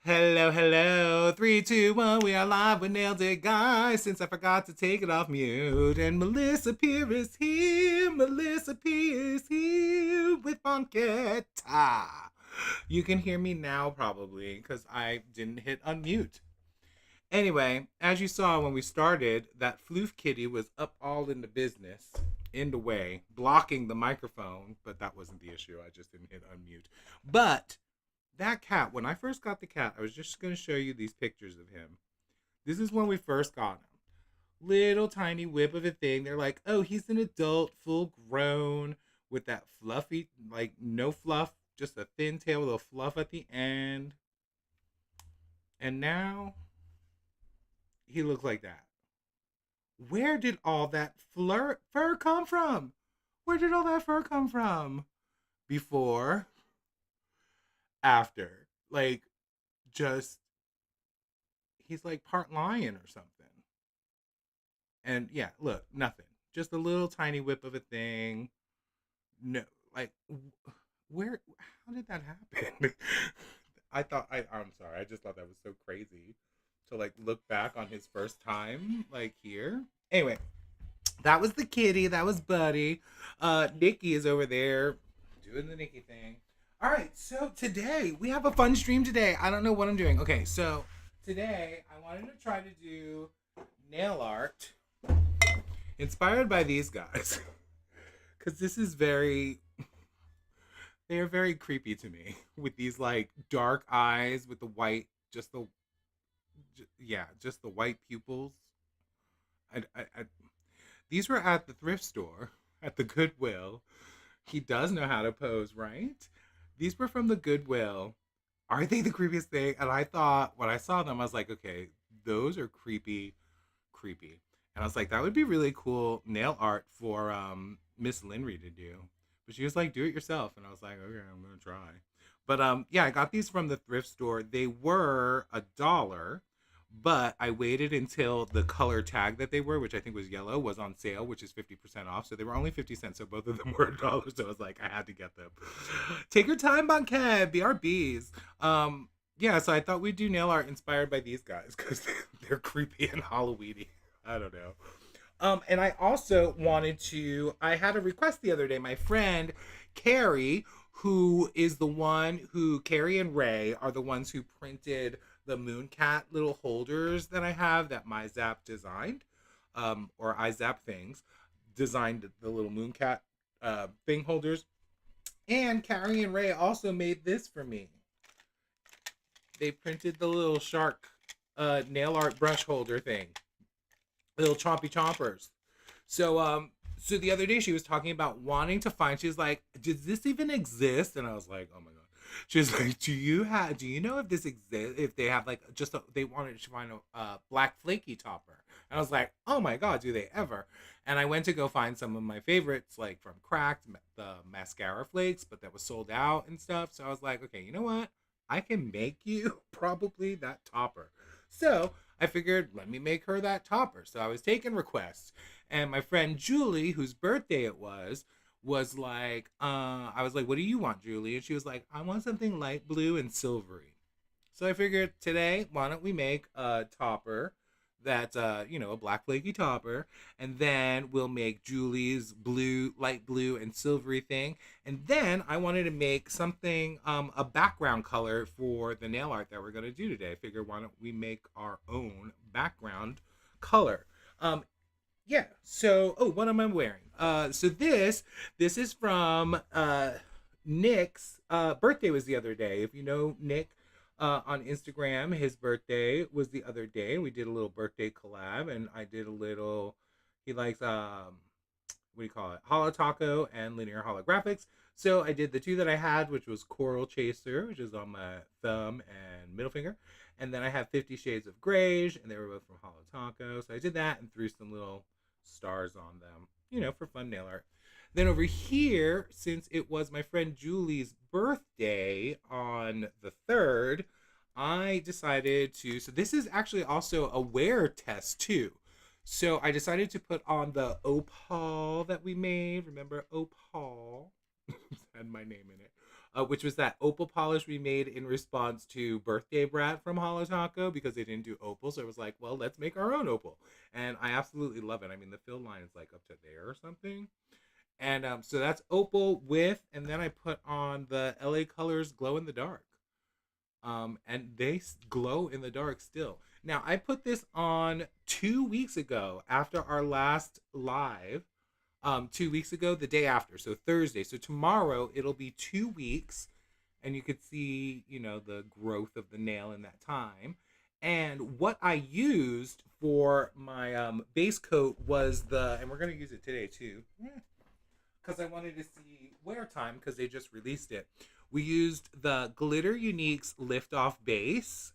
Hello, hello. Three, two, one. We are live. We nailed it, guys. Since I forgot to take it off mute. And Melissa Peer is here. Melissa Peer is here with Bonquetta. You can hear me now, probably, because I didn't hit unmute. Anyway, as you saw when we started, that floof kitty was up all in the business, in the way, blocking the microphone. But that wasn't the issue. I just didn't hit unmute. But that cat, when I first got the cat, I was just going to show you these pictures of him. This is when we first got him. Little tiny whip of a thing. They're like, oh, he's an adult, full grown, with that fluffy, like no fluff, just a thin tail with a fluff at the end. And now he looks like that. Where did all that fur come from? Where did all that fur come from? Before, after. Like, just he's like part lion or something. And yeah, look, nothing. Just a little tiny whip of a thing. No, like where? How did that happen? I'm sorry. I just thought that was so crazy to like look back on his first time like here. Anyway, that was the kitty. That was Buddy. Nikki is over there doing the Nikki thing. All right, so today we have a fun stream today. I don't know what I'm doing. Okay, so today I wanted to try to do nail art inspired by these guys because this is very they are very creepy to me with these like dark eyes with the white just the yeah just the white pupils. I these were at the thrift store at the Goodwill. He does know how to pose, right? These were from the Goodwill. Are they the creepiest thing? And I thought when I saw them, I was like, okay, those are creepy, creepy. And I was like, that would be really cool nail art for Miss Linry to do. But she was like, do it yourself. And I was like, okay, I'm gonna try. But yeah, I got these from the thrift store. They were $1, but I waited until the color tag that they were, which I think was yellow, was on sale, which is 50% off. So they were only 50 cents. So both of them were $1. So I was like, I had to get them. Take your time, Banquet. BRBs. Yeah, so I thought we'd do nail art inspired by these guys because they're creepy and Halloweeny. I don't know. And I also wanted to. I had a request the other day. My friend Carrie, who is the one who Carrie and Ray are the ones who printed the Mooncat little holders that I have that my Zap designed, or I Zap things designed the little Mooncat thing holders. And Carrie and Ray also made this for me. They printed the little shark nail art brush holder thing, little chompy chompers. So the other day she was talking about wanting to find. She was like, "Does this even exist?" And I was like, "Oh my god." She was like, Do you know if this exists? If they have like they wanted to find a black flaky topper." And I was like, "Oh my god, do they ever?" And I went to go find some of my favorites, like from Cracked, the mascara flakes, but that was sold out and stuff. So I was like, "Okay, you know what? I can make you probably that topper." So I figured, let me make her that topper. So I was taking requests, and my friend Julie, whose birthday it was like, I was like, what do you want, Julie? And she was like, I want something light blue and silvery. So I figured today, why don't we make a topper that's, a black flaky topper, and then we'll make Julie's blue, light blue, and silvery thing. And then I wanted to make something, a background color for the nail art that we're going to do today. I figure, why don't we make our own background color? Yeah. So, oh, what am I wearing? So this is from Nick's birthday was the other day. If you know Nick on Instagram, his birthday was the other day. We did a little birthday collab, and I did a little. He likes what do you call it? Holo Taco and linear holographics. So I did the two that I had, which was Coral Chaser, which is on my thumb and middle finger. And then I have 50 Shades of Grayish, and they were both from Holo Taco. So I did that and threw some little stars on them, for fun nail art. Then over here, since it was my friend Julie's birthday on the 3rd, I decided to. So this is actually also a wear test too. So I decided to put on the opal that we made. Remember opal? Had my name in it. which was that opal polish we made in response to Birthday Brat from Holo Taco because they didn't do opal. So it was like, well, let's make our own opal. And I absolutely love it. I mean, the fill line is like up to there or something. And so that's opal with, and then I put on the LA Colors Glow in the Dark. And they glow in the dark still. Now, I put this on 2 weeks ago after our last live. 2 weeks ago, the day after, so Thursday. So tomorrow it'll be 2 weeks, and you could see, the growth of the nail in that time. And what I used for my base coat was and we're gonna use it today too, because I wanted to see wear time because they just released it. We used the Glitter Uniques Lift Off Base,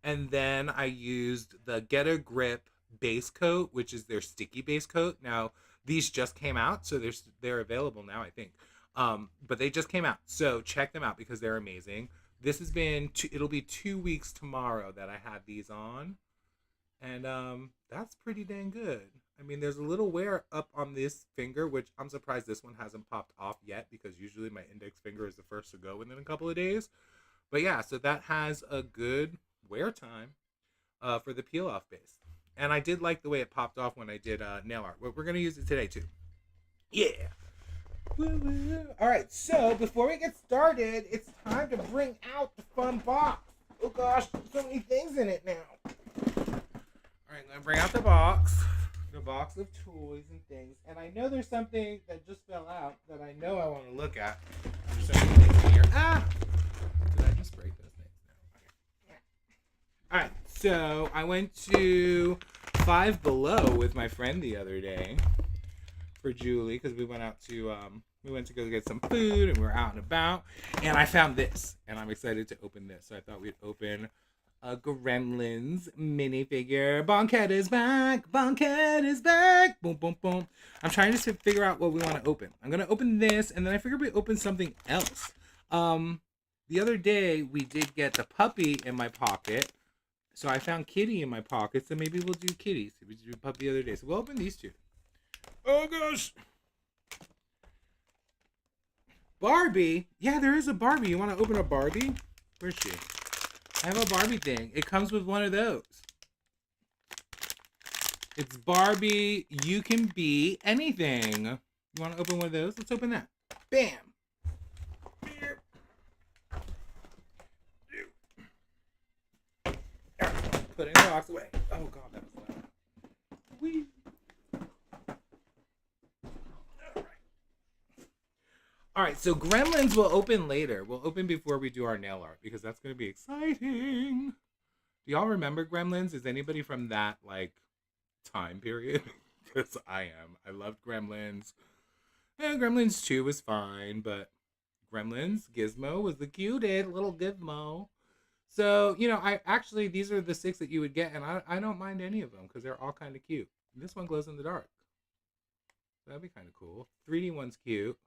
and then I used the Get a Grip base coat, which is their sticky base coat. Now, these just came out, so they're available now, I think. But they just came out, so check them out because they're amazing. This has been it'll be 2 weeks tomorrow that I had these on, and that's pretty dang good. I mean, there's a little wear up on this finger, which I'm surprised this one hasn't popped off yet because usually my index finger is the first to go within a couple of days. But yeah, so that has a good wear time for the peel off base. And I did like the way it popped off when I did nail art. We're going to use it today too. Yeah. Woo-woo. All right, so before we get started, it's time to bring out the fun box. Oh gosh, so many things in it now. All right, I'm going to bring out the box of toys and things. And I know there's something that just fell out that I know I want to look at. There's so many things in here. Ah! Did I just break those things? No. Okay. All right, so I went to Five Below with my friend the other day for Julie because we went to go get some food and we were out and about, and I found this, and I'm excited to open this. So I thought we'd open a Gremlins minifigure. Bonkhead is back. Bonkhead is back. Boom, boom, boom. I'm trying to figure out what we want to open. I'm gonna open this, and then I figured we'd open something else. The other day we did get the puppy in my pocket, so I found Kitty in my pocket. So maybe we'll do Kitty. So we did puppy the other day. So we'll open these two. Oh gosh. Barbie. Yeah, there is a Barbie. You want to open a Barbie? Where's she? I have a Barbie thing. It comes with one of those. It's Barbie. You can be anything. You want to open one of those? Let's open that. Bam. Here. Putting the box away. Oh god, that was loud. Whee. All right, so Gremlins will open later. We'll open before we do our nail art because that's going to be exciting. Do y'all remember Gremlins? Is anybody from that, time period? Because I am. I loved Gremlins. Yeah, Gremlins 2 was fine, but Gremlins, Gizmo was the cutest little Gizmo. So, these are the 6 that you would get, and I don't mind any of them because they're all kind of cute. This one glows in the dark. So that'd be kind of cool. 3D one's cute.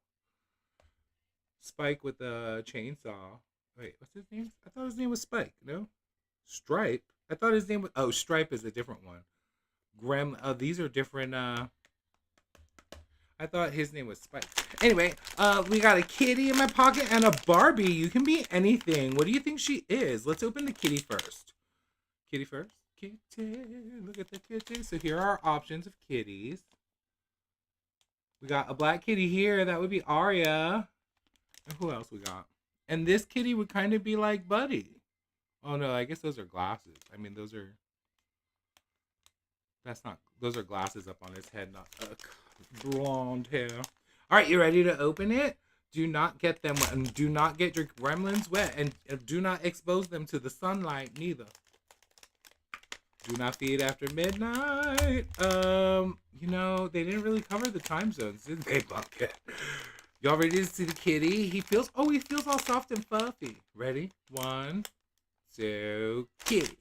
Spike with a chainsaw. Wait, what's his name? I thought his name was Spike. No? Stripe? I thought his name was... Oh, Stripe is a different one. These are different... I thought his name was Spike. Anyway, we got a kitty in my pocket and a Barbie. You can be anything. What do you think she is? Let's open the kitty first. Kitty first. Kitty. Look at the kitty. So here are our options of kitties. We got a black kitty here. That would be Aria. And who else we got? And this kitty would kind of be like Buddy. Oh no, I guess those are glasses. I mean, those are... Those are glasses up on his head, not blonde hair. All right, you ready to open it? Do not get them wet. And do not get your Gremlins wet. And do not expose them to the sunlight, neither. Do not feed after midnight. They didn't really cover the time zones, did they, Bucket? Y'all ready to see the kitty? He feels all soft and fluffy. Ready? 1, 2, kitty.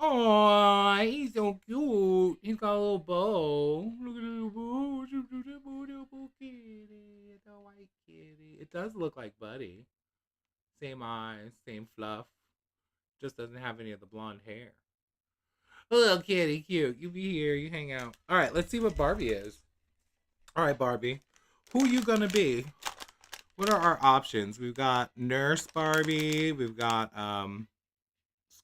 Oh, he's so cute. He's got a little bow. Look at the little bow. Beautiful kitty. It's a white kitty. It does look like Buddy. Same eyes, same fluff. Just doesn't have any of the blonde hair. A little kitty, cute. You be here. You hang out. All right, let's see what Barbie is. All right, Barbie. Who you gonna be? What are our options? We've got nurse Barbie. We've got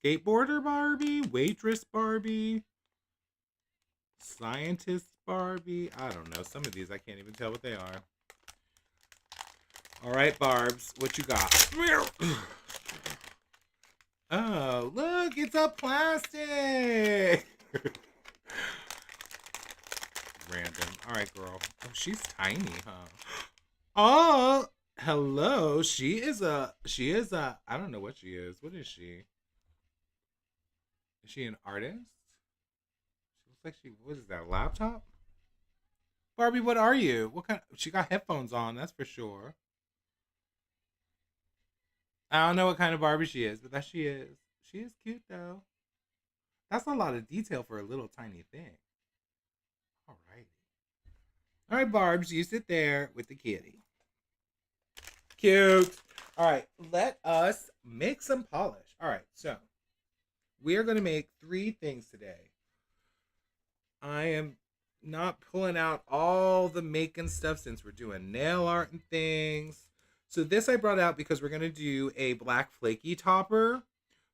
skateboarder Barbie, waitress Barbie, scientist Barbie. I don't know. Some of these I can't even tell what they are. All right, Barbs, what you got? Oh, look, it's a plastic. Random. All right, girl. Oh, she's tiny, huh? Oh, hello. She is a I don't know what she is. What is she? Is she an artist? She looks like what is that, a laptop? Barbie, what are you? What kind she got headphones on, that's for sure. I don't know what kind of Barbie she is, but that she is. She is cute though. That's a lot of detail for a little tiny thing. All right. All right, Barbs, you sit there with the kitty. Cute. All right, let us make some polish. All right, so we are going to make three things today. I am not pulling out all the making stuff since we're doing nail art and things. So this I brought out because we're going to do a black flaky topper.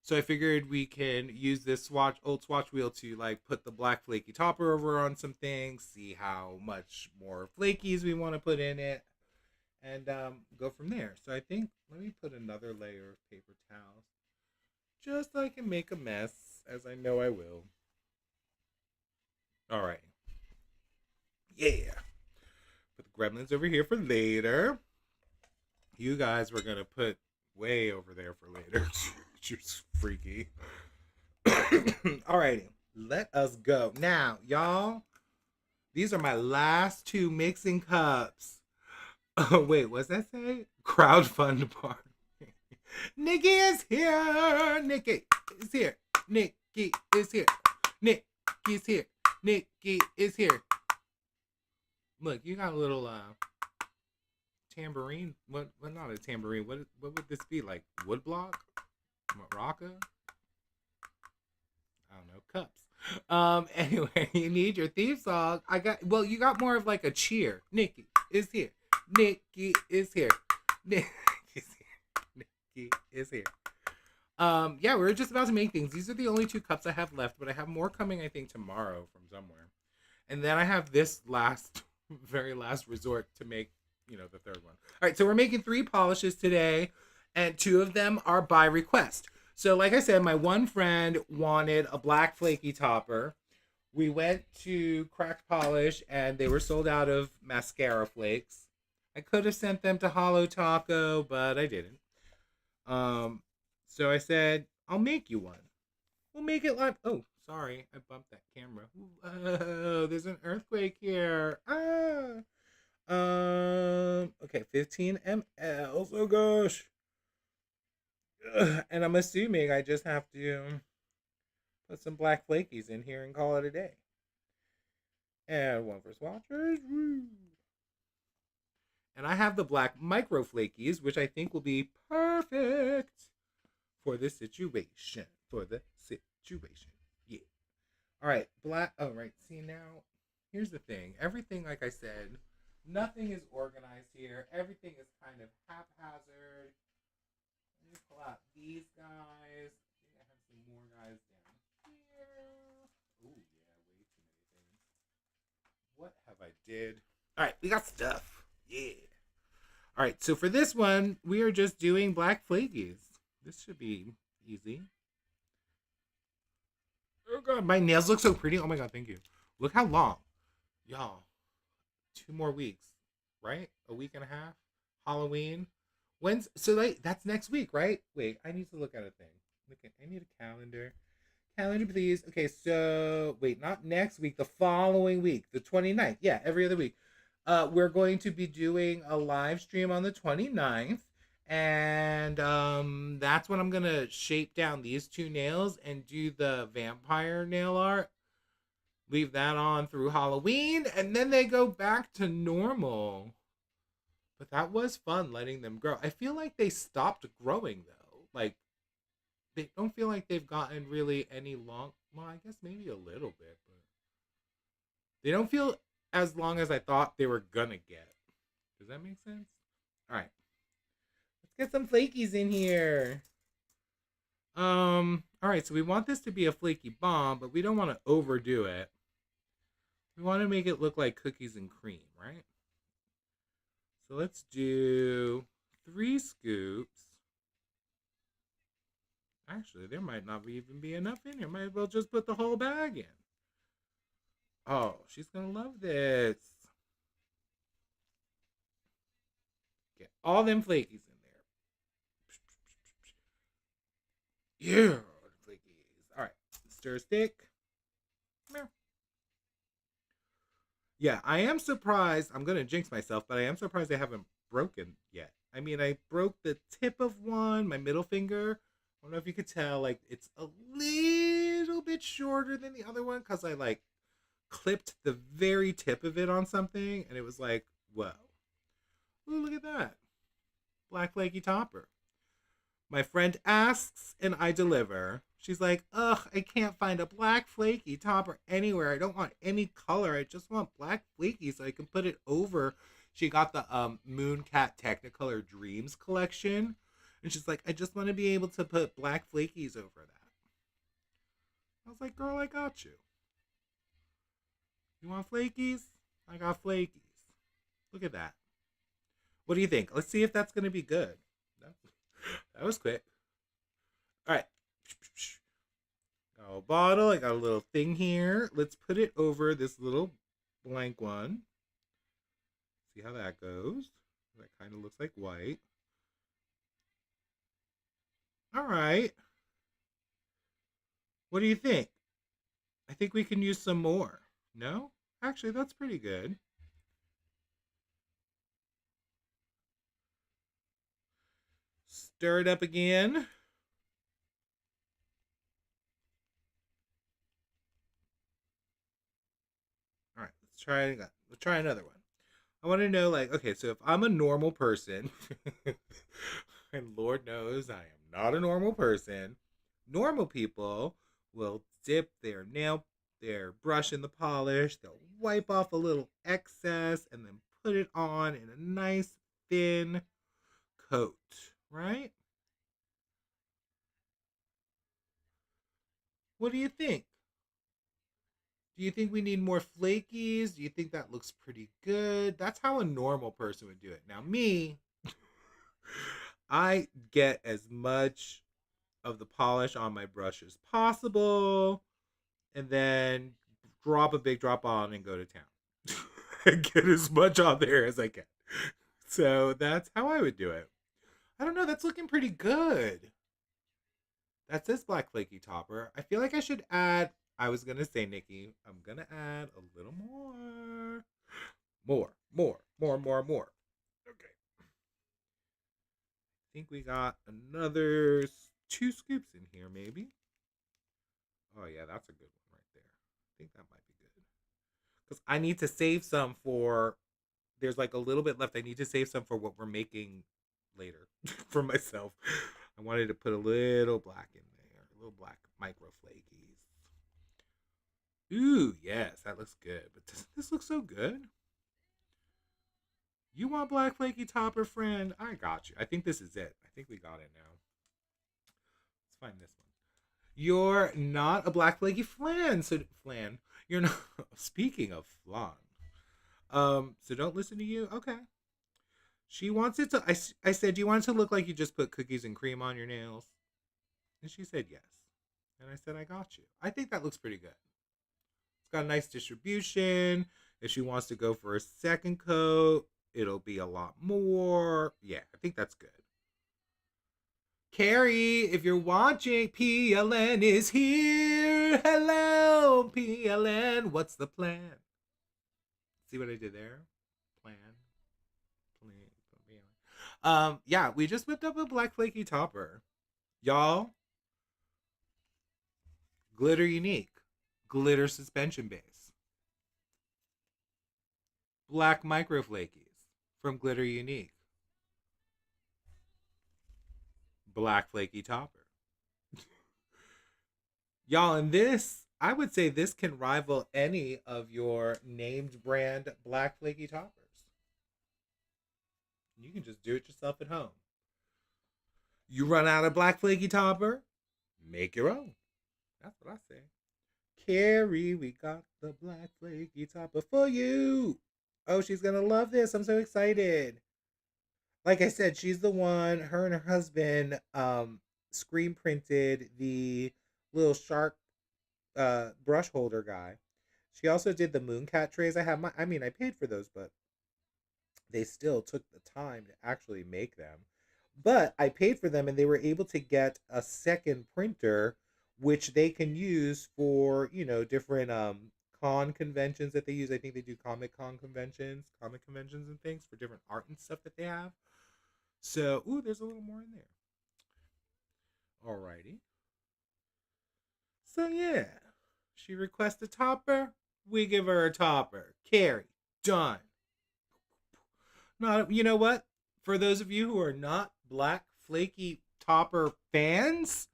So I figured we can use this old swatch wheel to like put the black flaky topper over on some things, see how much more flakies we want to put in it, and go from there. So I think let me put another layer of paper towels just so I can make a mess, as I know I will. All right. Yeah. Put the gremlins over here for later. You guys were going to put way over there for later. Just freaky. Alrighty. Let us go. Now, y'all, these are my last two mixing cups. Oh, wait, what's that say? Crowdfund party. Nikki is here. Nikki is here. Nikki is here. Nikki's here. Nikki is here. Look, you got a little tambourine. What not a tambourine. What would this be? Like woodblock? Maraca? I don't know. Cups. Anyway, you need your theme song. You got more of like a cheer. Nikki is here. Nikki is here. Nikki is here. Nikki is here. Yeah, we're just about to make things. These are the only two cups I have left, but I have more coming, I think, tomorrow from somewhere. And then I have this very last resort to make, the third one. All right, so we're making three polishes today, and two of them are by request. So like I said, my one friend wanted a black flaky topper. We went to Cracked Polish, and they were sold out of mascara flakes. I could have sent them to Hollow Taco, but I didn't. So I said, I'll make you one. We'll make it live. Oh, sorry. I bumped that camera. Oh, there's an earthquake here. Ah. Okay, 15 ml. Oh, gosh. Ugh. And I'm assuming I just have to put some black flakies in here and call it a day. And one for swatchers. Woo. And I have the black micro flakies, which I think will be perfect for the situation. Yeah. All right. Black. Oh, right. See, now, here's the thing. Everything, like I said, nothing is organized here. Everything is kind of haphazard. Let me pull out these guys. I think I have some more guys down here. Oh, yeah. Way too many things. What have I did? All right. We got stuff. Yeah. All right. So for this one, we are just doing black flakies. This should be easy. Oh god, my nails look so pretty. Oh my god, thank you. Look how long. Y'all, 2 more weeks, right? A week and a half. Halloween. When's so like that's next week, right? Wait, I need to look at a thing. I need a calendar. Calendar, please. Okay, so wait, not next week, the following week, the 29th. Yeah, every other week. We're going to be doing a live stream on the 29th. And that's when I'm gonna shape down these two nails and do the vampire nail art. Leave that on through Halloween, and then they go back to normal. But that was fun letting them grow. I feel like they stopped growing though. Like they don't feel like they've gotten really any long. Well, I guess maybe a little bit, but they don't feel as long as I thought they were gonna get. Does that make sense? All right. Let's get some flakies in here. All right, so we want this to be a flaky bomb, but we don't want to overdo it. We want to make it look like cookies and cream, right? So let's do 3 scoops. Actually, there might not even be enough in here. Might as well just put the whole bag in. Oh, she's gonna love this. Get all them flakies in there. Yeah, flakies. All right, stir stick. Yeah, I am surprised. I'm gonna jinx myself, but I am surprised I haven't broken yet. I mean, I broke the tip of one, my middle finger. I don't know if you could tell, like it's a little bit shorter than the other one because I like clipped the very tip of it on something, and it was like, whoa, ooh, look at that, black flaky topper. My friend asks and I deliver. She's like, ugh, I can't find a black flaky topper anywhere. I don't want any color. I just want black flaky so I can put it over. She got the Mooncat Technicolor Dreams collection. And she's like, I just want to be able to put black flakies over that. I was like, girl, I got you. You want flakies? I got flakies. Look at that. What do you think? Let's see if that's going to be good. That was quick. All right. Got a bottle. I got a little thing here. Let's put it over this little blank one. See how that goes. That kind of looks like white. All right. What do you think? I think we can use some more. No? Actually, that's pretty good. Stir it up again. All right, let's try it again. Let's try another one. I want to know, like, okay, so if I'm a normal person, and Lord knows I am not a normal person, normal people will dip their brush in the polish, they'll wipe off a little excess, and then put it on in a nice thin coat, right? What do you think? Do you think we need more flakies? Do you think that looks pretty good? That's how a normal person would do it. Now, me, I get as much of the polish on my brush as possible and then drop a big drop on and go to town. And get as much on there as I can. So that's how I would do it. I don't know. That's looking pretty good. That's this black flaky topper. I feel like I should add. I was gonna say, Nikki, I'm gonna add a little more. More. Okay. I think we got another 2 scoops in here, maybe. Oh yeah, that's a good one right there. I think that might be good. Because I need to save some for. There's like a little bit left. I need to save some for what we're making later for myself. I wanted to put a little black in there, a little black micro flakies. Ooh, yes, that looks good. But doesn't this look so good? You want black flaky topper, friend? I got you. I think this is it. I think we got it now. Let's find this one. You're not a black flaky flan. So flan. You're not. Speaking of flan, so don't listen to you. Okay. She wants it to. I said, do you want it to look like you just put cookies and cream on your nails? And she said yes. And I said, I got you. I think that looks pretty good. It's got a nice distribution. If she wants to go for a second coat, it'll be a lot more. Yeah, I think that's good. Carrie, if you're watching, PLN is here. Hello, PLN. What's the plan? See what I did there? Plan. Yeah, we just whipped up a black flaky topper. Y'all, glitter unique. Glitter suspension base. Black micro flakies from Glitter Unique. Black flaky topper. Y'all, and this, I would say this can rival any of your named brand black flaky toppers. You can just do it yourself at home. You run out of black flaky topper, make your own. That's what I say. Carrie, we got the black flaky topper for you. Oh, she's gonna love this. I'm so excited. Like I said, she's the one, her and her husband screen printed the little shark brush holder guy. She also did the mooncat trays. I paid for those, but they still took the time to actually make them. But I paid for them and they were able to get a second printer which they can use for, different con conventions that they use. I think they do comic conventions and things for different art and stuff that they have. So, ooh, there's a little more in there. Alrighty. So yeah. She requests a topper, we give her a topper. Carrie, done. Not, you know what? For those of you who are not black flaky topper fans,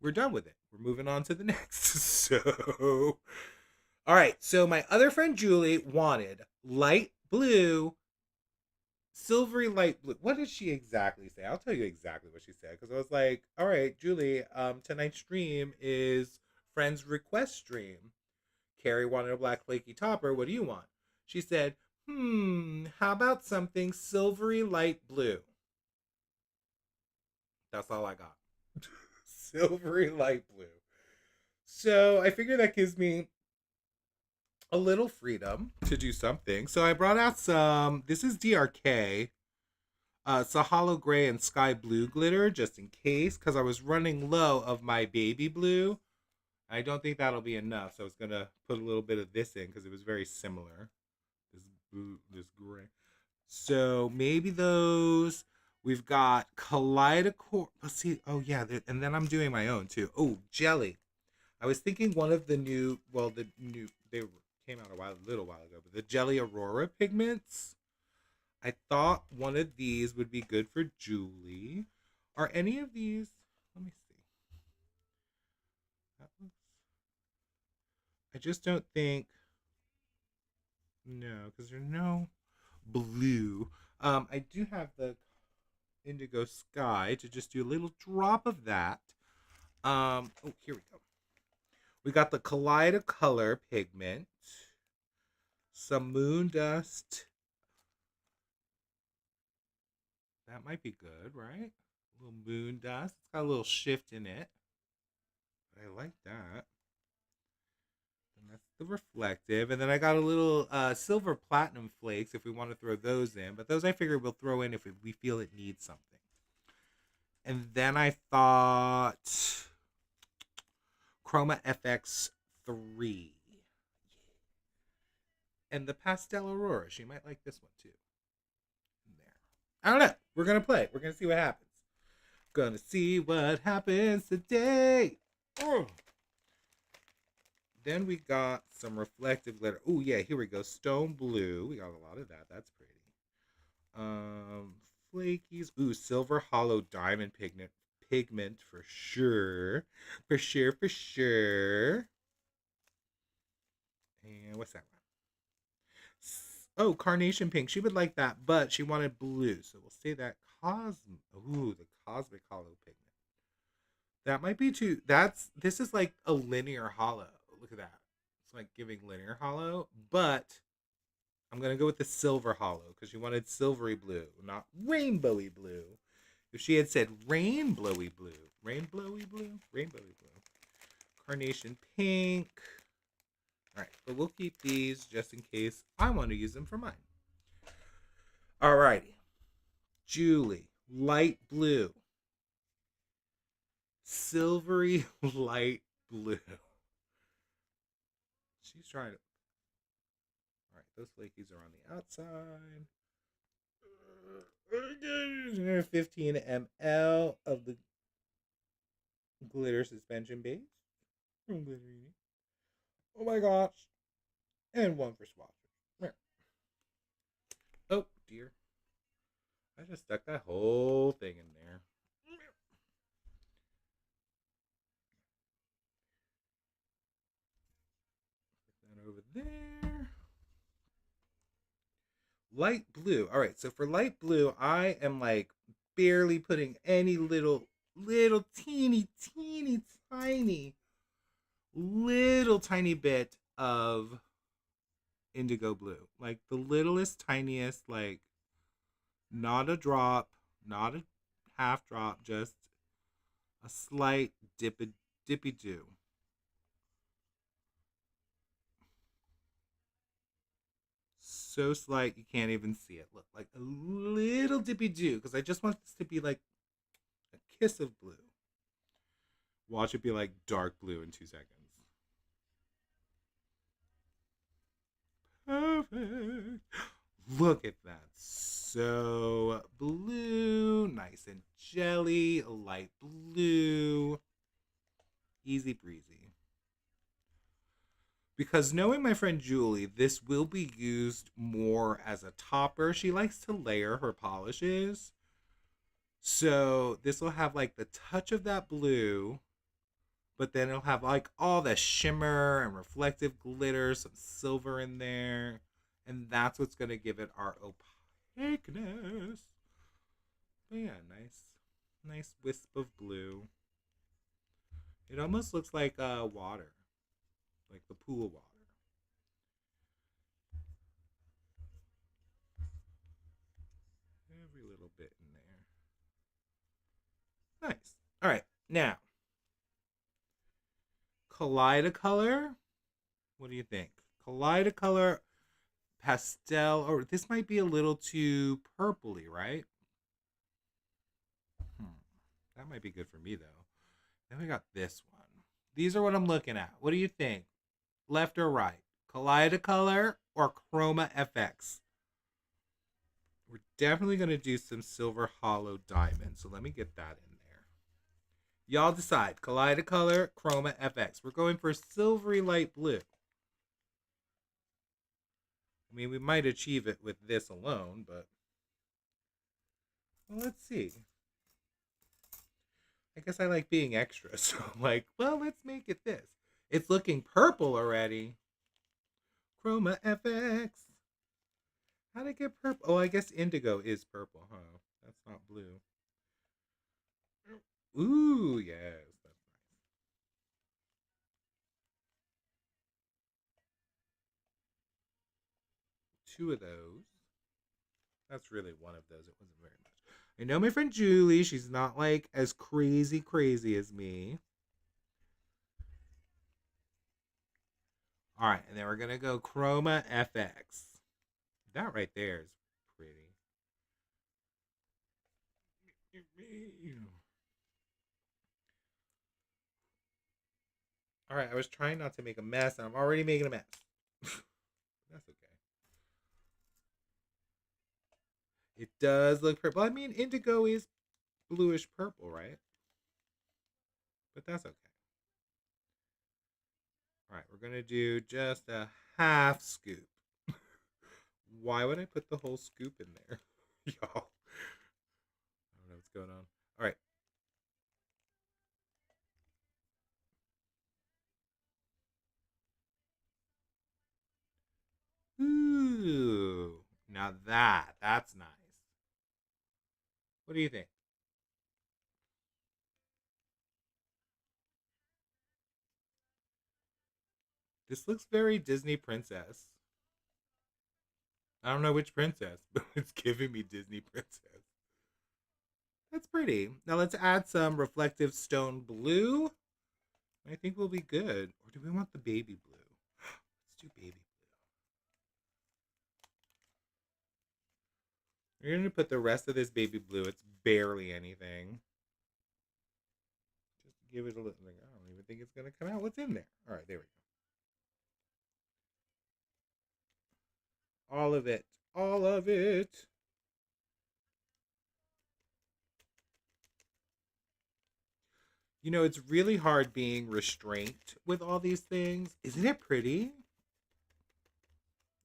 we're done with it. We're moving on to the next. So, all right. So my other friend Julie wanted light blue, silvery light blue. What did she exactly say? I'll tell you exactly what she said because I was like, all right, Julie, tonight's stream is friends request stream. Carrie wanted a black flaky topper. What do you want? She said, how about something silvery light blue? That's all I got. Silvery light blue. So I figure that gives me a little freedom to do something. So I brought out some, this is DRK, Sahalo Gray and Sky Blue glitter, just in case, because I was running low of my baby blue. I don't think that'll be enough, so I was going to put a little bit of this in because it was very similar. This blue, this gray. So maybe those. We've got Kaleidocore. Let's see. Oh, yeah. And then I'm doing my own, too. Oh, jelly. I was thinking one of the new, they came out a little while ago, but the Jelly Aurora pigments. I thought one of these would be good for Julie. Are any of these, let me see. That looks, I just don't think, no, because there's no blue. I do have the Indigo Sky to just do a little drop of that. Oh, here we go. We got the Kaleidocolor pigment, some moon dust. That might be good, right? A little moon dust. It's got a little shift in it. I like that. And that's the reflective. And then I got a little silver platinum flakes if we want to throw those in. But those I figure we'll throw in if we feel it needs something. And then I thought Chroma FX 3. And the Pastel Aurora. She might like this one too. In there. I don't know. We're going to play. We're going to see what happens. Gonna see what happens today. Oh. Then we got some reflective glitter. Oh yeah, here we go. Stone blue. We got a lot of that. That's pretty. Flakies. Ooh, silver hollow diamond pigment for sure. For sure, for sure. And what's that one? Oh, carnation pink. She would like that, but she wanted blue. So we'll say that Ooh, the cosmic hollow pigment. That might be too. This is like a linear hollow. Look at that. It's like giving linear hollow, but I'm gonna go with the silver hollow because she wanted silvery blue, not rainbowy blue. If she had said rainbowy blue, carnation pink. All right, but we'll keep these just in case I want to use them for mine. Alrighty, Julie, light blue, silvery light blue. She's trying to. All right, those flakies are on the outside. 15 ml of the glitter suspension base from Glitterini. Oh my gosh. And one for swatches. Oh dear. I just stuck that whole thing in there. Put that over there. Light blue. All right, so for light blue, I am like barely putting any little teeny tiny little tiny bit of indigo blue. Like the littlest, tiniest, like not a drop, not a half drop, just a slight dippy do. So slight you can't even see it. Look, like a little dippy do, because I just want this to be like a kiss of blue. Watch it be like dark blue in 2 seconds. Perfect. Look at that. So blue, nice and jelly, light blue. Easy breezy. Because knowing my friend Julie, this will be used more as a topper. She likes to layer her polishes. So this will have like the touch of that blue, but then it'll have like all the shimmer and reflective glitter, some silver in there. And that's what's going to give it our opaqueness. But yeah, nice wisp of blue. It almost looks like water, like the pool water. Every little bit in there. Nice. All right, now Kaleidacolor. What do you think? Kaleidacolor pastel, or this might be a little too purpley, right? Hmm. That might be good for me though. Then we got this one. These are what I'm looking at. What do you think? Left or right? Kaleidacolor or Chroma FX? We're definitely going to do some silver hollow diamond. So let me get that in there. Y'all decide. Kaleidacolor, Chroma FX. We're going for silvery light blue. I mean, we might achieve it with this alone, but well, let's see. I guess I like being extra, so I'm like, well, let's make it this. It's looking purple already. Chroma FX. How'd it get purple? Oh, I guess indigo is purple, huh? That's not blue. Ooh, yes. That's nice. Two of those. That's really one of those. It wasn't very much. I know my friend Julie. She's not like as crazy as me. All right, and then we're gonna go Chroma FX. That right there is pretty. All right, I was trying not to make a mess, and I'm already making a mess. That's okay. It does look purple. I mean, indigo is bluish purple, right? But that's okay. All right, we're gonna do just a half scoop. Why would I put the whole scoop in there, y'all? I don't know what's going on. All right. Ooh, now that's nice. What do you think? This looks very Disney princess. I don't know which princess, but it's giving me Disney princess. That's pretty. Now let's add some reflective stone blue. I think we'll be good. Or do we want the baby blue? Let's do baby blue. We're going to put the rest of this baby blue. It's barely anything. Just give it a little. Like, I don't even think it's going to come out. What's in there? All right, there we go. All of it. All of it. You know, it's really hard being restrained with all these things. Isn't it pretty?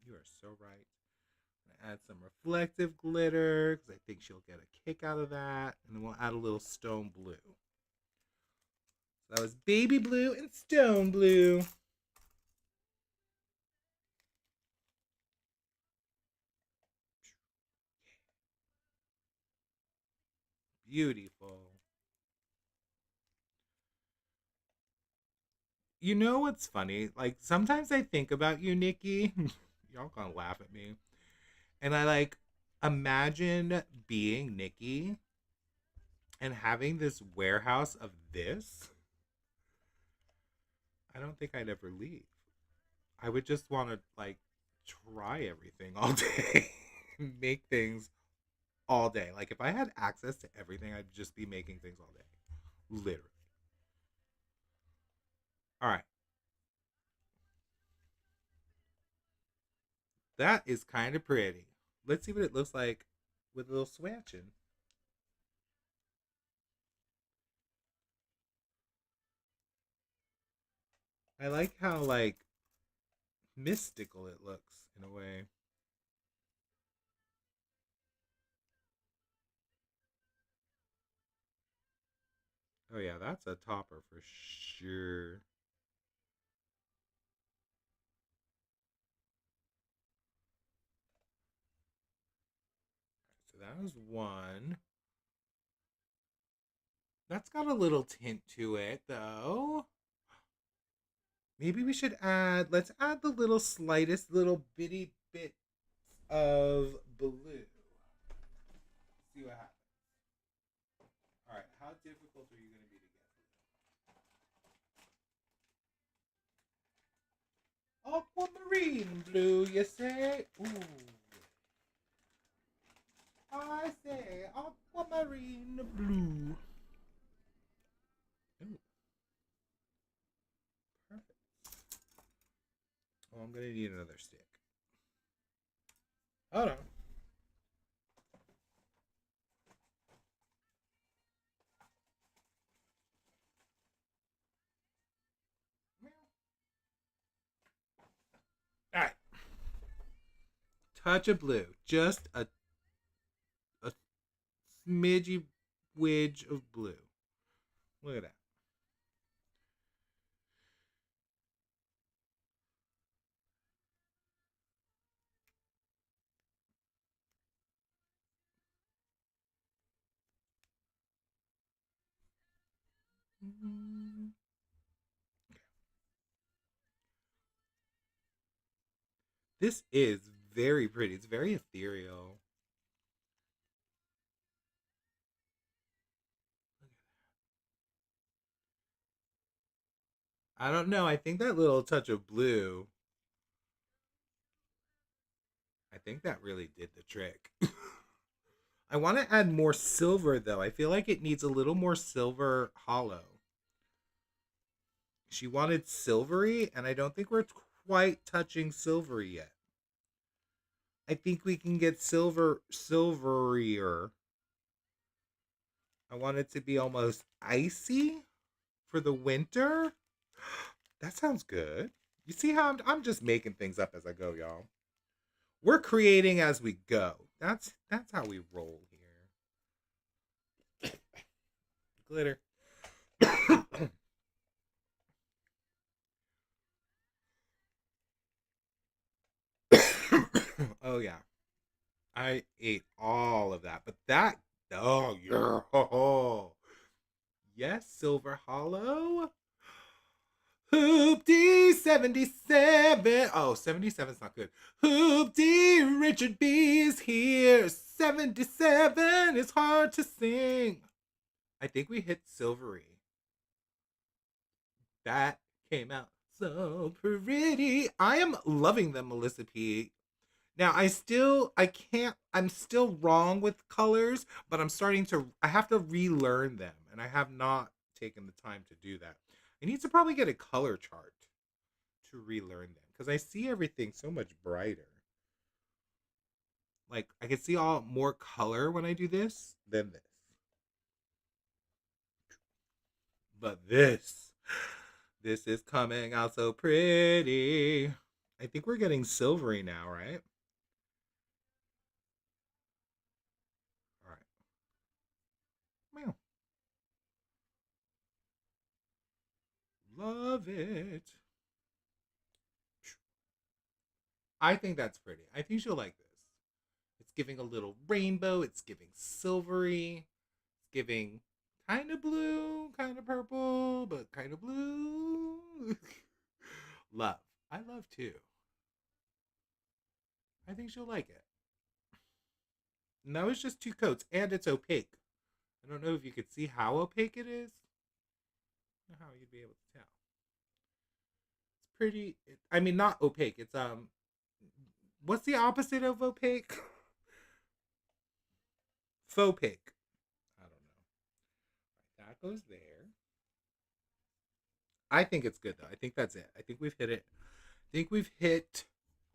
You are so right. Add some reflective glitter because I think she'll get a kick out of that. And then we'll add a little stone blue. So that was baby blue and stone blue. Beautiful. You know what's funny? Like sometimes I think about you, Nikki. Y'all gonna laugh at me. And I like imagine being Nikki and having this warehouse of this. I don't think I'd ever leave. I would just want to like try everything all day, make things all day. Like if I had access to everything, I'd just be making things all day. Literally. All right. That is kind of pretty. Let's see what it looks like with a little swatching. I like how like mystical it looks in a way. Oh yeah, that's a topper for sure. So that was one. That's got a little tint to it though. Maybe we should add, let's add the little slightest little bitty bits of blue. See what happens. All right, how difficult are you going to be to get blue? Aquamarine blue, you say? Ooh. I say aquamarine blue. Ooh, perfect. Oh, I'm going to need another stick. Hold on. All right. Touch of blue. Just a smidgy widge of blue. Look at that. This is very pretty. It's very ethereal. I don't know. I think that little touch of blue, I think that really did the trick. I want to add more silver though. I feel like it needs a little more silver hollow. She wanted silvery, and I don't think we're quite touching silvery yet. I think we can get silverier. I want it to be almost icy for the winter. That sounds good. You see how I'm just making things up as I go, y'all. We're creating as we go. That's how we roll here. Glitter. Oh yeah. I ate all of that. But that oh yeah. Oh, yes, Silver Hollow. Hoopty 77. Oh, 77's not good. Hoopty Richard B is here. 77 is hard to sing. I think we hit silvery. That came out so pretty. I am loving them, Melissa P. Now I can't I'm still wrong with colors, but I have to relearn them, and I have not taken the time to do that. I need to probably get a color chart to relearn them because I see everything so much brighter. Like I can see all more color when I do this than this. But this is coming out so pretty. I think we're getting silvery now, right? All right. Meow. Love it. I think that's pretty. I think she'll like this. It's giving a little rainbow. It's giving silvery. giving kind of blue, kind of purple, but kind of blue. Love. I love too. I think she'll like it. And that was just 2 coats, and it's opaque. I don't know if you could see how opaque it is. I don't know how you'd be able to tell. It's pretty. I mean, not opaque. It's what's the opposite of opaque? Faux opaque. I don't know. That goes there. I think it's good though. I think that's it. I think we've hit it. I think we've hit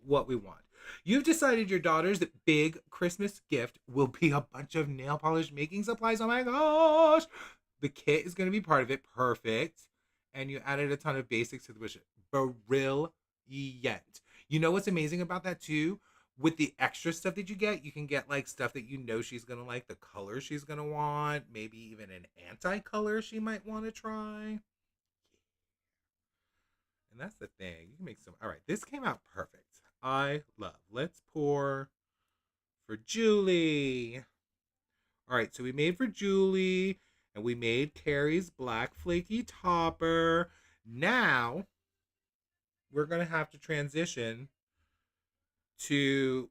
what we want. You've decided your daughter's big Christmas gift will be a bunch of nail polish making supplies. Oh my gosh. The kit is going to be part of it. Perfect. And you added a ton of basics to the wish. Brilliant. You know what's amazing about that too? With the extra stuff that you get, you can get like stuff that you know she's going to like, the color she's going to want, maybe even an anti-color she might want to try. And that's the thing. You can make some. All right, this came out perfect. I love. Let's pour for Julie. All right, so we made for Julie, and we made Carrie's black flaky topper. Now, we're going to have to transition to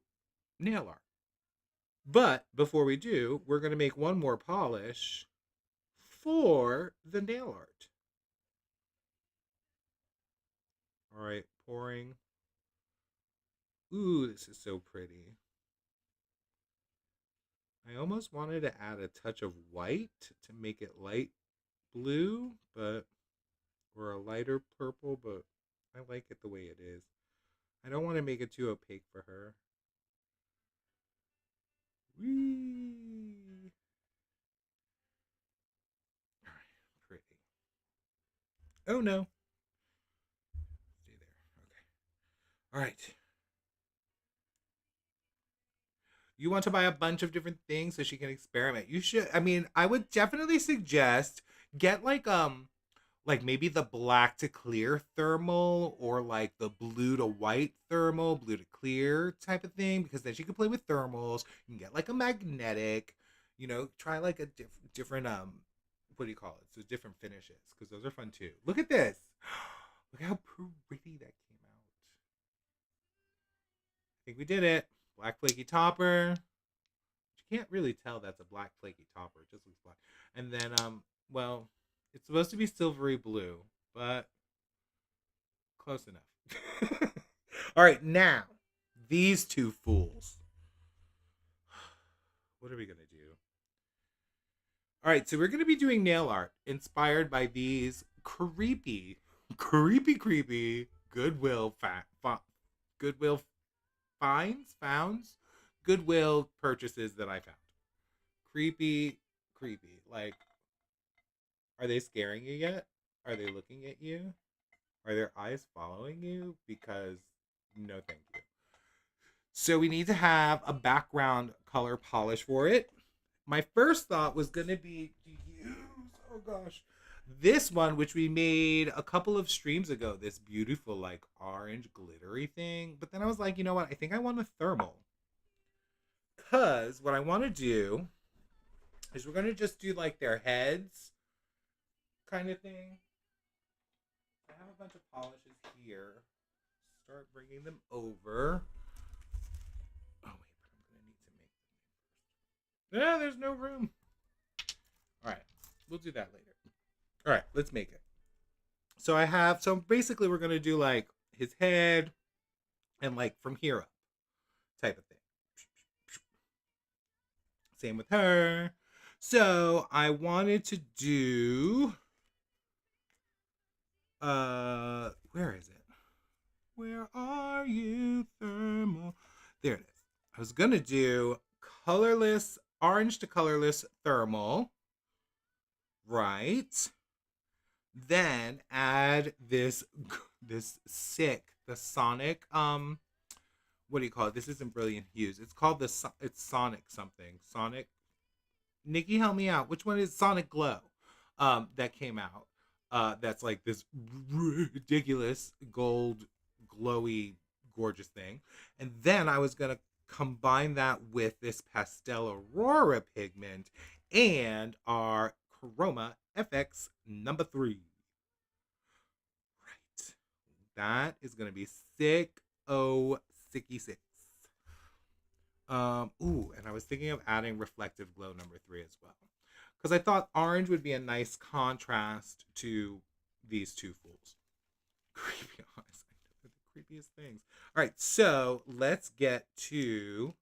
nail art. But before we do, we're going to make one more polish for the nail art. All right, pouring. Ooh, this is so pretty. I almost wanted to add a touch of white to make it light blue, or a lighter purple, but I like it the way it is. I don't want to make it too opaque for her. Whee! All right, pretty. Oh no. Stay there. Okay. All right. You want to buy a bunch of different things so she can experiment. You should. I mean, I would definitely suggest get like maybe the black to clear thermal, or like the blue to white thermal, blue to clear type of thing, because then she can play with thermals. You can get like a magnetic, try like a different what do you call it? So different finishes, because those are fun too. Look at this. Look how pretty that came out. I think we did it. Black flaky topper. You can't really tell that's a black flaky topper. It just looks black. And then well, it's supposed to be silvery blue, but close enough. All right, now these two fools. What are we gonna do? All right, so we're gonna be doing nail art inspired by these creepy Goodwill Goodwill founds, Goodwill purchases that I found. Creepy. Like, are they scaring you yet? Are they looking at you? Are their eyes following you? Because no, thank you. So we need to have a background color polish for it. My first thought was going to be to use, oh gosh, this one, which we made a couple of streams ago, this beautiful like orange glittery thing. But then I was like, you know what? I think I want a thermal. Because what I want to do is we're going to just do like their heads kind of thing. I have a bunch of polishes here. Start bringing them over. Oh, wait, but I'm going to need to make them first. Yeah, there's no room. All right, we'll do that later. All right, let's make it. So basically we're going to do like his head and like from here up type of thing. Same with her. So I wanted to do, where is it? Where are you, thermal? There it is. I was going to do orange to colorless thermal. Right. Then add the Sonic, what do you call it? This isn't Brilliant Hues. It's called it's Sonic something. Sonic. Nikki, help me out. Which one is Sonic Glow? That came out. That's like this ridiculous gold, glowy, gorgeous thing. And then I was gonna combine that with this Pastel Aurora pigment and our Chroma FX number 3. Right. That is going to be sick. Oh, sicky six. Ooh, and I was thinking of adding reflective glow number 3 as well. Because I thought orange would be a nice contrast to these two fools. Creepy eyes. I know they're the creepiest things. All right, so let's get to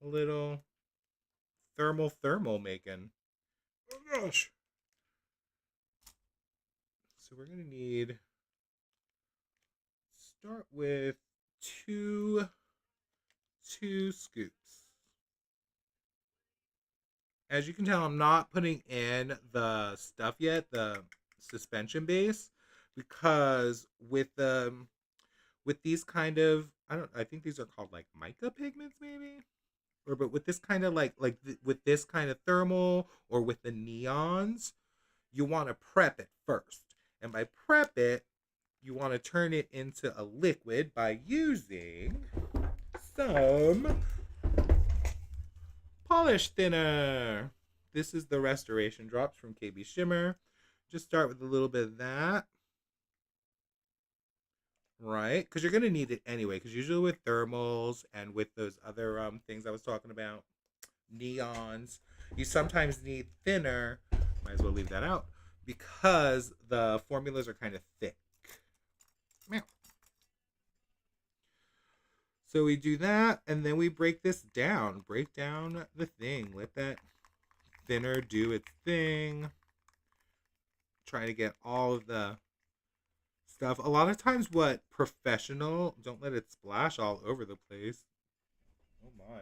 a little thermal making. Oh gosh. So we're gonna need start with two scoops. As you can tell, I'm not putting in the stuff yet, the suspension base, because with these kind of I think these are called like mica pigments maybe, or but with this kind of with this kind of thermal or with the neons, you want to prep it first, and by prep it, you want to turn it into a liquid by using some polish thinner. This is the Restoration Drops from KB Shimmer. Just start with a little bit of that. Right? Because you're going to need it anyway. Because usually with thermals and with those other things I was talking about, neons, you sometimes need thinner. Might as well leave that out. Because the formulas are kind of thick. Meow. So we do that, and then we break this down. Break down the thing. Let that thinner do its thing. Try to get all of the stuff. A lot of times what professional, don't let it splash all over the place. Oh my.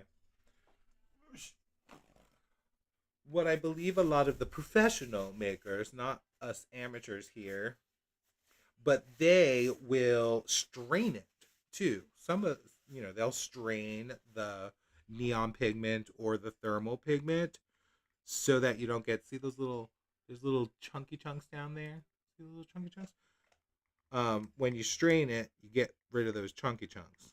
What I believe a lot of the professional makers, not us amateurs here, but they will strain it too. Some of they'll strain the neon pigment or the thermal pigment so that you don't get there's little chunky chunks down there. See the little chunky chunks? When you strain it, you get rid of those chunky chunks.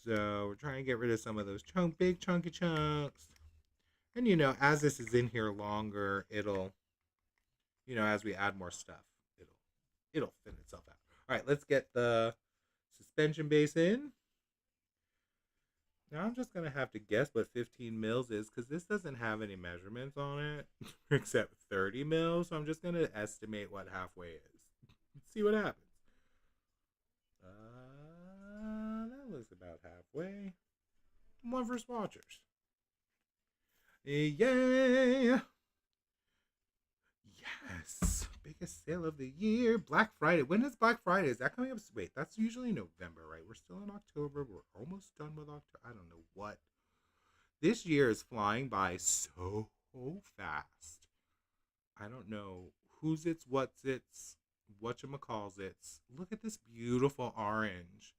So we're trying to get rid of some of those big chunky chunks. And as this is in here longer, it'll, as we add more stuff, it'll thin itself out. All right, let's get the suspension base in. Now I'm just gonna have to guess what 15 mils is because this doesn't have any measurements on it except 30 mils. So I'm just gonna estimate what halfway is. Let's see what happens. That looks about halfway. One for swatchers. Yay! Yes! Biggest sale of the year. Black Friday. When is Black Friday? Is that coming up? Wait, that's usually November, right? We're still in October. We're almost done with October. I don't know what. This year is flying by so fast. I don't know whose it's, what's it's, whatchamacalls it's. Look at this beautiful orange.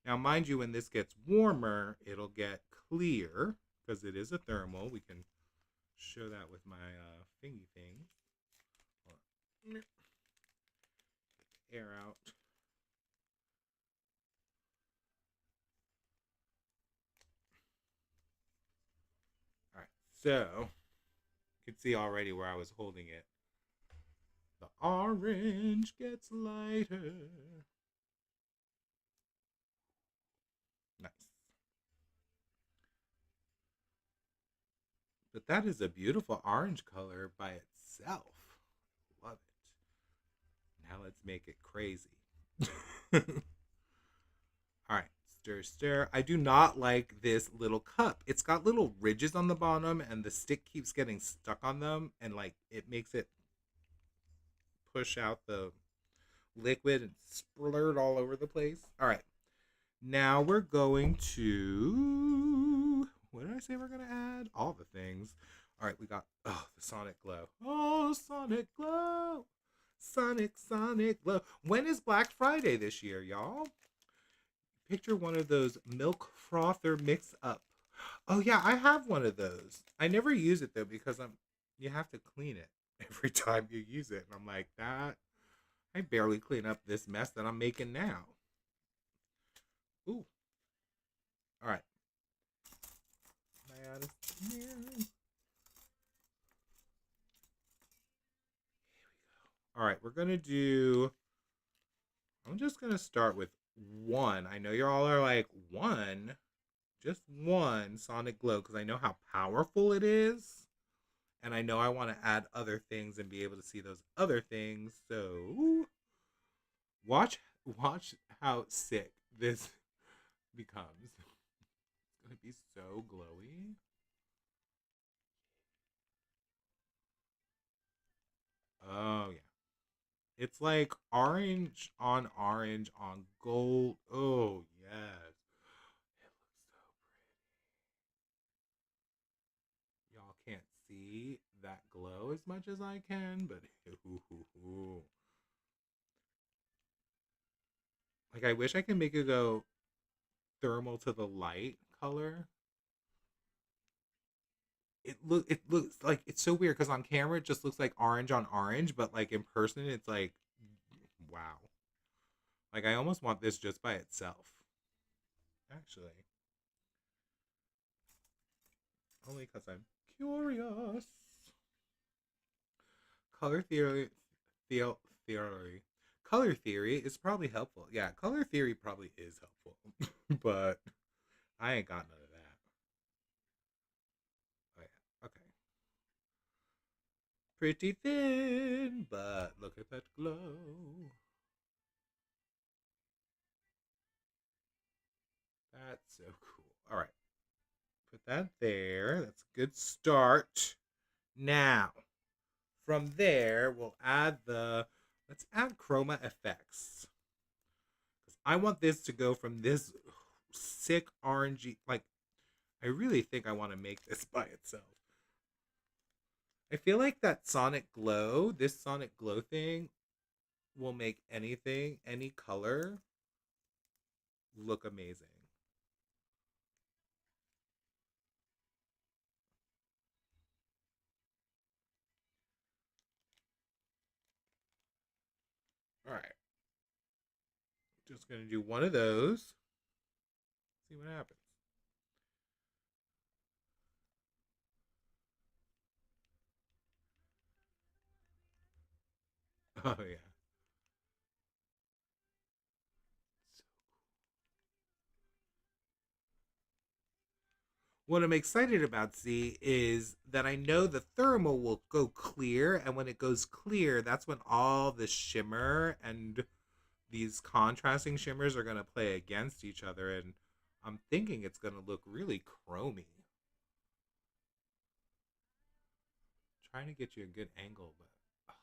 Now, mind you, when this gets warmer, it'll get clear because it is a thermal. We can show that with my thingy thing. Get the air out. All right, so you can see already where I was holding it. The orange gets lighter. Nice. But that is a beautiful orange color by itself. Love it. Now let's make it crazy. All right, stir. I do not like this little cup. It's got little ridges on the bottom and the stick keeps getting stuck on them and it makes it push out the liquid and splurt all over the place. All right. Now we're going to, what did I say we're going to add? All the things. All right, we got, the Sonic Glow. Oh, Sonic Glow. Sonic Glow. When is Black Friday this year, y'all? Picture one of those milk frother mix-up. Oh, yeah, I have one of those. I never use it, though, because you have to clean it every time you use it. And I'm like, I barely clean up this mess that I'm making now. Ooh. All right. gotta smell. All right, we're gonna do. I'm just gonna start with one. I know you all are like one, just one Sonic Glow because I know how powerful it is, and I know I want to add other things and be able to see those other things. So watch how sick this becomes. It's gonna be so glowy. Oh yeah. It's like orange on gold. Oh yes. It looks so pretty. Y'all can't see that glow as much as I can, but like I wish I could make it go thermal to the light color. It looks like it's so weird because on camera it just looks like orange on orange, but like in person it's like wow. Like I almost want this just by itself. Actually, only because I'm curious. Color theory, theo- theory, color theory is probably helpful. Yeah, color theory probably is helpful, but I ain't got none of that. Oh yeah, okay. Pretty thin, but look at that glow. That's so cool. All right, put that there. That's a good start. Now, from there, we'll add the. Let's add chroma effects. I want this to go from this sick orangey. Like, I really think I want to make this by itself. I feel like that Sonic Glow, this Sonic Glow thing, will make anything, any color, look amazing. All right. Just going to do one of those. See what happens. Oh, yeah. What I'm excited about, see, is that I know the thermal will go clear, and when it goes clear, that's when all the shimmer and these contrasting shimmers are going to play against each other, and I'm thinking it's going to look really chromy. Trying to get you a good angle, but oh,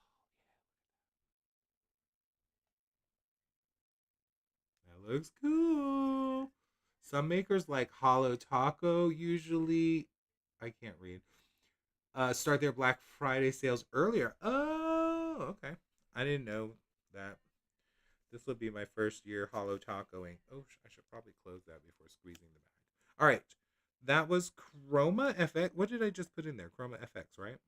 that looks cool. Some makers like Hollow Taco usually, I can't read, start their Black Friday sales earlier. Oh, okay. I didn't know that. This will be my first year Hollow Tacoing. Oh, I should probably close that before squeezing the bag. All right. That was Chroma FX. What did I just put in there? Chroma FX, right?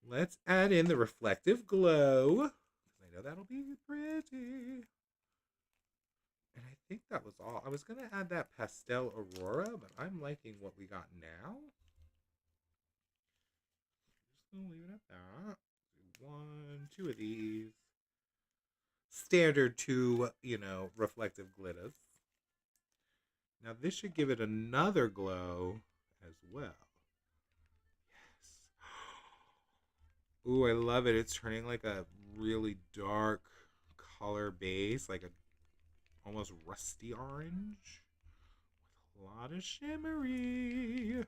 Let's add in the reflective glow. I know that'll be pretty. And I think that was all. I was going to add that pastel aurora, but I'm liking what we got now. Just going to leave it at that. One, two of these. Standard two, reflective glitters. Now this should give it another glow as well. Yes. Ooh, I love it. It's turning like a really dark color base, like a almost rusty orange with a lot of shimmery.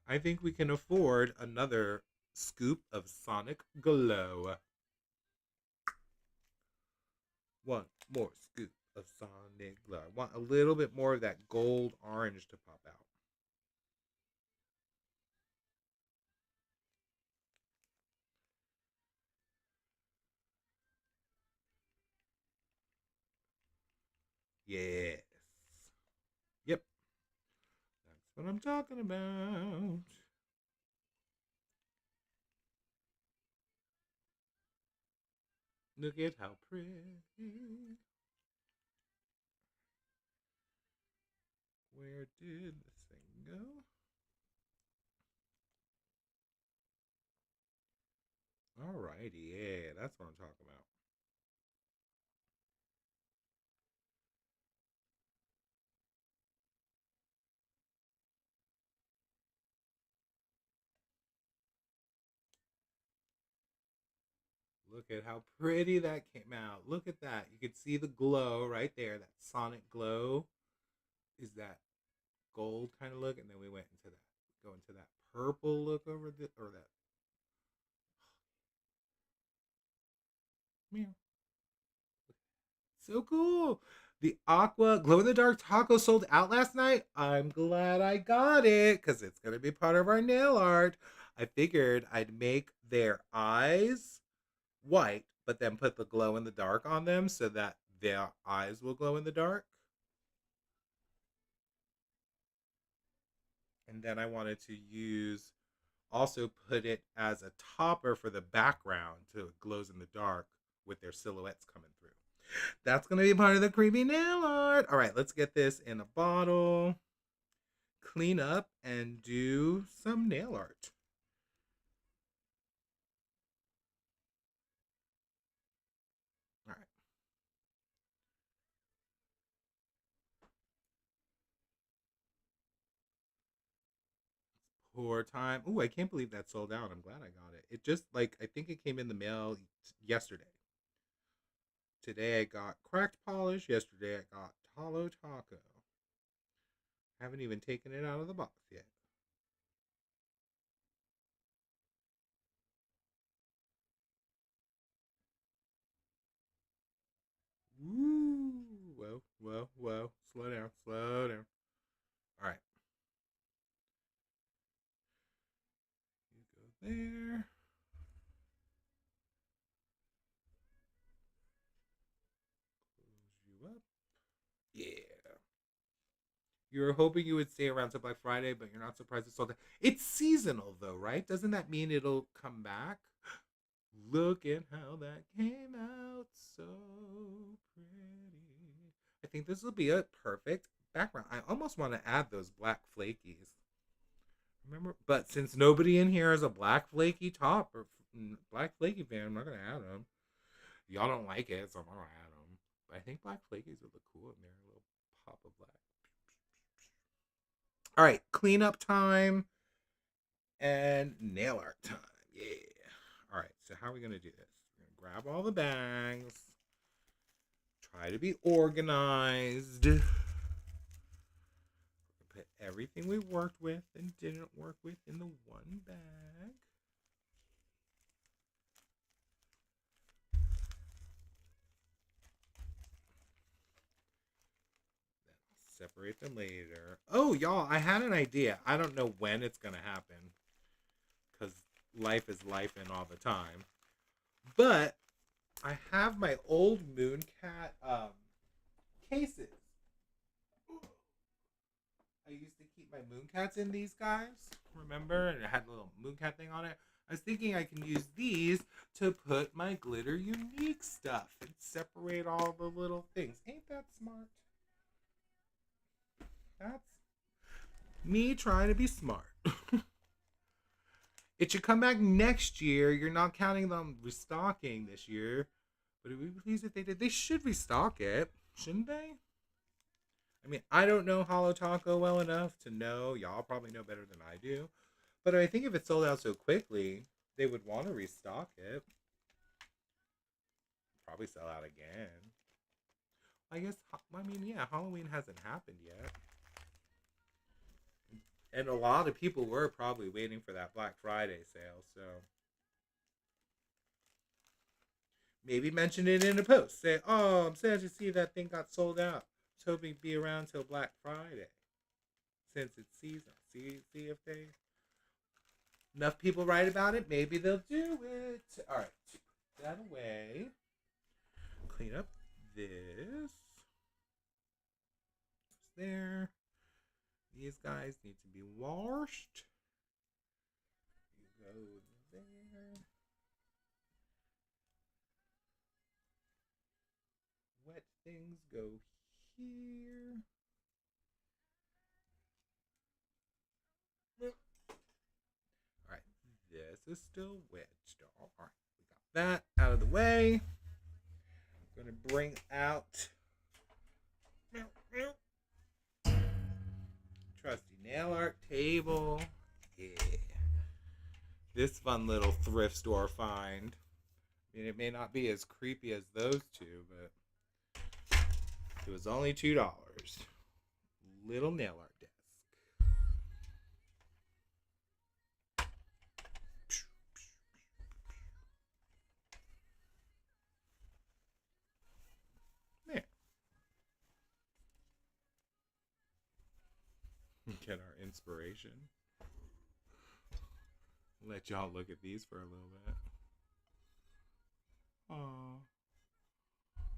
I think we can afford another scoop of Sonic Glow. One more scoop of Sonic Glow. I want a little bit more of that gold orange to pop out. Yes. Yep. That's what I'm talking about. Look at how pretty. Where did this thing go? Alrighty, yeah, that's what I'm talking about. Look at how pretty that came out. Look at that. You could see the glow right there. That sonic glow is that gold kind of look, and then we went into that, go into that purple look over the, or that. Meow. So cool. The aqua glow in the dark taco sold out last night. I'm glad I got it because it's gonna be part of our nail art. I figured I'd make their eyes white, but then put the glow in the dark on them so that their eyes will glow in the dark. And then I wanted to use also put it as a topper for the background so it glows in the dark with their silhouettes coming through. That's going to be part of the creepy nail art. All right, let's get this in a bottle, clean up, and do some nail art. All right. Poor time. Ooh, I can't believe that sold out. I'm glad I got it. It just like I think it came in the mail yesterday. Today I got cracked polish. Yesterday I got Talo Taco. Haven't even taken it out of the box yet. Woo! Whoa, whoa, whoa. Slow down, slow down. All right. You go there. Close you up. Yeah. You were hoping you would stay around till Black Friday, but you're not surprised it's sold out. It's seasonal though, right? Doesn't that mean it'll come back? Look at how that came out so pretty. I think this will be a perfect background. I almost want to add those black flakies. Remember, but since nobody in here is a black flaky top or black flaky fan, I'm not gonna add them. Y'all don't like it, so I'm not gonna add them. But I think black flakies would look cool in there. A little pop of black. All right, cleanup time and nail art time. Yeah. All right, so how are we gonna do this? We're gonna grab all the bags. Try to be organized. Put everything we worked with and didn't work with in the one bag. Separate them later. Oh, y'all, I had an idea. I don't know when it's going to happen because life is life in all the time. But I have my old Mooncat cases. I used to keep my Mooncats in these guys. Remember? And it had a little Mooncat thing on it. I was thinking I can use these to put my glitter unique stuff and separate all the little things. Ain't that smart? That's me trying to be smart. It should come back next year. You're not counting them restocking this year. But it would be pleased if they did. They should restock it, shouldn't they? I mean, I don't know Holo Taco well enough to know. Y'all probably know better than I do. But I think if it sold out so quickly, they would want to restock it. Probably sell out again. I guess, I mean, yeah, Halloween hasn't happened yet. And a lot of people were probably waiting for that Black Friday sale, so maybe mention it in a post. Say, oh, I'm sad to see that thing got sold out. I was hoping to be around till Black Friday since it's season. See if they enough people write about it. Maybe they'll do it. All right, put that away. Clean up this. There. These guys need to be washed. You go there. Wet things go here. this still wet? All right, we got that out of the way. I'm gonna bring out trusty nail art table. Yeah. This fun little thrift store find. I mean, it may not be as creepy as those two, but it was only $2. Little nail art desk. There. Get our inspiration. Let y'all look at these for a little bit. Aww.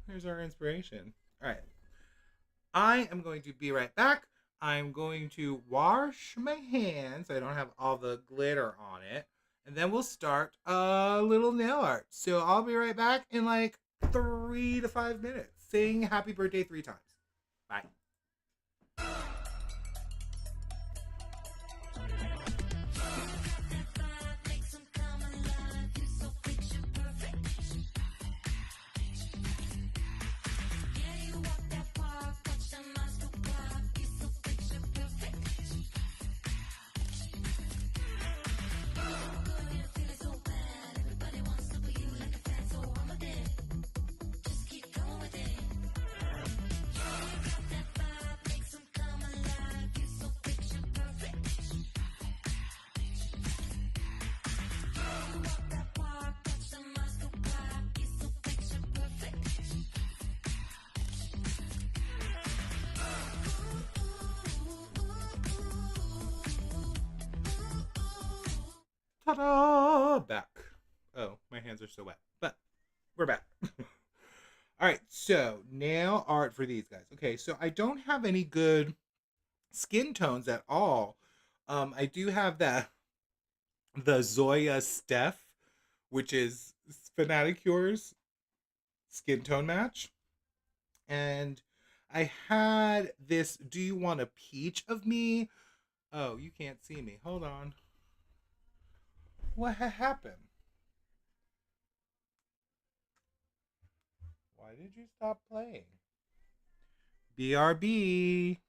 Here's our inspiration. All right. I am going to be right back. I'm going to wash my hands so I don't have all the glitter on it. And then we'll start a little nail art. So I'll be right back in like 3 to 5 minutes. Sing happy birthday 3 times. Bye. Ta-da! Back. Oh, my hands are so wet. But we're back. All right, so nail art for these guys. Okay, so I don't have any good skin tones at all. I do have the Zoya Steph, which is Fanaticure's skin tone match. And I had this Do You Want a Peach of Me? Oh, you can't see me. Hold on. What happened? Why did you stop playing? BRB.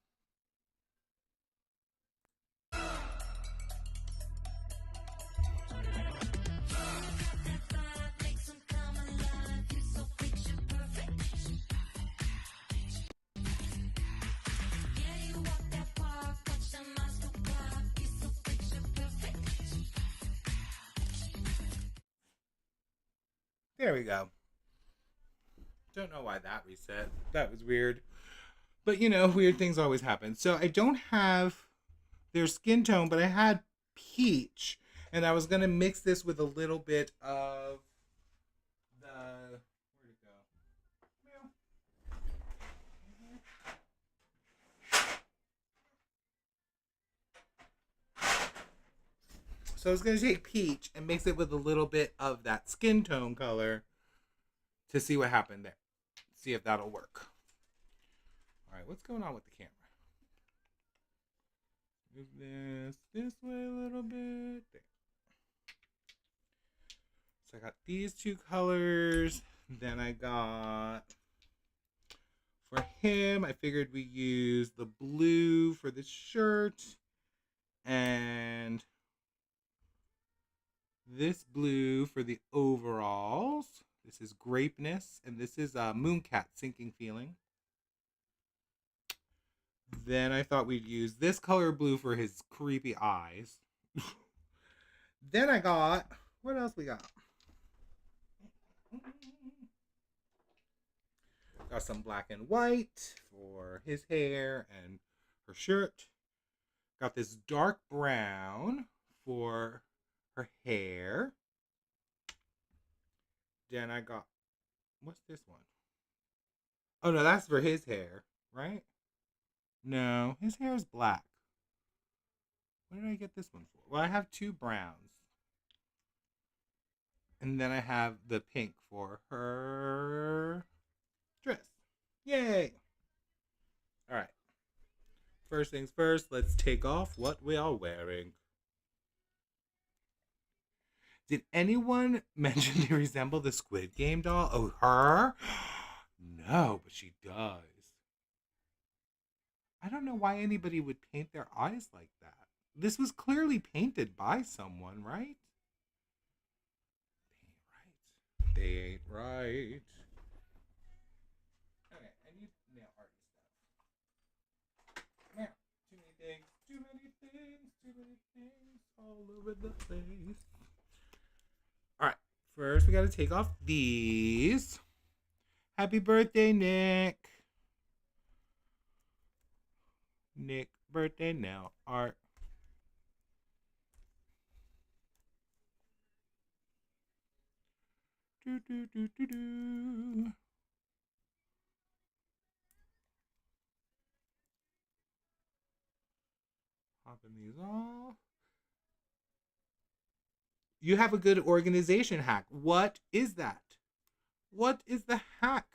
There we go. Don't know why that reset. That was weird. But you know, weird things always happen. So I don't have their skin tone, but I had peach. And I was going to mix this with a little bit of the... Where'd it go? So I was going to take peach and mix it with a little bit of that skin tone color to see what happened there. See if that'll work. All right, what's going on with the camera? Move this way a little bit. There. So I got these two colors. Then I got, for him, I figured we use the blue for the shirt. And this blue for the overalls. This is Grapeness. And this is Mooncat, Sinking Feeling. Then I thought we'd use this color blue for his creepy eyes. Then I got, what else we got? Got some black and white for his hair and her shirt. Got this dark brown for her hair. Then I got, what's this one? Oh no, that's for his hair, right? No, his hair is black. What did I get this one for? Well, I have two browns. And then I have the pink for her dress. Yay! Alright. First things first, let's take off what we are wearing. Did anyone mention they resemble the Squid Game doll? Oh, her? No, but she does. I don't know why anybody would paint their eyes like that. This was clearly painted by someone, right? They ain't right. They ain't right. Okay, I need nail art stuff. Now, too many things, too many things, too many things all over the place. All right, first we got to take off these. Happy birthday, Nick. Nick, birthday nail art. Do, do, do, do, do. Popping these off. You have a good organization hack. What is that? What is the hack?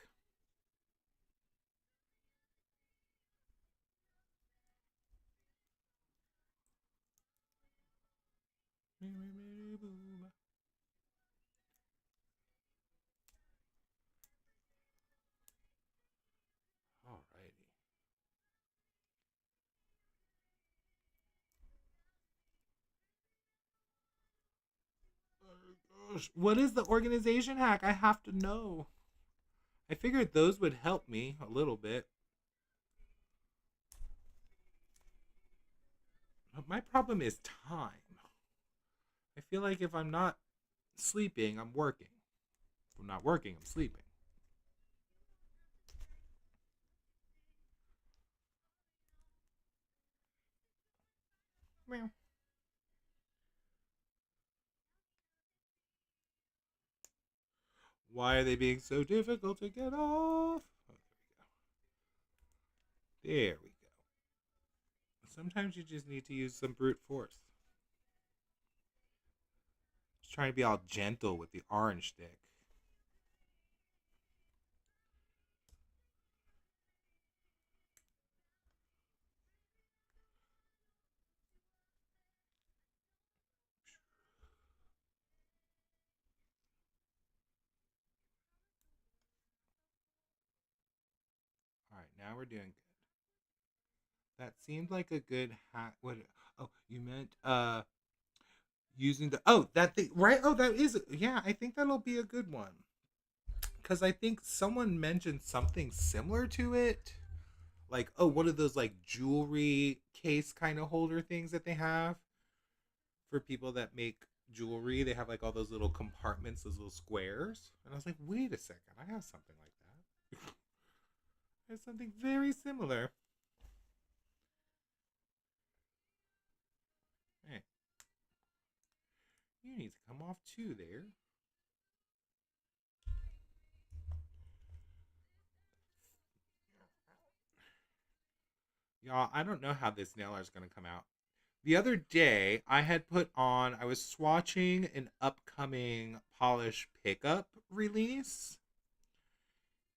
Alrighty. Oh gosh. What is the organization hack? I have to know. I figured those would help me a little bit. But my problem is time. I feel like if I'm not sleeping, I'm working. If I'm not working, I'm sleeping. Meow. Why are they being so difficult to get off? Oh, there we go. Sometimes you just need to use some brute force. Just trying to be all gentle with the orange stick. All right, now we're doing good. That seemed like a good hack. What? Oh, you meant using the that thing, right? Oh, that is, yeah. I think that'll be a good one because I think someone mentioned something similar to it, like, oh, one of those like jewelry case kind of holder things that they have for people that make jewelry. They have like all those little compartments, those little squares, and I was like, wait a second, I have something like that. I have something very similar. Hey, you need to come off too there. Y'all, I don't know how this nail art is going to come out. The other day, I was swatching an upcoming polish pickup release,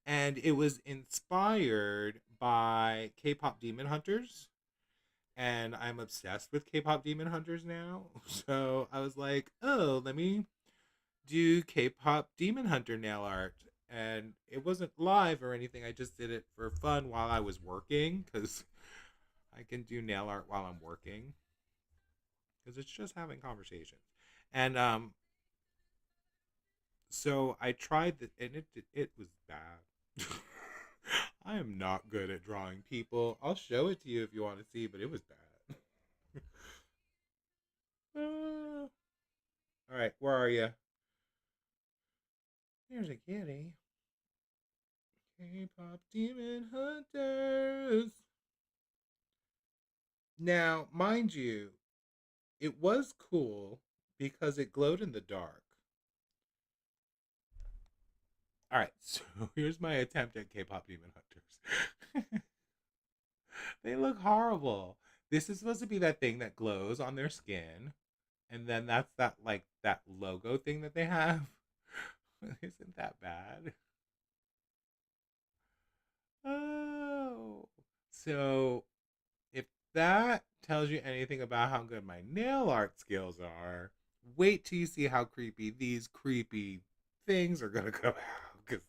and it was inspired by K pop Demon Hunters. And I'm obsessed with K pop Demon Hunters now. So I was like, oh, let me do K pop Demon Hunter nail art. And it wasn't live or anything. I just did it for fun while I was working because I can do nail art while I'm working because it's just having conversations. And so I tried that, and it was bad. I am not good at drawing people. I'll show it to you if you want to see, but it was bad. All right, where are you? There's a kitty. K-pop demon hunters. Now, mind you, it was cool because it glowed in the dark. All right, so here's my attempt at K-pop demon hunters. They look horrible. This is supposed to be that thing that glows on their skin, and then that's that like that logo thing that they have. Isn't that bad? Oh. So, if that tells you anything about how good my nail art skills are, Wait till you see how creepy these creepy things are gonna come out.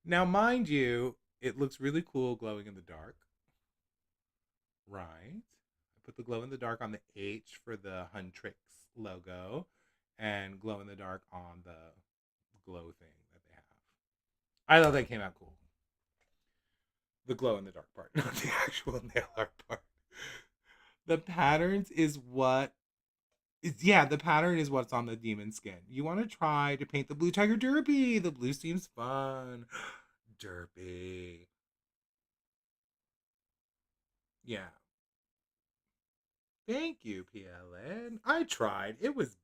Now, mind you, it looks really cool glowing in the dark, right? I put the glow in the dark on the H for the Huntrix logo, and glow in the dark on the glow thing that they have. I thought that came out cool. The glow in the dark part, not the actual nail art part. The patterns is what yeah, the pattern is what's on the demon skin. You want to try to paint the blue tiger derpy. The blue seems fun. Derpy. Yeah. Thank you, PLN. I tried. It was,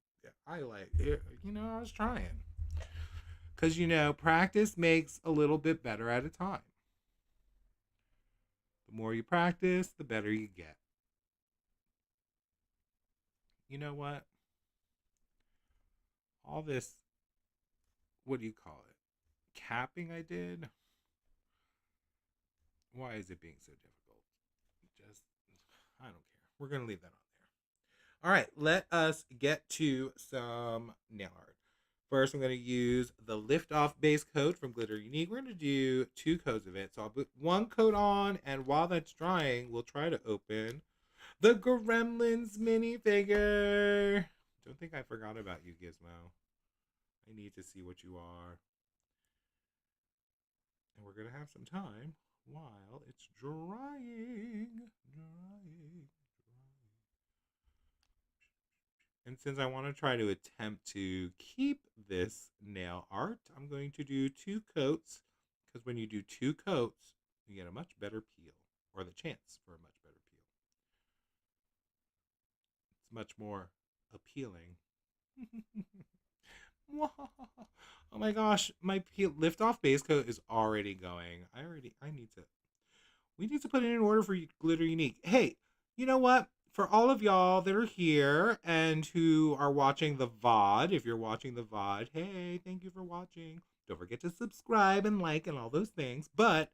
I like it. I was trying. Because, practice makes a little bit better at a time. The more you practice, the better you get. You know what? All this, what do you call it? Capping I did. Why is it being so difficult? Just, I don't care. We're going to leave that on there. All right, let us get to some nail art. First, I'm going to use the Lift Off base coat from Glitter Unique. We're going to do 2 coats of it. So I'll put 1 coat on, and while that's drying, we'll try to open the Gremlins minifigure. Don't think I forgot about you, Gizmo. I need to see what you are. And we're going to have some time while it's drying. And since I want to try to attempt to keep this nail art, I'm going to do 2 coats. Because when you do 2 coats, you get a much better peel. Or the chance for a much better peel. It's much more appealing. Oh my gosh, my lift off base coat is already going. We need to put it in order for Glitter Unique. Hey, you know what? For all of y'all that are here and who are watching the VOD, if you're watching the VOD, hey, thank you for watching. Don't forget to subscribe and like and all those things. But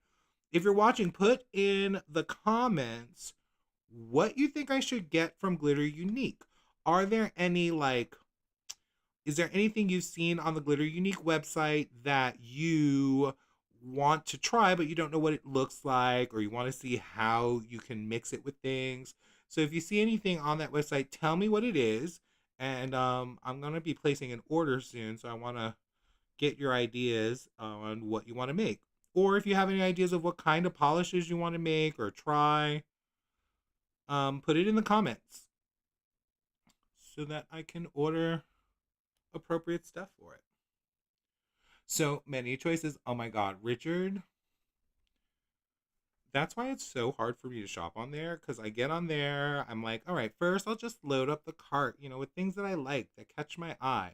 if you're watching, put in the comments what you think I should get from Glitter Unique. Are there any is there anything you've seen on the Glitter Unique website that you want to try but you don't know what it looks like, or you want to see how you can mix it with things? So if you see anything on that website, tell me what it is, and I'm going to be placing an order soon, so I want to get your ideas on what you want to make. Or if you have any ideas of what kind of polishes you want to make or try, put it in the comments so that I can order appropriate stuff for it. So many choices. Oh my god, Richard. That's why it's so hard for me to shop on there, because I get on there, I'm like, all right, first I'll just load up the cart, with things that I like, that catch my eye.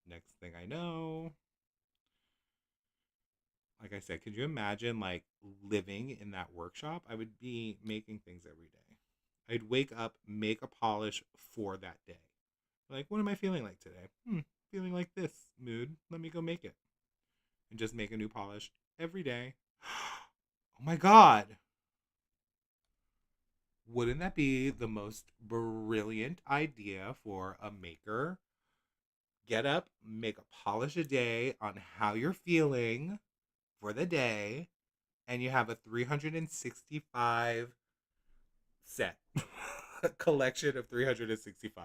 Next thing I know, like I said, could you imagine living in that workshop? I would be making things every day. I'd wake up, make a polish for that day. Like, what am I feeling like today? Feeling like this mood. Let me go make it. And just make a new polish every day. Oh my god. Wouldn't that be the most brilliant idea for a maker? Get up, make a polish a day on how you're feeling for the day, and you have a 365 set. A collection of 365.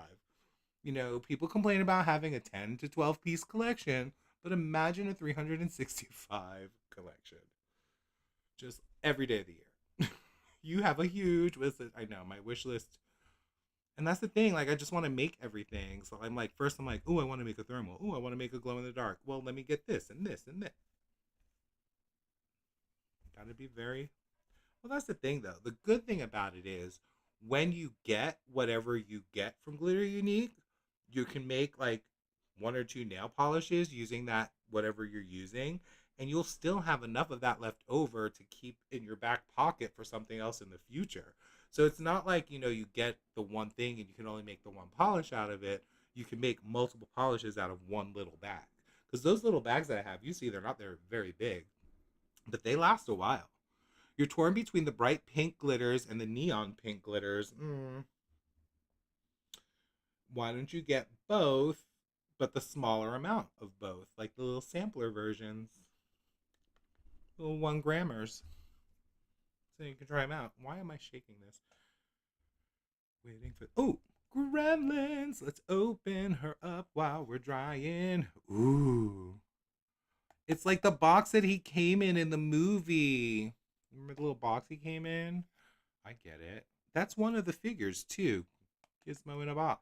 People complain about having a 10 to 12 piece collection, but imagine a 365 collection. Just every day of the year. You have a huge wish list. I know, my wish list. And that's the thing. I just want to make everything. So first I'm like, oh, I want to make a thermal. Oh, I want to make a glow in the dark. Well, let me get this and this and this. Gotta be very. Well, that's the thing, though. The good thing about it is when you get whatever you get from Glitter Unique, you can make 1 or 2 nail polishes using that, whatever you're using, and you'll still have enough of that left over to keep in your back pocket for something else in the future. So it's not like, you get the one thing and you can only make the one polish out of it. You can make multiple polishes out of one little bag. Because those little bags that I have, you see, they're very big, but they last a while. You're torn between the bright pink glitters and the neon pink glitters. Why don't you get both, but the smaller amount of both, like the little sampler versions, little 1 grammers, so you can try them out. Why am I shaking this? Waiting for gremlins. Let's open her up while we're drying. Ooh, it's like the box that he came in the movie. Remember the little box he came in? I get it. That's one of the figures too. Gizmo in a box.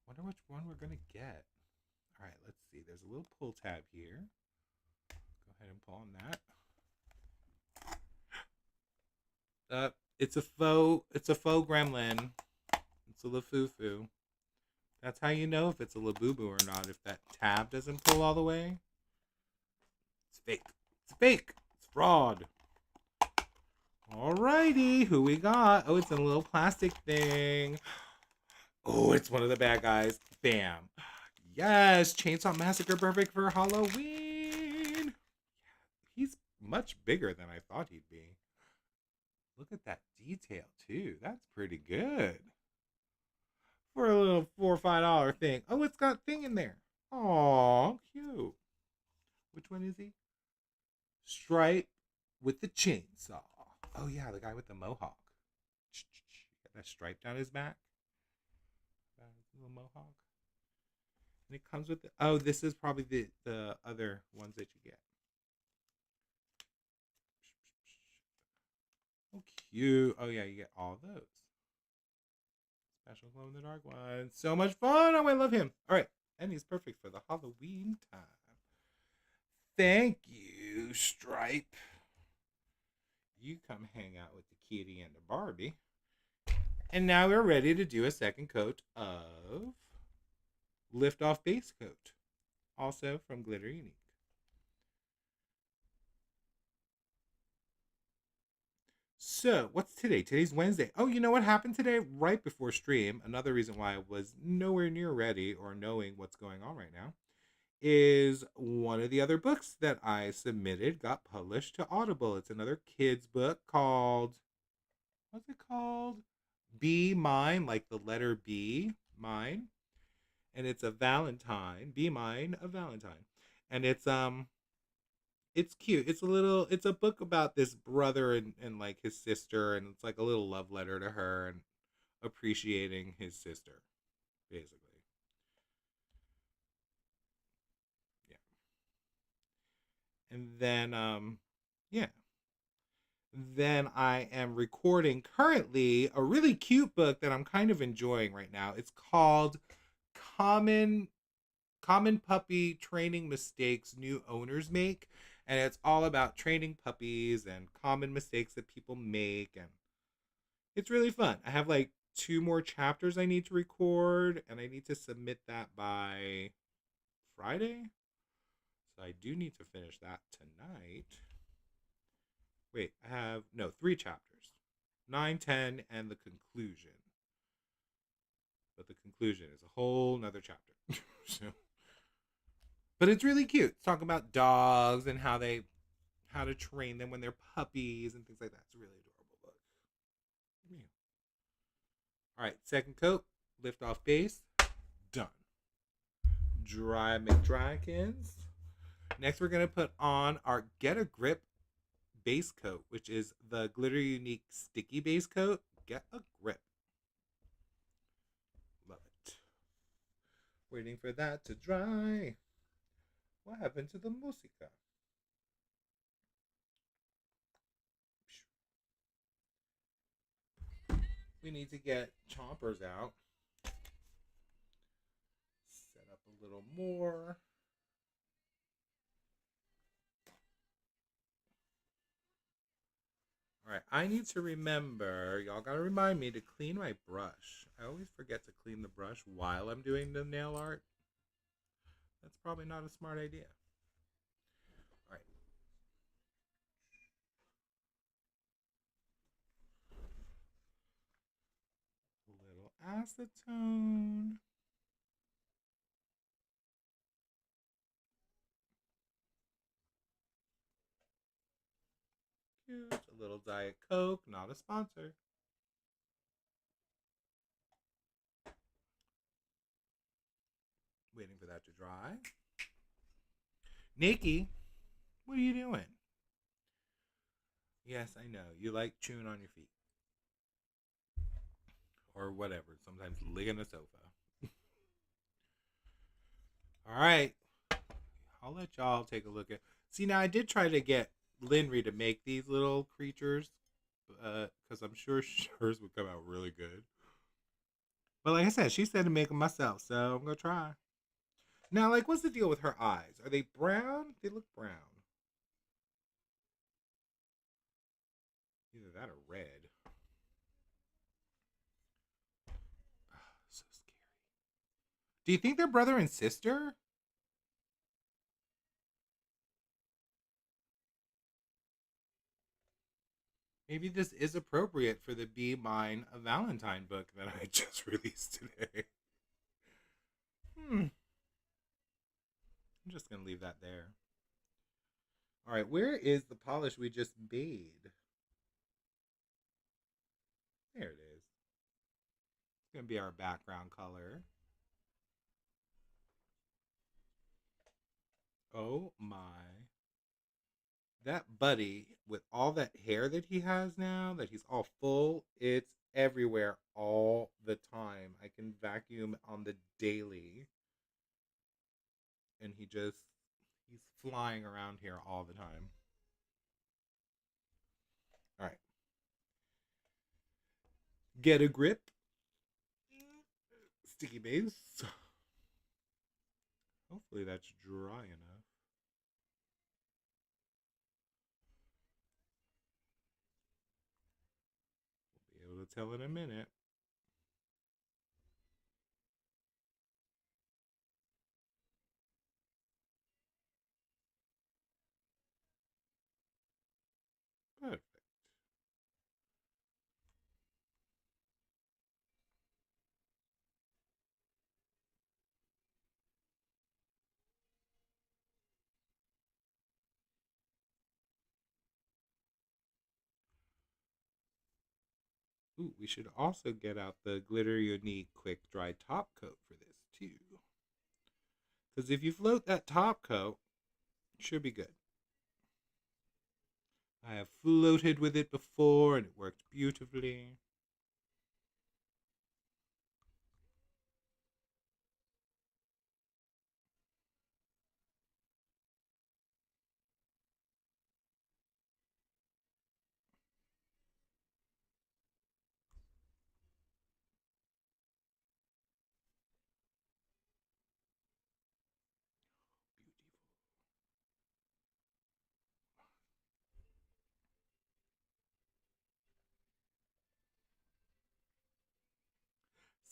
Wonder which one we're gonna get. All right, let's see. There's a little pull tab here. Go ahead and pull on that. It's a faux. It's a faux gremlin. It's a lafufu. That's how you know if it's a labubu or not. If that tab doesn't pull all the way, it's fake. It's fake. It's fraud. Alrighty, who we got? Oh, it's in a little plastic thing. Oh, it's one of the bad guys. Bam. Yes, Chainsaw Massacre, perfect for Halloween. He's much bigger than I thought he'd be. Look at that detail, too. That's pretty good. For a little $4 or $5 thing. Oh, it's got thing in there. Aw, cute. Which one is he? Stripe with the chainsaw. Oh, yeah, the guy with the mohawk. Got that stripe down his back. That little mohawk. And it comes with the... Oh, this is probably the other ones that you get. Oh, cute. Oh, yeah, you get all those. Special glow in the dark one. So much fun. Oh, I love him. All right. And he's perfect for the Halloween time. Thank you, Stripe. You come hang out with the kitty and the Barbie. And now we're ready to do a second coat of Lift Off Base Coat. Also from Glitter Unique. So, what's today? Today's Wednesday. Oh, you know what happened today? Right before stream, another reason why I was nowhere near ready or knowing what's going on right now is one of the other books that I submitted got published to Audible. It's another kid's book called, what's it called? Be Mine, like the letter B, mine. And it's a Valentine. Be Mine, a Valentine. And it's cute. It's a book about this brother and like his sister, and it's like a little love letter to her and appreciating his sister, basically. Yeah. And then yeah. Then I am recording currently a really cute book that I'm kind of enjoying right now. It's called Common Common Puppy Training Mistakes New Owners Make, and it's all about training puppies and common mistakes that people make, and it's really fun. I have like 2 more chapters I need to record, and I need to submit that by Friday. So I do need to finish that tonight. Wait, I have no 3 chapters. 9, 10, and the conclusion. But the conclusion is a whole nother chapter. So, but it's really cute. It's talking about dogs and how to train them when they're puppies and things like that. It's a really adorable book. Yeah. All right, second coat, lift off base, done. Dry McDrykins. Next, we're gonna put on our Get a Grip base coat, which is the Glitter Unique sticky base coat. Get a grip. Love it. Waiting for that to dry. What happened to the musica? We need to get chompers out. Set up a little more. All right, I need to remember, y'all gotta remind me to clean my brush. I always forget to clean the brush while I'm doing the nail art. That's probably not a smart idea. All right. A little acetone. Cute. A little Diet Coke, not a sponsor. Waiting for that to dry. Nikki, what are you doing? Yes, I know. You like chewing on your feet. Or whatever. Sometimes licking the sofa. All right. I'll let y'all take a look at. See, now I did try to get Linry to make these little creatures, because I'm sure hers would come out really good. But like I said, she said to make them myself, so I'm gonna try. Now, like, what's the deal with her eyes? Are they brown? They look brown. Either that or red. So scary. Do you think they're brother and sister? Maybe this is appropriate for the Be Mine a Valentine book that I just released today. I'm just gonna leave that there. All right, where is the polish we just made? There it is. It's gonna be our background color. Oh my. That buddy, with all that hair that he has now, that he's all full, it's everywhere all the time. I can vacuum on the daily. And he's flying around here all the time. All right. Get a grip. Sticky base. Hopefully that's dry enough. We'll be able to tell in a minute. Perfect. Ooh, we should also get out the Glitter Unique Quick Dry Top Coat for this too. Because if you float that top coat, it should be good. I have floated with it before and it worked beautifully.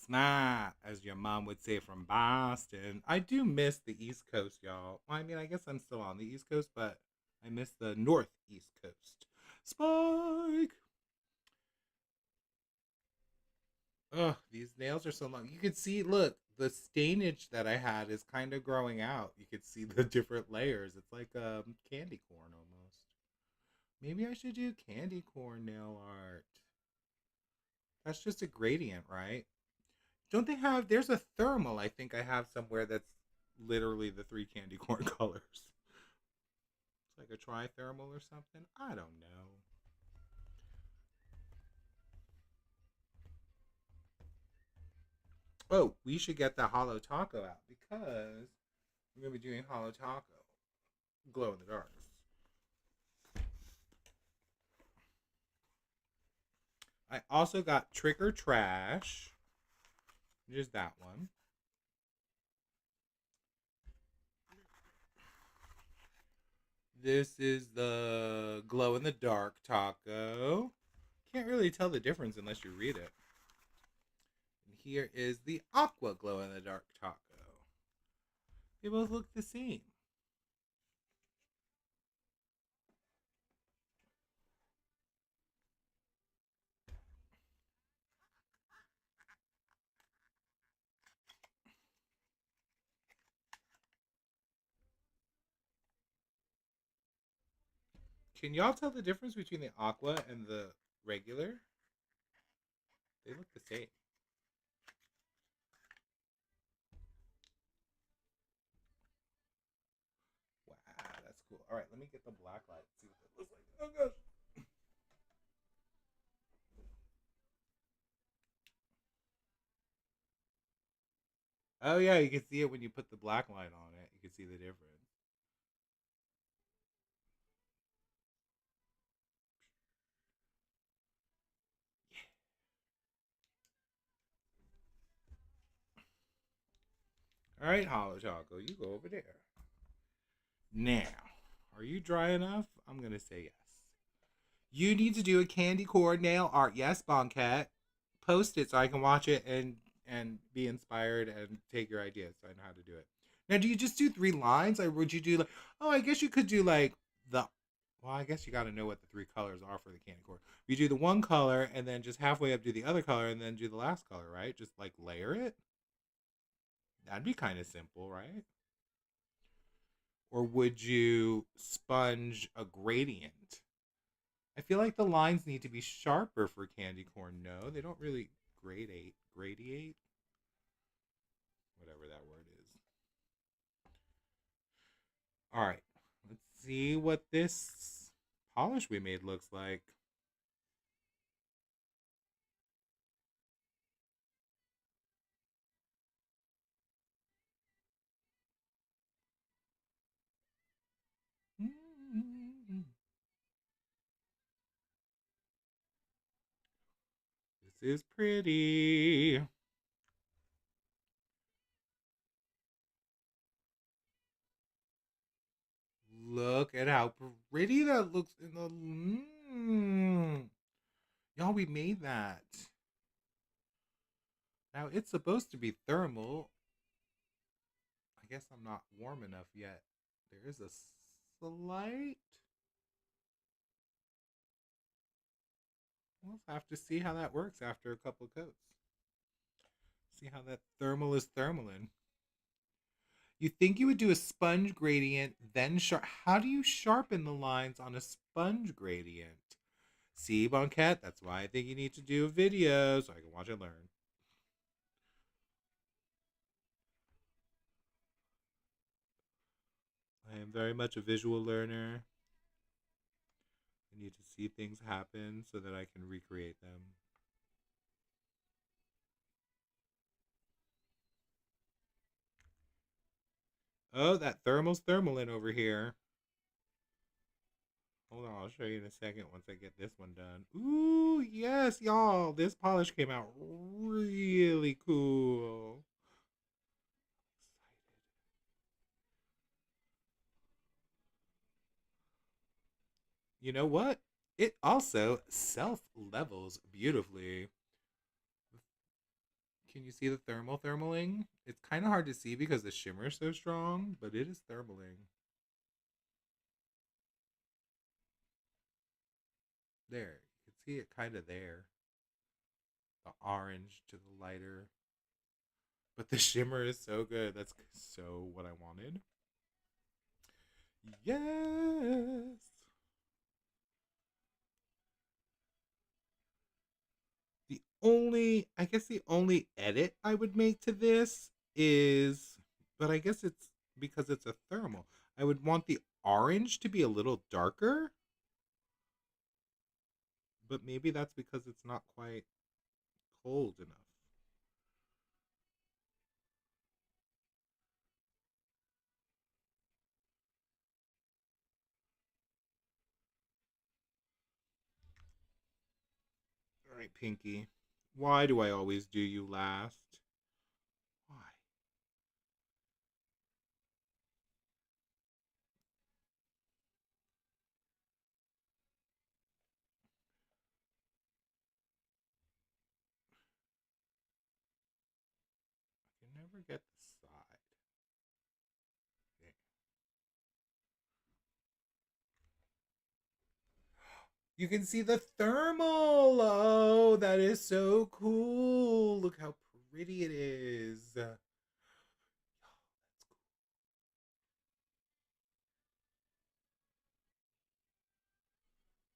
Snap, as your mom would say from Boston. I do miss the East Coast, y'all. I mean, I guess I'm still on the East Coast, but I miss the Northeast Coast. Spike! Ugh, these nails are so long. You can see, look, the stainage that I had is kind of growing out. You can see the different layers. It's like candy corn almost. Maybe I should do candy corn nail art. That's just a gradient, right? Don't they have? There's a thermal. I think I have somewhere that's literally the three candy corn colors. It's like a trithermal or something. I don't know. Oh, we should get the hollow taco out because we're gonna be doing hollow taco, glow in the dark. I also got Trick or Trash, just that one. This is the glow in the dark taco. Can't really tell the difference unless you read it. And here is the aqua glow in the dark taco. They both look the same. Can y'all tell the difference between the aqua and the regular? They look the same. cool. All right, let me get the black light. See what that looks like. Oh gosh. Oh yeah, you can see it when you put the black light on it. You can see the difference. All right, Hollow Choco, you go over there. Now, are you dry enough? I'm gonna say yes. You need to do a candy cord nail art. Yes, Boncat. Post it so I can watch it and be inspired and take your ideas so I know how to do it. Now, do you just do 3 lines, or would you do like? Oh, I guess you could do like the. Well, I guess you got to know what the 3 colors are for the candy cord. You do the one color and then just halfway up do the other color and then do the last color, right? Just like layer it. That'd be kind of simple, right? Or would you sponge a gradient? I feel like the lines need to be sharper for candy corn. No, they don't really gradiate, whatever that word is. All right, let's see what this polish we made looks like. This is pretty. Look at how pretty that looks in the. Y'all, we made that. Now it's supposed to be thermal. I guess I'm not warm enough yet. There is a slight. We'll have to see how that works after a couple coats. See how that thermal is thermaling. You think you would do a sponge gradient, then sharp. How do you sharpen the lines on a sponge gradient? See, Bonquette, that's why I think you need to do a video so I can watch and learn. I am very much a visual learner. I need to see things happen so that I can recreate them. Oh, that thermal's thermaling over here. Hold on, I'll show you in a second once I get this one done. Ooh, yes, y'all. This polish came out really cool. You know what? It also self levels beautifully. Can you see the thermaling? It's kind of hard to see because the shimmer is so strong, but it is thermaling. There, you can see it kind of there. The orange to the lighter. But the shimmer is so good. That's so what I wanted. Yes. I guess the only edit I would make to this is, but I guess it's because it's a thermal. I would want the orange to be a little darker, but maybe that's because it's not quite cold enough. All right, Pinky. Why do I always do you last? Why? I can never get the side. Okay. You can see the thermal. Oh, that is so cool. Look how pretty it is.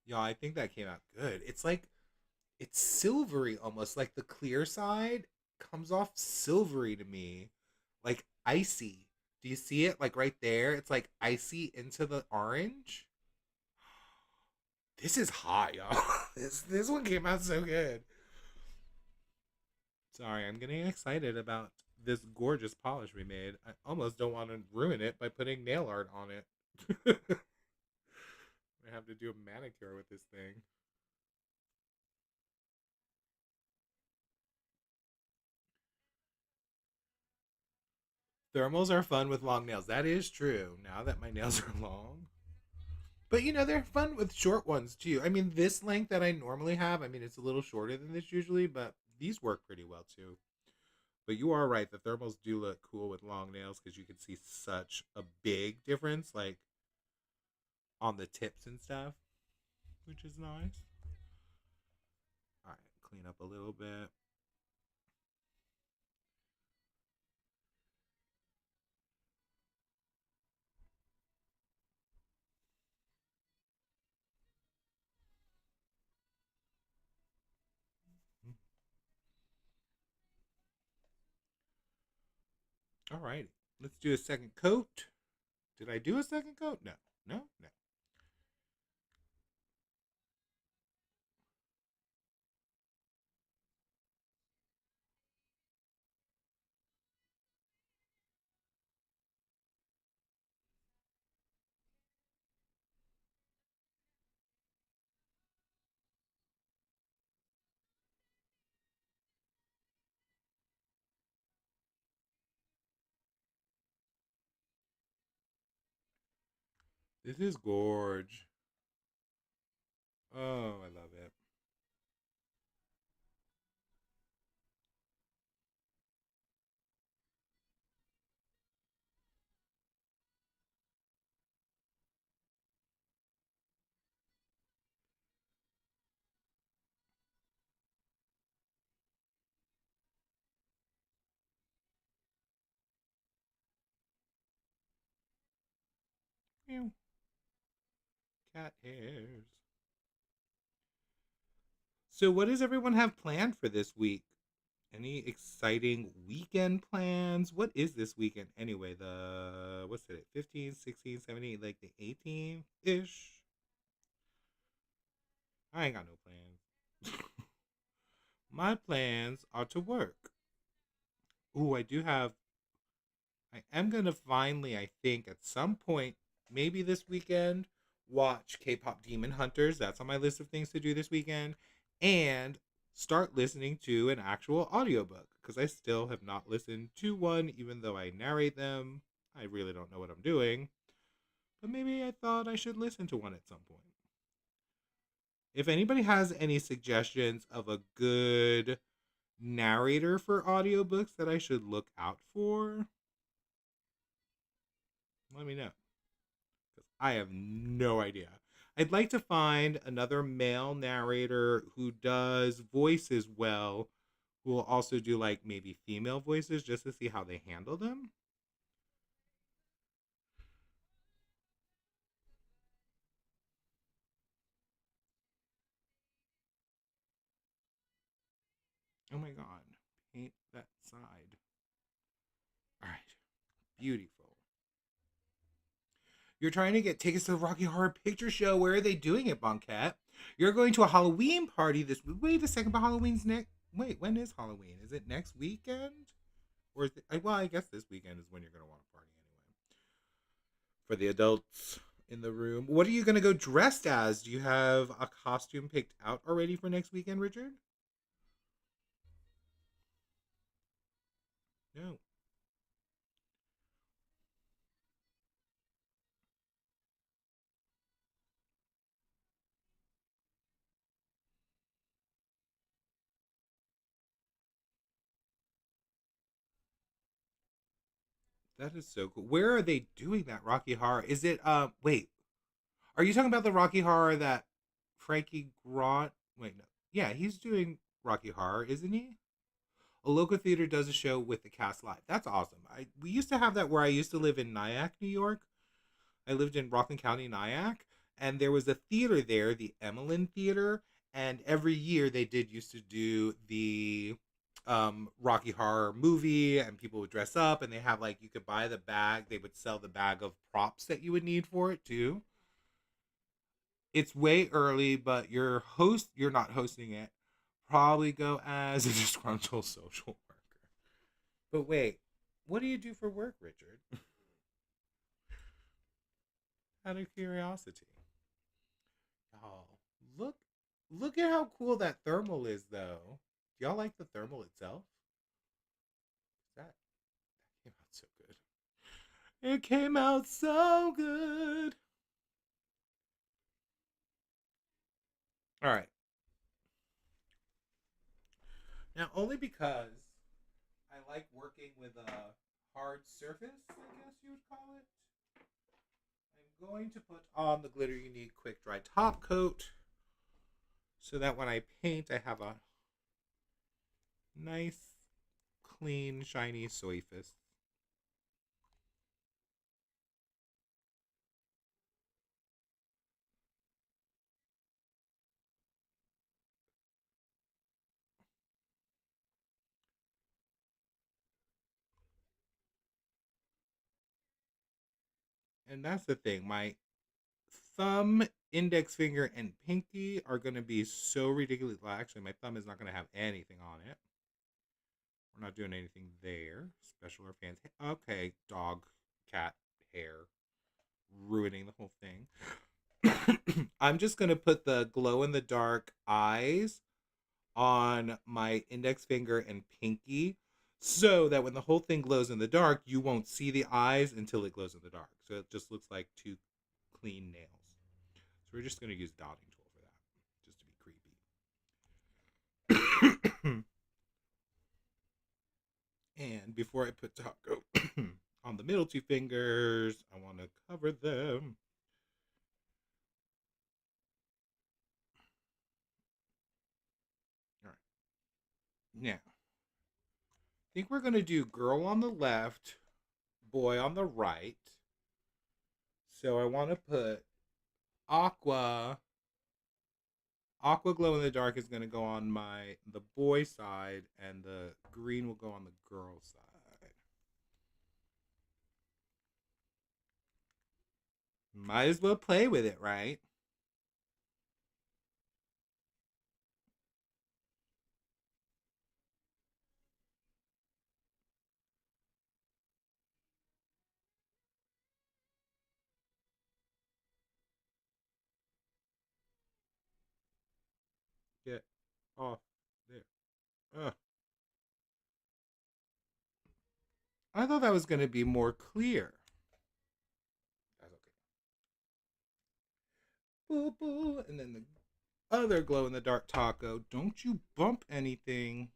Yeah, I think that came out good. It's silvery almost. Like the clear side comes off silvery to me. Like icy. Do you see it like right there? It's like icy into the orange. This is hot, y'all. This one came out so good. Sorry, I'm getting excited about this gorgeous polish we made. I almost don't want to ruin it by putting nail art on it. I have to do a manicure with this thing. Thermals are fun with long nails. That is true. Now that my nails are long. But they're fun with short ones too. I mean, this length that I normally have, I mean, it's a little shorter than this usually, but these work pretty well too. But you are right. The thermals do look cool with long nails because you can see such a big difference, like on the tips and stuff, which is nice. All right, clean up a little bit. All right, let's do a second coat. Did I do a second coat? No, no, no. This is gorge. Oh, I love it. Meow. Cat hairs. So, what does everyone have planned for this week? Any exciting weekend plans? What is this weekend anyway? What's it? 15, 16, 17, like the 18th ish? I ain't got no plans. My plans are to work. Ooh, I am going to finally, I think, at some point, maybe this weekend, watch K pop Demon Hunters. That's on my list of things to do this weekend. And start listening to an actual audiobook because I still have not listened to one, even though I narrate them. I really don't know what I'm doing. But maybe I thought I should listen to one at some point. If anybody has any suggestions of a good narrator for audiobooks that I should look out for, let me know. Because I have no idea. I'd like to find another male narrator who does voices well, who will also do like maybe female voices just to see how they handle them. Oh my god. Paint that side. Alright. Beautiful. You're trying to get tickets to the Rocky Horror Picture Show. Where are they doing it, Boncat? You're going to a Halloween party this week. Wait a second, but Halloween's next. Wait, when is Halloween? Is it next weekend? Or is it, well, I guess this weekend is when you're going to want to party anyway. For the adults in the room. What are you going to go dressed as? Do you have a costume picked out already for next weekend, Richard? No. That is so cool. Where are they doing that Rocky Horror? Is it wait, are you talking about the Rocky Horror that Frankie Grant? Wait, no. Yeah, he's doing Rocky Horror, isn't he? A local theater does a show with the cast live. That's awesome. I We used to have that where I used to live in Nyack, New York. I lived in Rockland County, Nyack, and there was a theater there, the Emmeline Theater, and every year they did used to do the Rocky Horror movie, and people would dress up, and they have like you could buy the bag. They would sell the bag of props that you would need for it too. It's way early, but you're not hosting it. Probably go as a disgruntled social worker. But wait, what do you do for work, Richard? Out of curiosity. Y'all, look look at how cool that thermal is though. Do y'all like the thermal itself? That came out so good. It came out so good. All right. Now, only because I like working with a hard surface, I guess you would call it, I'm going to put on the Glitter Unique Quick Dry Top Coat so that when I paint, I have a nice, clean, shiny surface. And that's the thing. My thumb, index finger, and pinky are going to be so ridiculous. Well, actually, my thumb is not going to have anything on it. We're not doing anything there. Special or fancy. Okay, dog, cat, hair, ruining the whole thing. I'm just going to put the glow in the dark eyes on my index finger and pinky so that when the whole thing glows in the dark, you won't see the eyes until it glows in the dark. So it just looks like two clean nails. So we're just going to use a dotting tool for that, just to be creepy. And before I put top coat on the middle two fingers, I want to cover them. All right. Now, I think we're going to do girl on the left, boy on the right. So I want to put aqua glow in the dark is going to go on the boy side, and the green will go on the girl side. Might as well play with it, right? Get off there. Ugh. I thought that was going to be more clear. That's okay. Boo boo. And then the other glow in the dark taco. Don't you bump anything.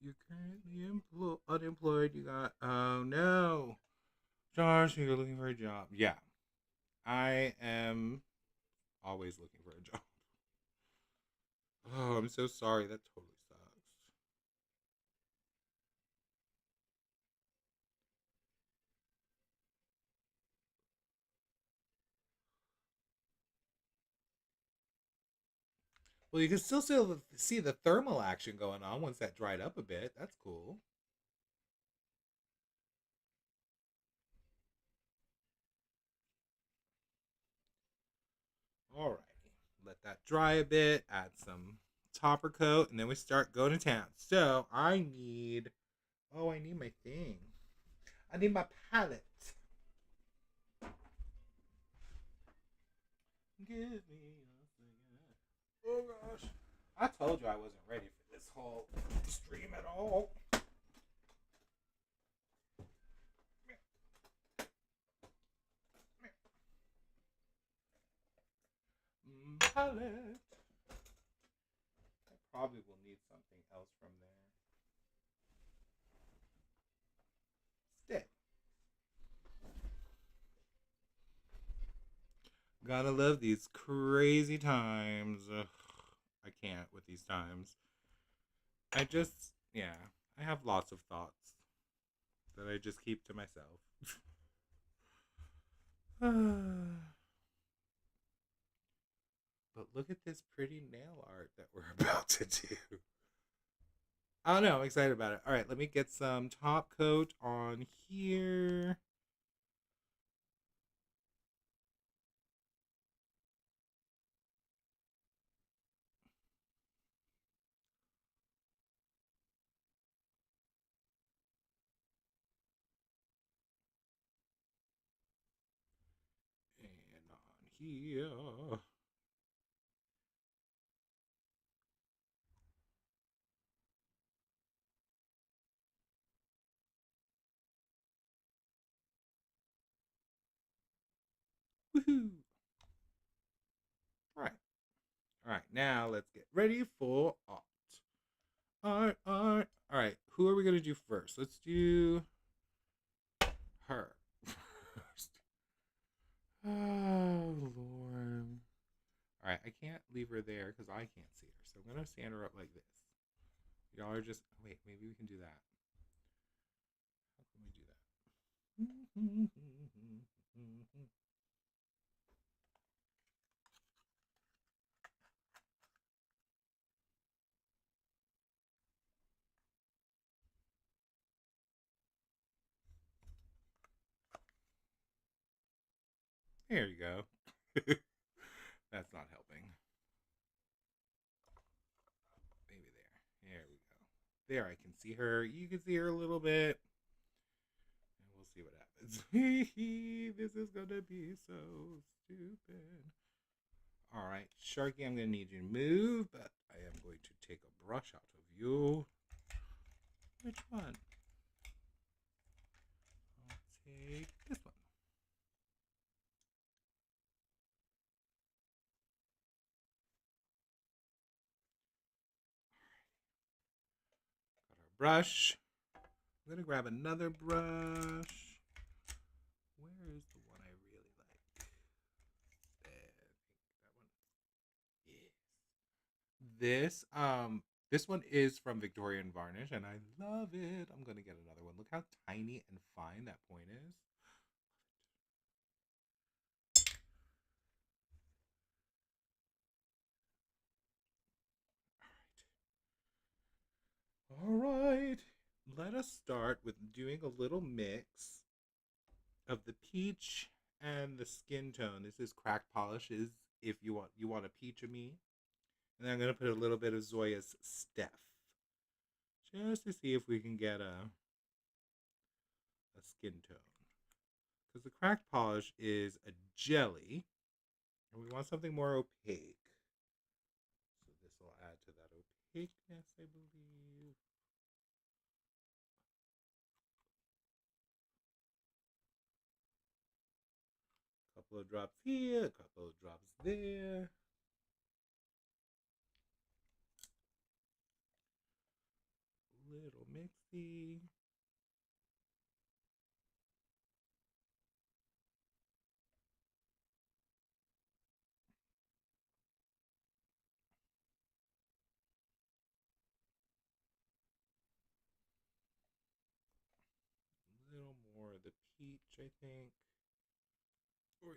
You're currently unemployed. You got, oh no. Josh, you're looking for a job. Yeah, I am always looking for a job. Oh, I'm so sorry. That totally sucks. Well, you can still see the thermal action going on once that dried up a bit. That's cool. Alrighty. Let that dry a bit. Add some topper coat, and then we start going to town. So I need. Oh, I need my thing. I need my palette. Give me a second. Oh gosh. I told you I wasn't ready for this whole stream at all. Palette. I probably will need something else from there. Stick. Gotta love these crazy times. Ugh, I can't with these times. I just, yeah, I have lots of thoughts that I just keep to myself. But look at this pretty nail art that we're about to do. I don't know. I'm excited about it. All right, let me get some top coat on here. And on here. Woohoo! All right. All right. Now let's get ready for art. Art, art. All right. Who are we going to do first? Let's do her first. Oh, Lord. All right. I can't leave her there because I can't see her. So I'm going to stand her up like this. Y'all are just. Wait, maybe we can do that. How can we do that? There you go. That's not helping. Maybe there. There we go. There, I can see her. You can see her a little bit. And we'll see what happens. This is going to be so stupid. All right, Sharky, I'm going to need you to move, but I am going to take a brush out of you. Which one? I'll take this one. Got our brush. I'm going to grab another brush. Where is the one I really like? There, that one. Yes. This one is from Victorian Varnish, and I love it. I'm gonna get another one. Look how tiny and fine that point is. All right. Let us start with doing a little mix of the peach and the skin tone. This is crack polishes. If you want a peach of me, and then I'm gonna put a little bit of Zoya's Steph, just to see if we can get a skin tone. Because the crack polish is a jelly, and we want something more opaque. So this will add to that opaqueness, I believe. A couple of drops here, a couple of drops there. Little mixy. A little more of the peach, I think. Oy.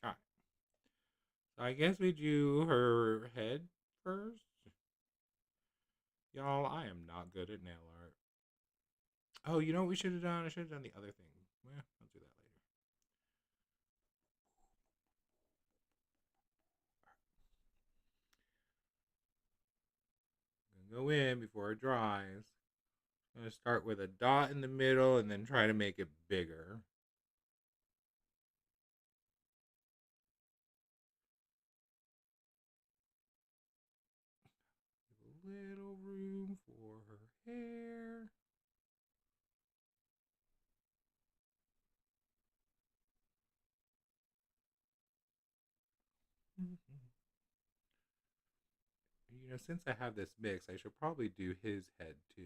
Alright. So I guess we do her head first. Y'all, I am not good at nail art. Oh, you know what we should have done? I should have done the other thing. Well, I'll do that later. I'm gonna go in before it dries. I'm gonna start with a dot in the middle and then try to make it bigger. A little room for her hair. Since I have this mix, I should probably do his head too.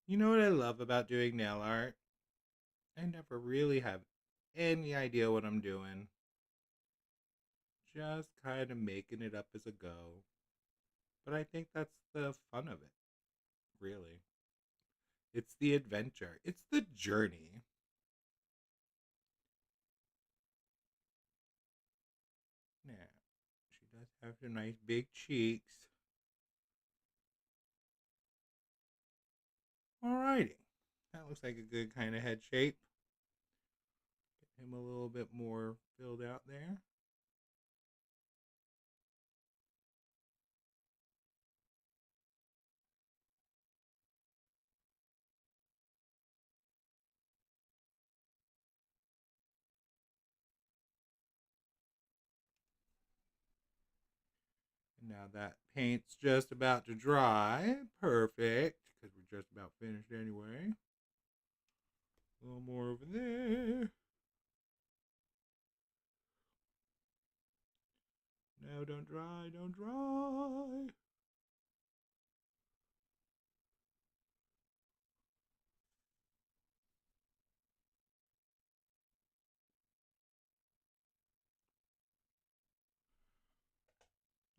You know what I love about doing nail art? I never really have any idea what I'm doing. Just kind of making it up as I go. But I think that's the fun of it, really. It's the adventure, it's the journey. Now, she does have her nice big cheeks. Alrighty. That looks like a good kind of head shape. Get him a little bit more filled out there. And now that paint's just about to dry. Perfect. Because we're just about finished anyway. A little more over there. No, don't dry, don't dry.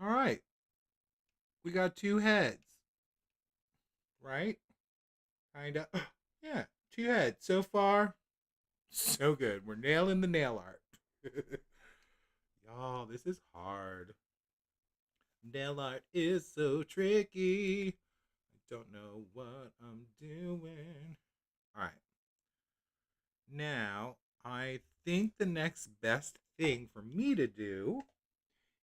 All right. We got two heads, right? Kind of. Yeah, two heads. So far, so good. We're nailing the nail art. Y'all, this is hard. Nail art is so tricky. I don't know what I'm doing. All right. Now, I think the next best thing for me to do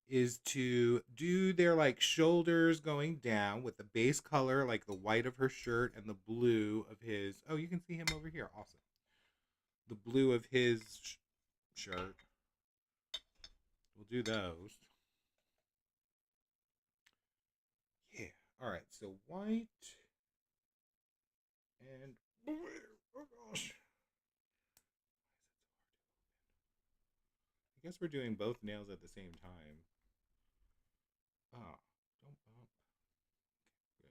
is to do their like shoulders going down with the base color, like the white of her shirt and the blue of his. Oh, you can see him over here. Awesome. The blue of his shirt. We'll do those. Yeah. All right. So white and blue. Oh gosh. I guess we're doing both nails at the same time. Ah, don't bump. Good.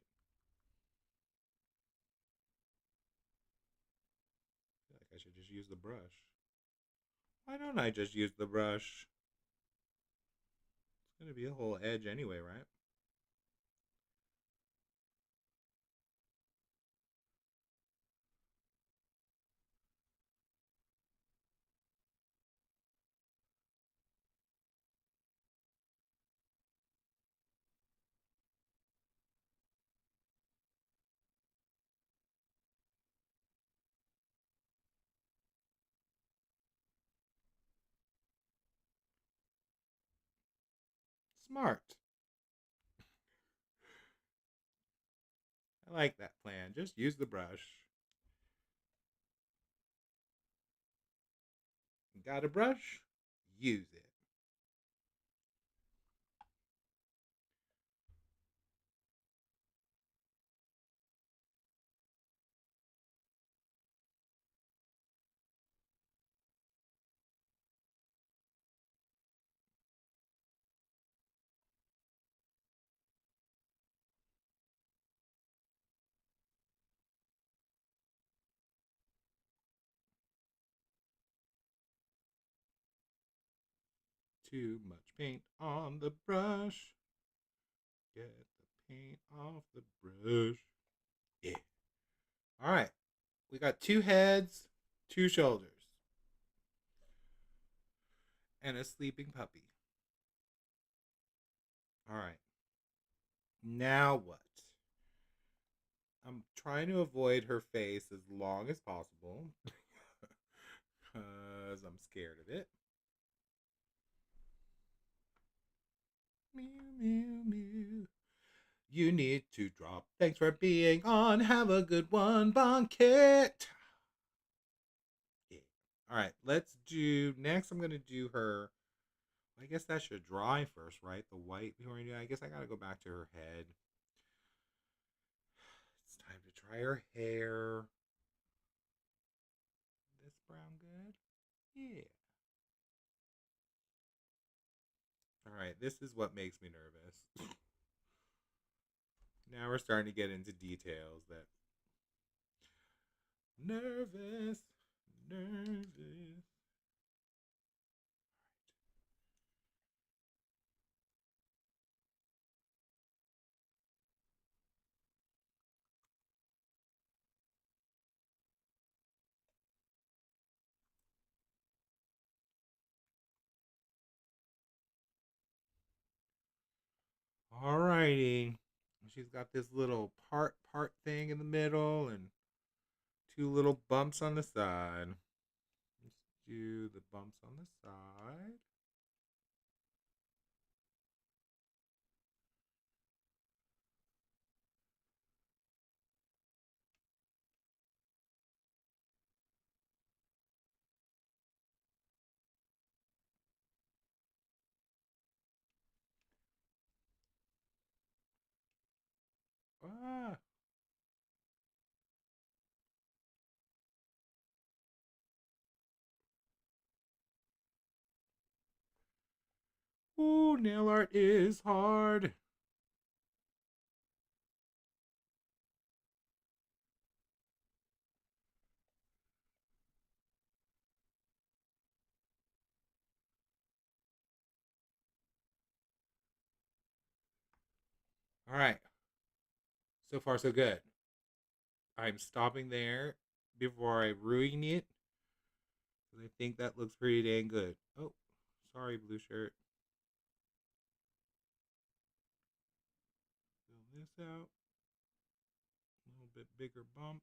I feel like I should just use the brush. Why don't I just use the brush? It's gonna be a whole edge anyway, right? Smart. I like that plan. Just use the brush. Got a brush? Use it. Too much paint on the brush. Get the paint off the brush. Yeah. All right. We got two heads, two shoulders, and a sleeping puppy. All right. Now what? I'm trying to avoid her face as long as possible because I'm scared of it. Mew, mew, mew. You need to drop. Thanks for being on. Have a good one, Bonket. Yeah. All right, let's do next. I'm gonna do her. I guess that should dry first, right? The white before I do. I guess I gotta go back to her head. It's time to try her hair. This brown good? Yeah. All right, this is what makes me nervous. Now we're starting to get into details that Nervous. Nervous. Alrighty. She's got this little part thing in the middle and two little bumps on the side. Let's do the bumps on the side. Ah. Ooh, nail art is hard. All right. So far, so good. I'm stopping there before I ruin it. Because I think that looks pretty dang good. Oh, sorry, blue shirt. Fill this out. A little bit bigger bump.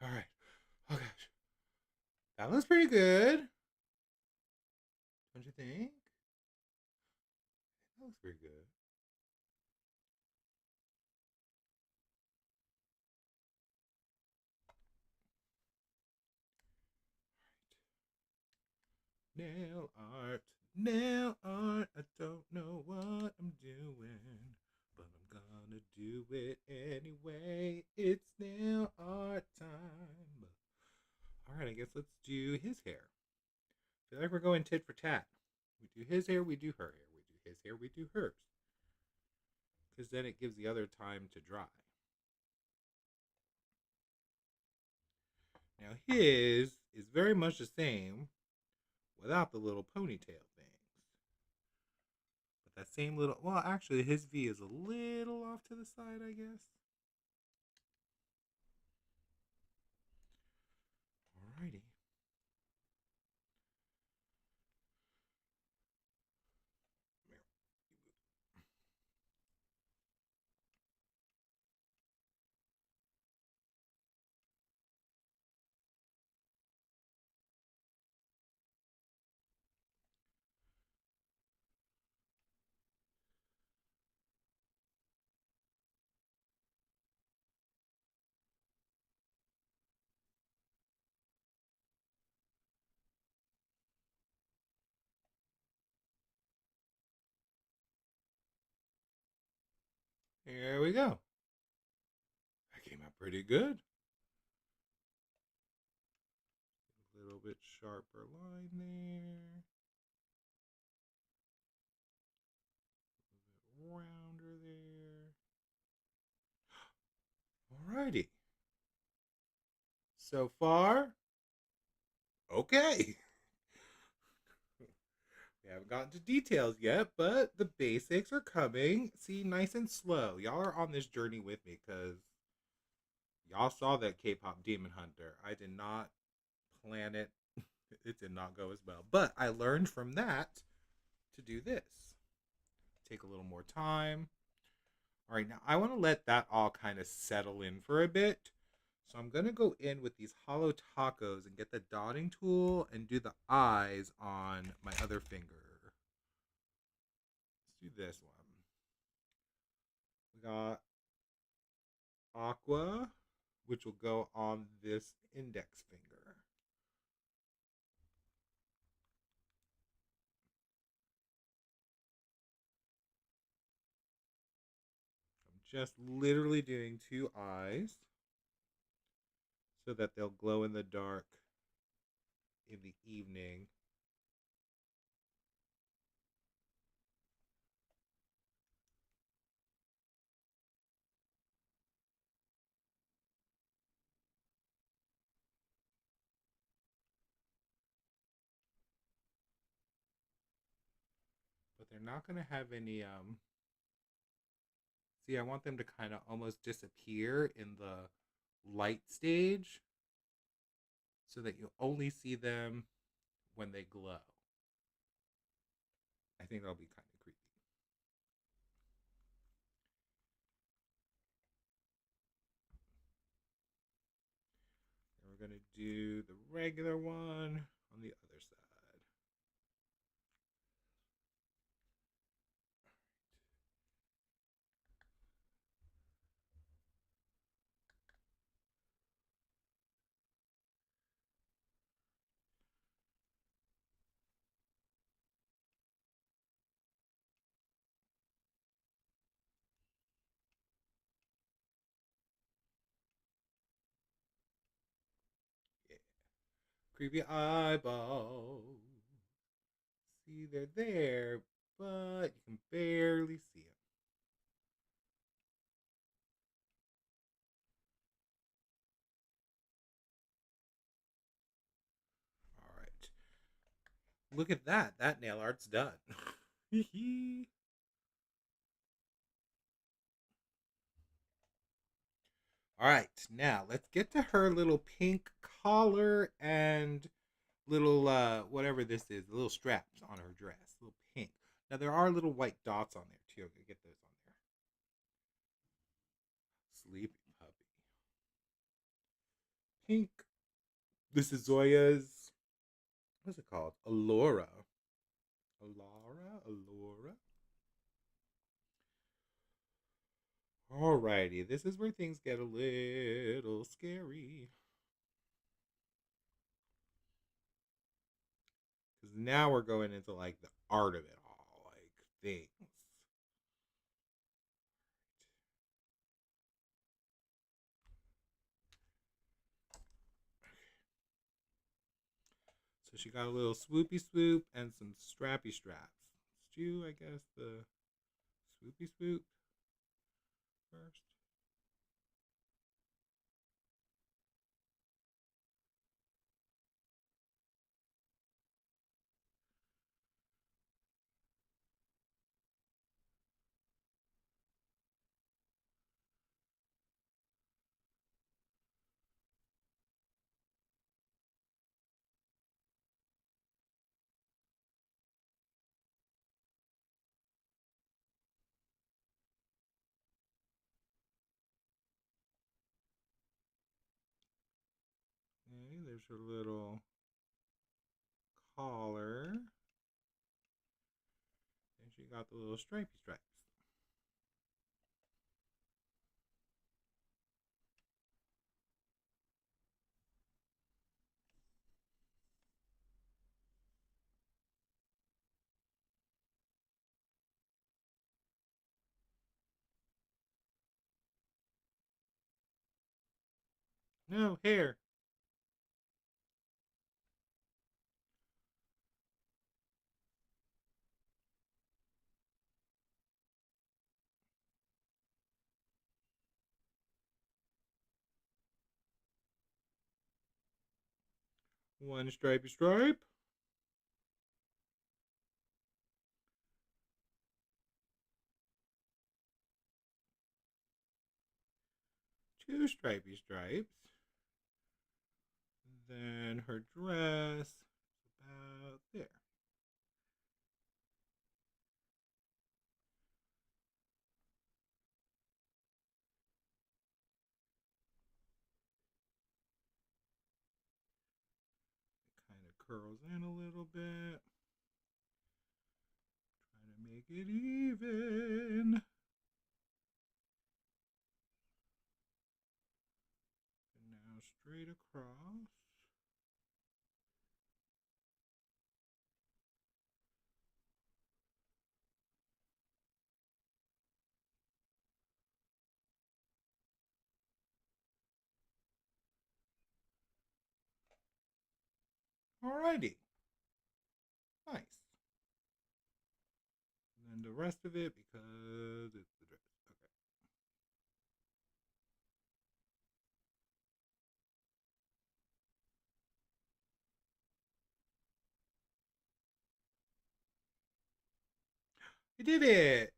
All right. Oh gosh, that looks pretty good. Don't you think? That looks pretty good. Nail art, nail art. I don't know what I'm doing, but I'm gonna do it anyway. It's nail art time. All right, I guess let's do his hair. I feel like we're going tit for tat. We do his hair, we do her hair. We do his hair, we do hers. Because then it gives the other time to dry. Now his is very much the same without the little ponytail things. But that same little, well, actually, his V is a little off to the side, I guess. Alrighty. Here we go. That came out pretty good. A little bit sharper line there. A little bit rounder there. Alrighty. So far, okay. We haven't gotten to details yet, but the basics are coming. See, nice and slow. Y'all are on this journey with me because y'all saw that K-pop Demon Hunter. I did not plan it. It did not go as well. But I learned from that to do this. Take a little more time. All right, now I want to let that all kind of settle in for a bit. So I'm going to go in with these hollow tacos and get the dotting tool and do the eyes on my other finger. do this one. We got aqua, which will go on this index finger. I'm just literally doing two eyes so that they'll glow in the dark in the evening. But they're not going to have any see, I want them to kind of almost disappear in the light stage so that you only see them when they glow. I think that'll be kind of creepy. And we're going to do the regular one on the other side. Yeah. Creepy eyeballs. See, they're there, but you can barely see them. All right. Look at that. That nail art's done. All right. Now let's get to her little pink collar and little whatever this is, the little straps on her dress, little pink. Now there are little white dots on there too. I'm gonna get those on there. Sleepy puppy. Pink. This is Zoya's. What's it called? Alora. Alora. Alrighty, this is where things get a little scary. Because now we're going into like the art of it all, like things. So she got a little swoopy swoop and some strappy straps. Let's do, I guess, the swoopy swoop first. Okay, there's her little collar. And she got the little stripy stripes. No, hair. One stripy stripe. Two stripy stripes. Then her dress is about there. It kind of curls in a little bit. Trying to Make it even. And now straight across. Alrighty. Nice. And then the rest of it because it's the dress. Okay. I did it.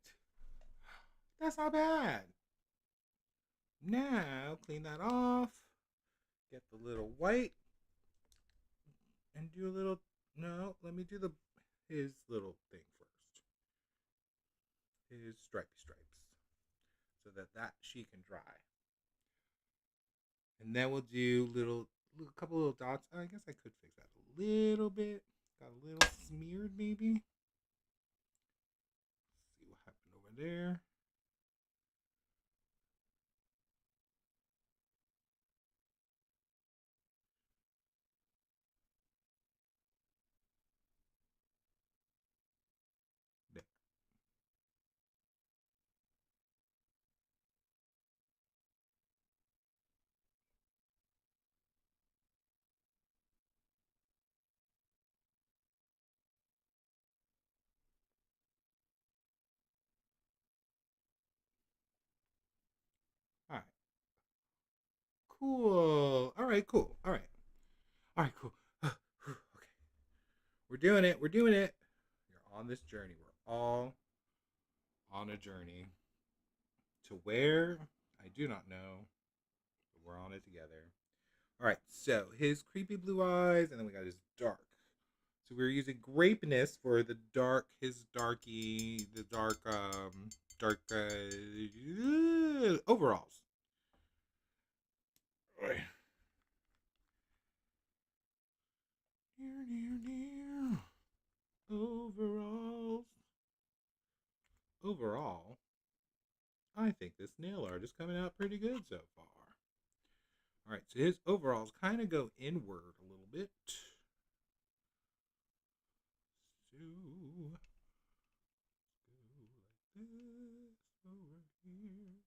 That's not bad. Now clean that off. Get the little white and do a little. No, let me do his little thing first. His stripy stripes, so that she can dry. And then we'll do couple little dots. I guess I could fix that a little bit. Got a little smeared maybe. Let's see what happened over there. There. All right. Cool. All right. Cool. All right. All right. Cool. Okay. We're doing it. We're doing it. You're on this journey. We're all on a journey to where I do not know, but we're on it together. All right, so his creepy blue eyes, and then we got his dark. So we were using grapeness for the dark, his darky, the dark overalls. All right. Near. Overalls. Overall, I think this nail art is coming out pretty good so far. All right, so his overalls kind of go inward a little bit. So go like this over here.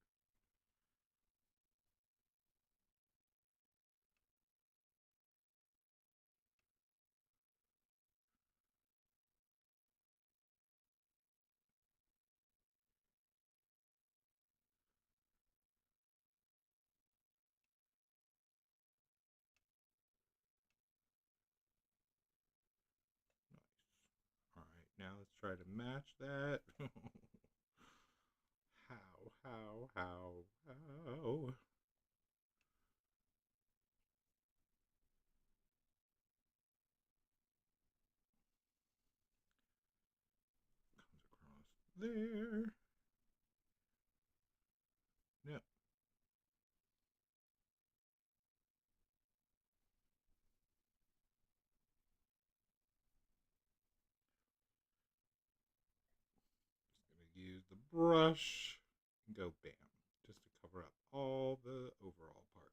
Nice. All right, now let's try to match that. How? Comes across there. No. Just gonna use the brush and go bam, just to cover up all the overall part.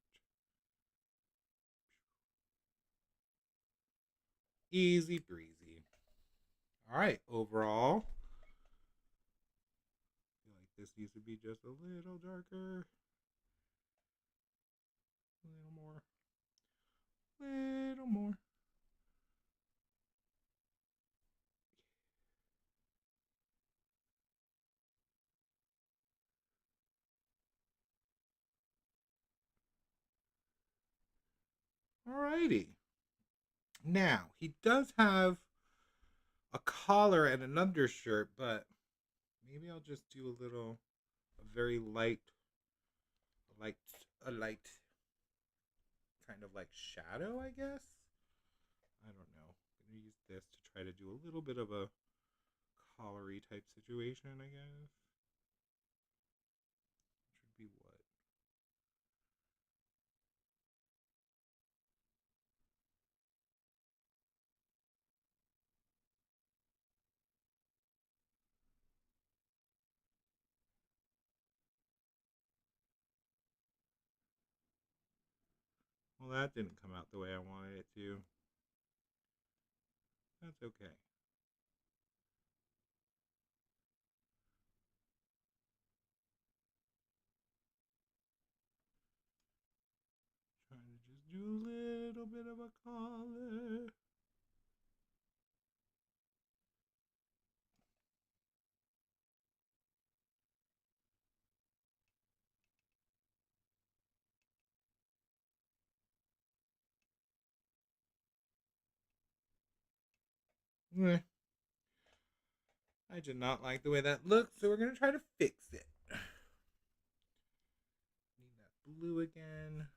Easy breezy. All right, overall. I feel like this needs to be just a little darker. A little more. Little more. Alrighty. Now, he does have a collar and an undershirt, but maybe I'll just do a very light, a light kind of like shadow, I guess. I don't know. I'm gonna use this to try to do a little bit of a collary type situation, I guess. Should be what? Well, that didn't come out the way I wanted it to. That's okay. Trying to just do a little bit of a collar. Eh, I did not like the way that looked, so we're going to try to fix it. Need that blue again.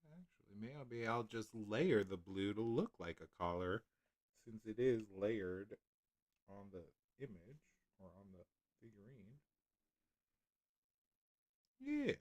Actually, maybe I'll just layer the blue to look like a collar, since it is layered on the image or on the figurine. Yeah.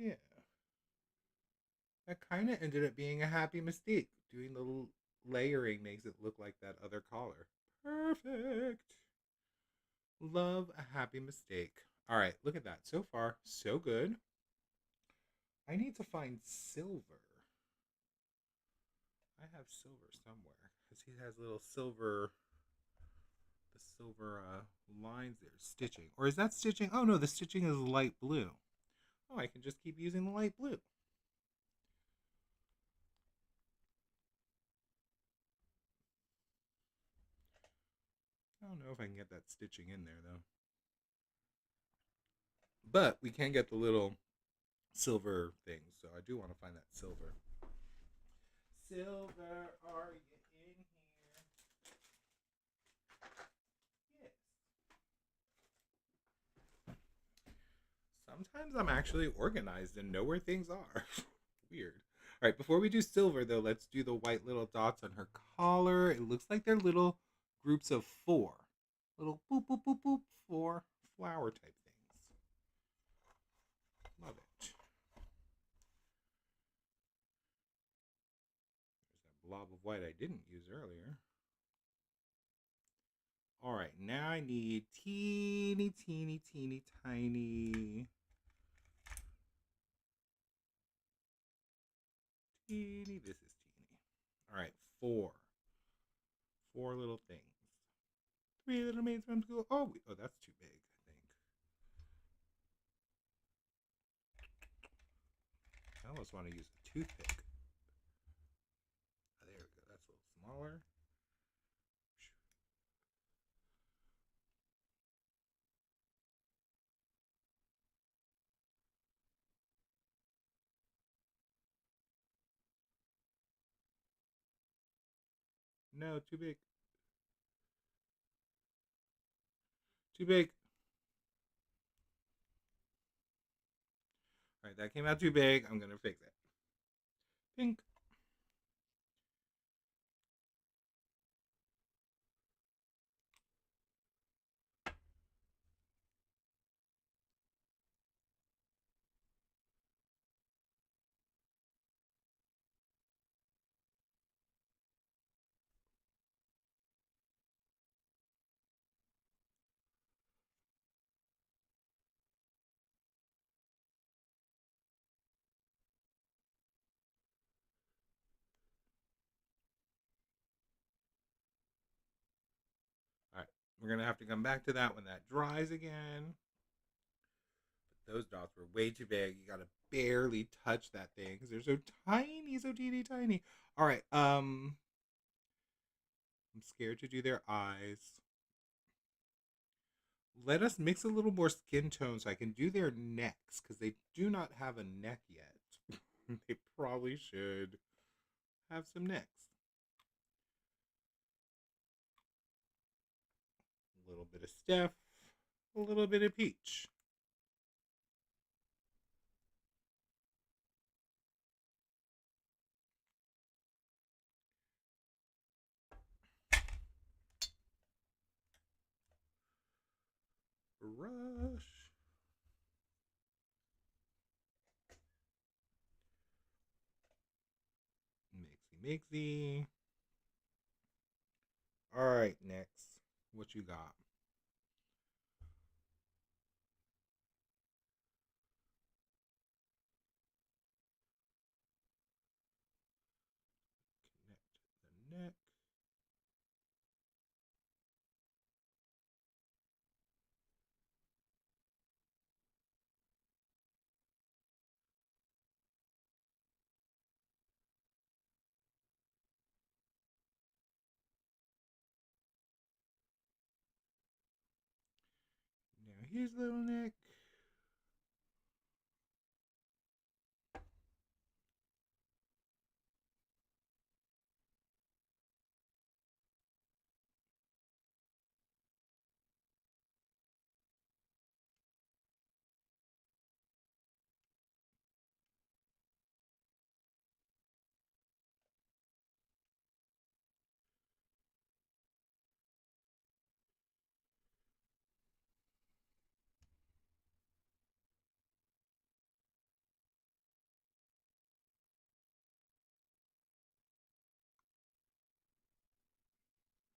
Yeah. That kind of ended up being a happy mistake. Doing the layering makes it look like that other collar. Perfect. Love a happy mistake. All right, look at that. So far, so good. I need to find silver. I have silver somewhere because he has little silver, the silver lines there, stitching. Or is that stitching? Oh no, the stitching is light blue. Oh, I can just keep using the light blue. I don't know if I can get that stitching in there though. But we can get the little silver things, so I do want to find that silver. Silver, are you in here? Yes. Sometimes I'm actually organized and know where things are. Weird. All right, before we do silver, though, let's do the white little dots on her collar. It looks like they're little groups of four. Little boop, boop, boop, boop, four flower type things. Love it. There's that blob of white I didn't use earlier. All right, now I need teeny, teeny, teeny, tiny. Teeny, this is teeny. All right, four. Four little things. Three little maids from school. Oh, oh, that's too big, I think. I almost want to use a toothpick. Oh, there we go. That's a little smaller. No, too big. Too big. All right, that came out too big. I'm going to fix it. Pink. All right, we're going to have to come back to that when that dries again. But those dots were way too big. You got to barely touch that thing because they're so tiny, so teeny tiny. All right, I'm scared to do their eyes. Let us mix a little more skin tone so I can do their necks because they do not have a neck yet. They probably should have some necks. bit of Steph, a little bit of Peach. Brush. Mixy, mixy. All right, next. What you got? Connect the neck. Now here's the little neck.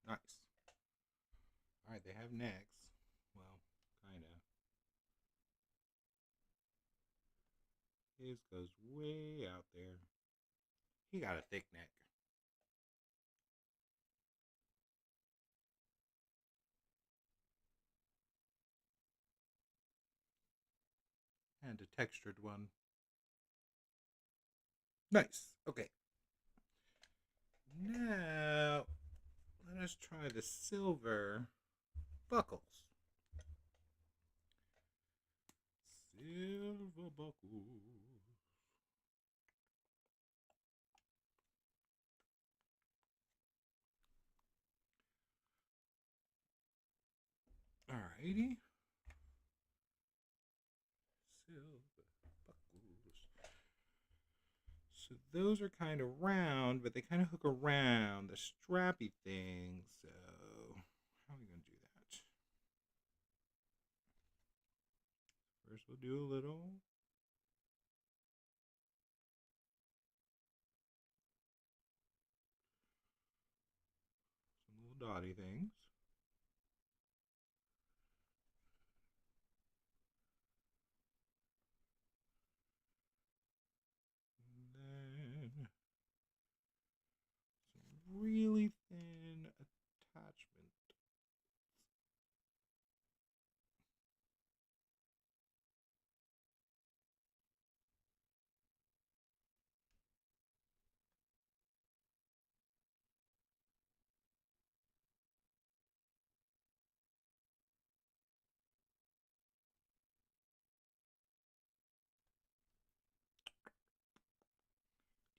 Nice. All right, they have necks. Well, kind of. His goes way out there. He got a thick neck. And a textured one. Nice. Okay. Now, let us try the silver buckles. Silver buckles. Alrighty. Silver buckles. So those are kind of round, but they kind of hook around the strappy thing. So how are we going to do that? First we'll do a little some little dotty things. And then some really thin attachment.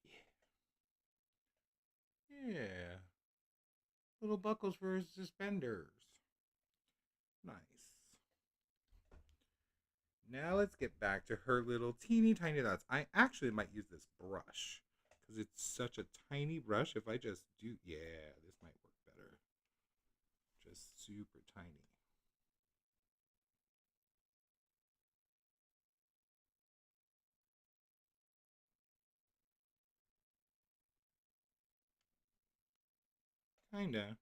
Yeah. Yeah. Little buckles for his suspenders. Nice. Now let's get back to her little teeny tiny dots. I actually might use this brush because it's such a tiny brush. If I just do, yeah, this might work better. Just super tiny. Kinda.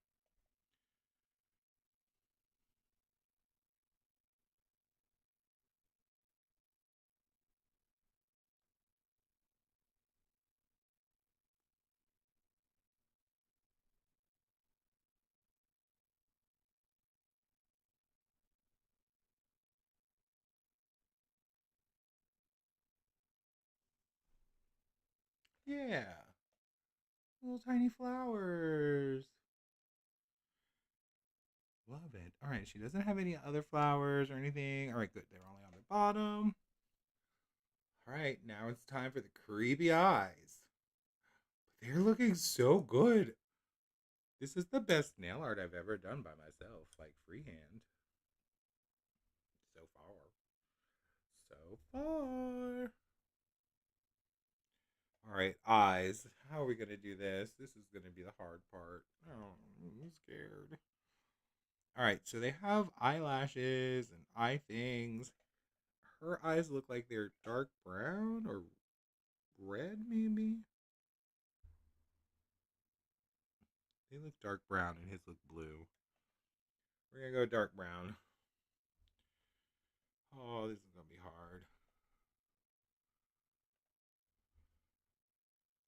Yeah. Little tiny flowers. Love it. All right, she doesn't have any other flowers or anything. All right, good. They're only on the bottom. All right, now it's time for the creepy eyes. They're looking so good. This is the best nail art I've ever done by myself, like freehand. So far. So far. All right, eyes. How are we going to do this? This is going to be the hard part. Oh, I'm scared. All right, so they have eyelashes and eye things. Her eyes look like they're dark brown or red, maybe? They look dark brown and his look blue. We're going to go dark brown. Oh, this is going to be hard.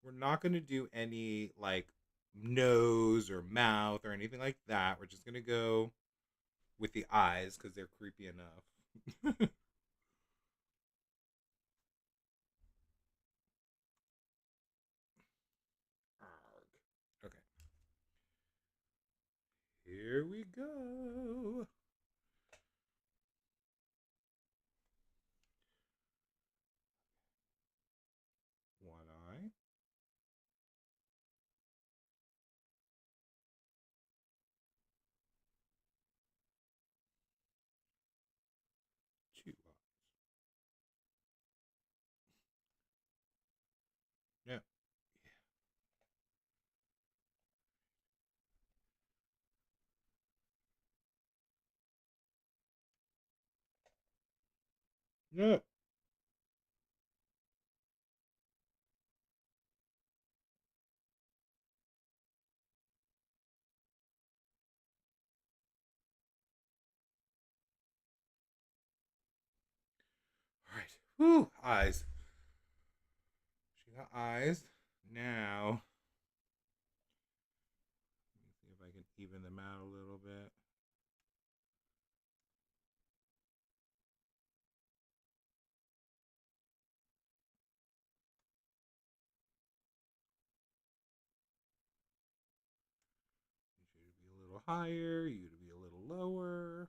We're not going to do any like nose or mouth or anything like that. We're just going to go with the eyes because they're creepy enough. Okay, here we go. One eye, two eyes. Yeah. Yeah. All right. Whew. Eyes. She got eyes. Now, let me see if I can even them out a little bit. You to be a little higher. You to be a little lower.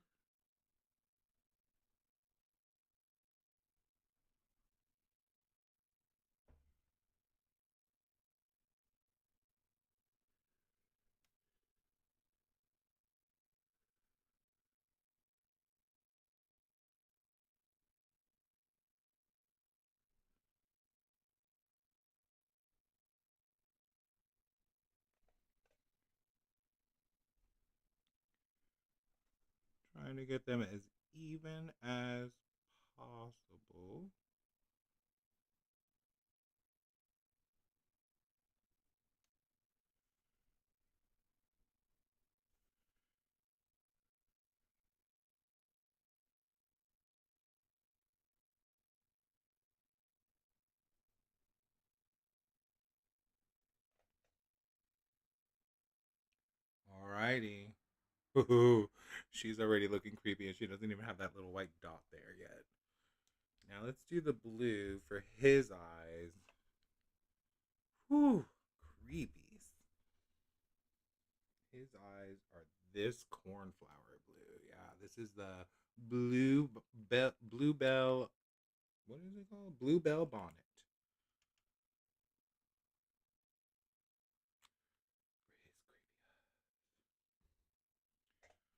Trying to get them as even as possible. Alrighty. Ooh, she's already looking creepy and she doesn't even have that little white dot there yet. Now let's do the blue for his eyes. Whew, creepy. His eyes are this cornflower blue. Yeah, this is the bluebell. What is it called? Bluebell bonnet. For his creepy.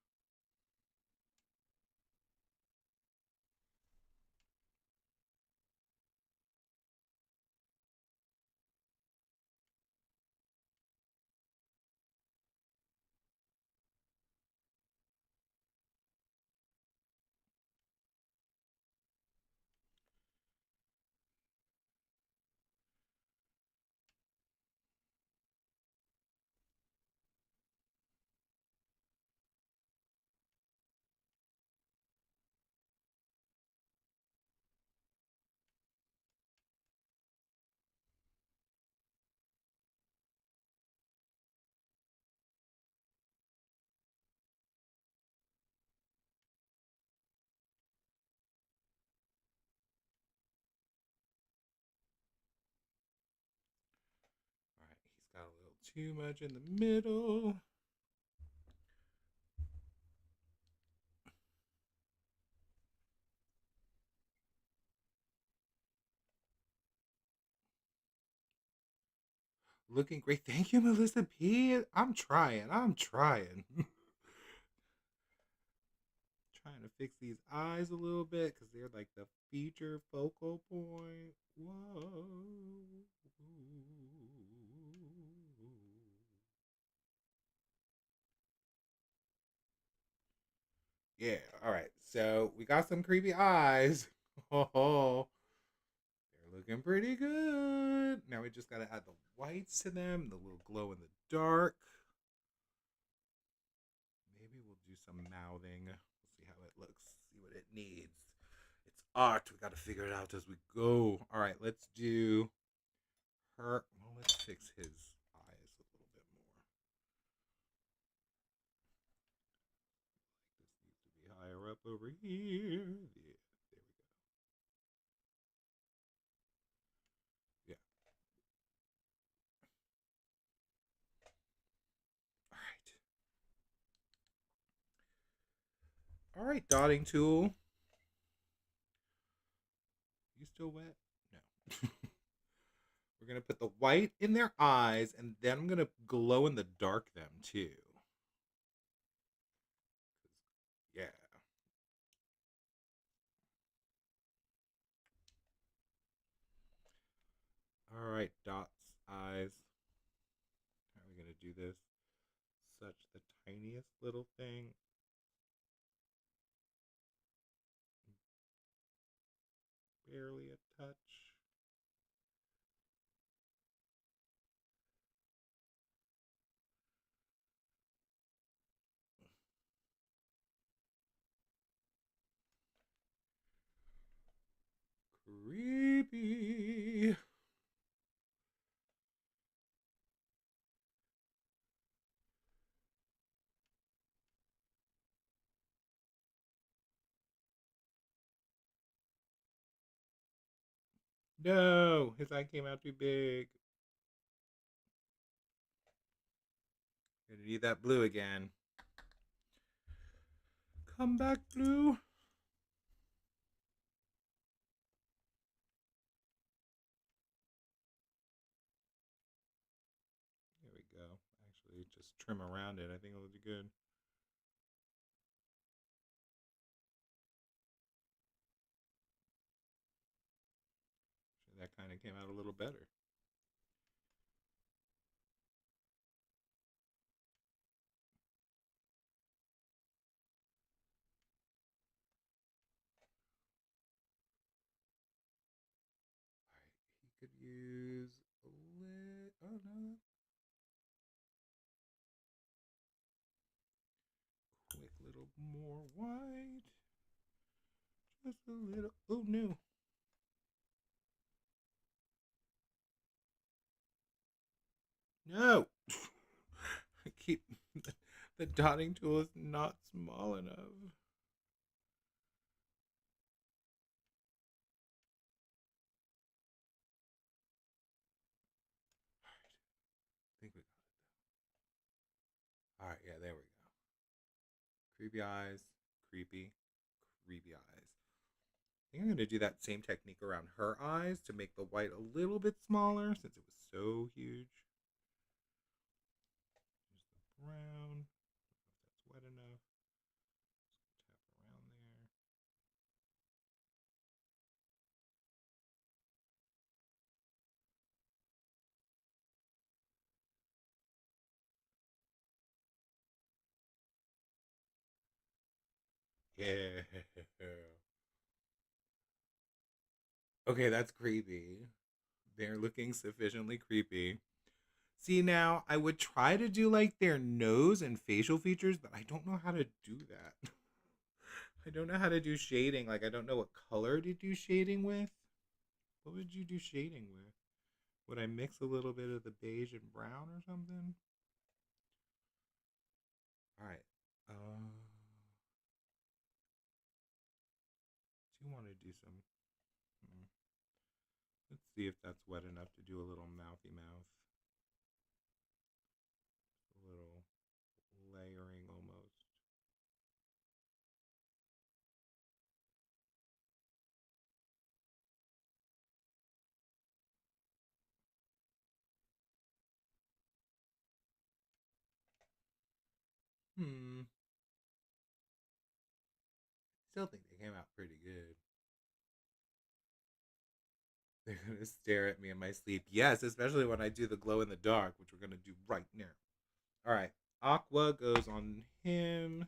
All right, he's got a little too much in the middle. Looking great. Thank you, Melissa P. I'm trying. I'm trying. Trying to fix these eyes a little bit because they're like the feature focal point. Whoa. Yeah, all right. So we got some creepy eyes. Oh, they're looking pretty good. Now we just got to add the whites to them, the little glow in the dark. Maybe we'll do some mouthing. We'll see how it looks, see what it needs. It's art. We got to figure it out as we go. All right, let's do her. Well, let's fix his eyes a little bit more. This needs to be higher up over here. Yeah, there we go. Yeah. All right. All right, dotting tool. You still wet? No. We're gonna put the white in their eyes, and then I'm gonna glow in the dark them too. Yeah. All right, dots, eyes. How are we gonna do this? Such the tiniest little thing. Barely a touch. Creepy. No, his eye came out too big. Gonna need that blue again. Come back, blue. There we go. Actually, just trim around it. I think it'll do good. That kind of came out a little better. Alright, he could use a little. Oh no. Quick little more white. Just a little. Oh no. No! I keep. The dotting tool is not small enough. I think we got it though. Alright, yeah, there we go. Creepy eyes. Creepy. Creepy eyes. I think I'm going to do that same technique around her eyes to make the white a little bit smaller since it was so huge. Here's the brown. I don't know if that's wet enough. Just tap around there. Yeah. Okay, that's creepy. They're looking sufficiently creepy. See, now I would try to do like their nose and facial features, but I don't know how to do that. I don't know how to do shading. Like, I don't know what color to do shading with. What would you do shading with? Would I mix a little bit of the beige and brown or something? All right. Do you want to do some? Hmm, let's see if that's wet enough to do a little mouthy mouth. A little layering almost. still think they came out pretty good. They're gonna stare at me in my sleep. Yes, especially when I do the glow in the dark, which we're gonna do right now. All right, Aqua goes on him.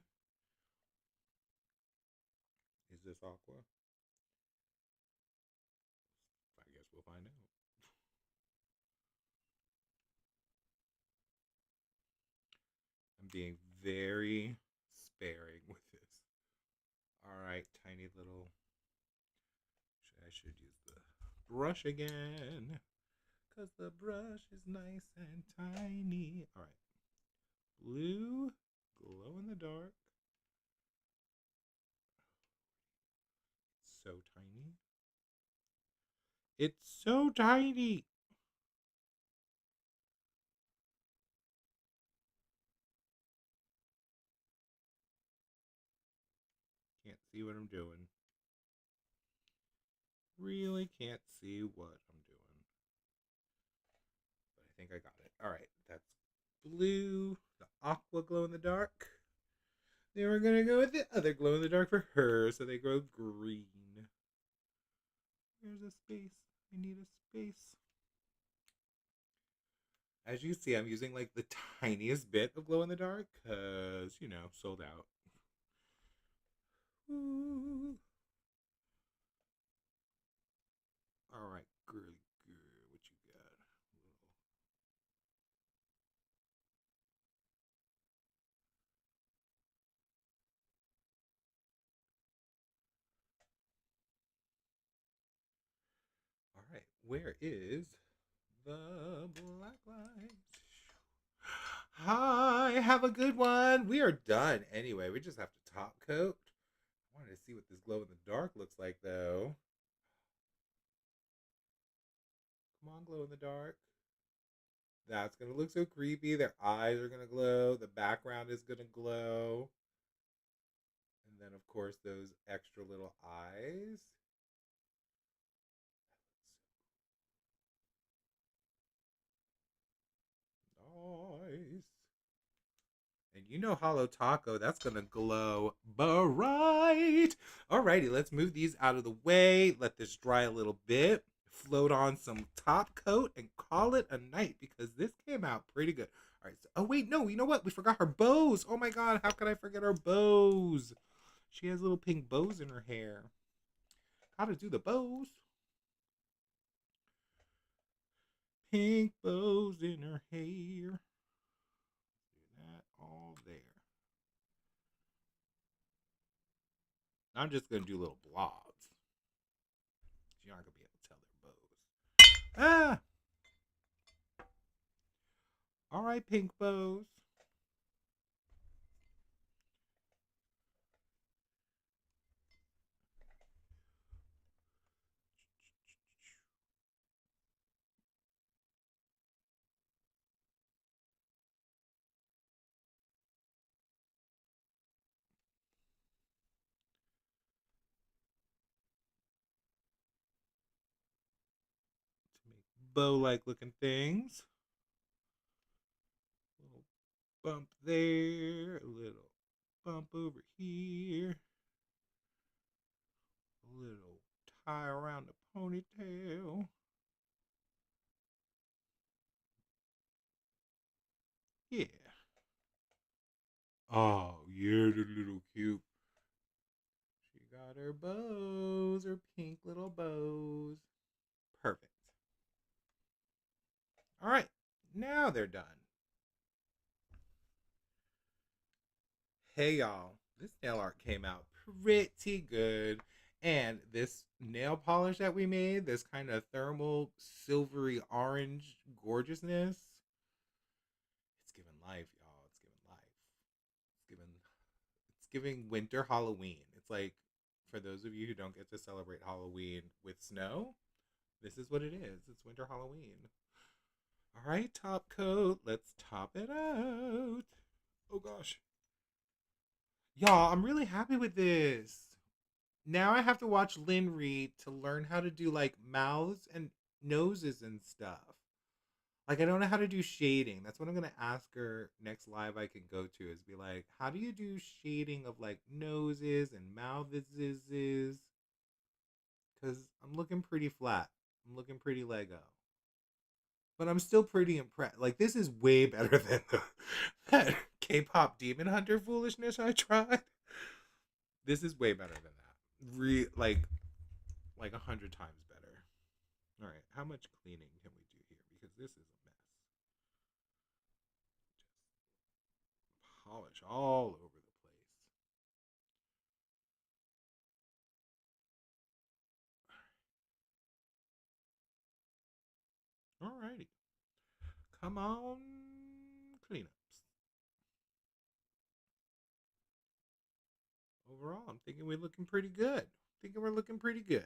Is this Aqua? I guess we'll find out. I'm being very sparing with this. All right, tiny little. I should use the brush again because the brush is nice and tiny. All right, blue, glow in the dark. So tiny. It's so tiny. Can't see what I'm doing. Really can't see what I'm doing. But I think I got it. All right, that's blue, the aqua glow in the dark. Then we're gonna go with the other glow in the dark for her, so they grow green. There's a space. I need a space. As you see, I'm using like the tiniest bit of glow in the dark because, sold out. Ooh. All right, girly girl, what you got? All right, where is the black light? Hi, have a good one. We are done anyway. We just have to top coat. I wanted to see what this glow in the dark looks like though. Come on, glow in the dark. That's gonna look so creepy. Their eyes are gonna glow. The background is gonna glow. And then, of course, those extra little eyes. Nice. And you know Hollow Taco, that's going to glow bright. Alrighty, let's move these out of the way. Let this dry a little bit. Float on some top coat and call it a night because this came out pretty good. All right. So, oh, wait, no. You know what? We forgot her bows. Oh, my God. How could I forget her bows? She has little pink bows in her hair. How to do the bows? Pink bows in her hair. Do that all there. I'm just going to do little blobs. You're not going to be able to tell they're bows. Ah! All right, pink bows. To make bow-like looking things. A little bump there, a little bump over here, a little tie around the ponytail. Yeah. Oh, yeah, the little cute. She got her bows, her pink little bows. Perfect. All right, now they're done. Hey y'all, this nail art came out pretty good. And this nail polish that we made, this kind of thermal silvery orange gorgeousness, it's giving life, y'all. It's giving life. It's giving winter Halloween. It's like for those of you who don't get to celebrate Halloween with snow, this is what it is. It's winter Halloween. All right, top coat. Let's top it out. Oh gosh. Y'all, I'm really happy with this. Now I have to watch Lynn Reed to learn how to do like mouths and noses and stuff. Like I don't know how to do shading. That's what I'm gonna ask her next live I can go to is be like, how do you do shading of like noses and mouths? Because I'm looking pretty flat. I'm looking pretty Lego. But I'm still pretty impressed. Like this is way better than that K-pop Demon Hunter foolishness I tried. This is way better than that. Like 100 times better. All right, how much cleaning can we do here? Because this is a mess. Just polish all over the place. Alrighty, come on, cleanups. Overall, I'm thinking we're looking pretty good. Thinking we're looking pretty good.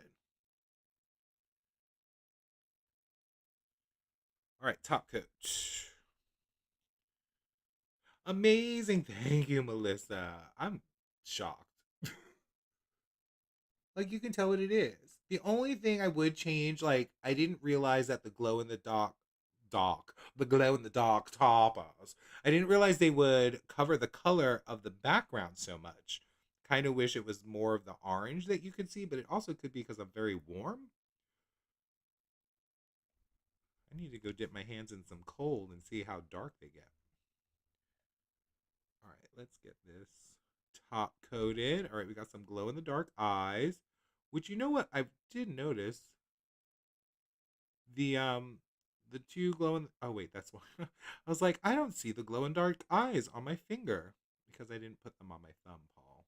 All right, top coat. Amazing. Thank you, Melissa. I'm shocked. Like you can tell what it is. The only thing I would change, like I didn't realize that the glow in the the glow in the dark toppers. I didn't realize they would cover the color of the background so much. Kind of wish it was more of the orange that you could see, but it also could be because I'm very warm. I need to go dip my hands in some cold and see how dark they get. All right, let's get this top coated. All right, we got some glow in the dark eyes, which you know what I did notice the two glow in oh wait, that's one. I was like, I don't see the glow in dark eyes on my finger because I didn't put them on my thumb, Paul.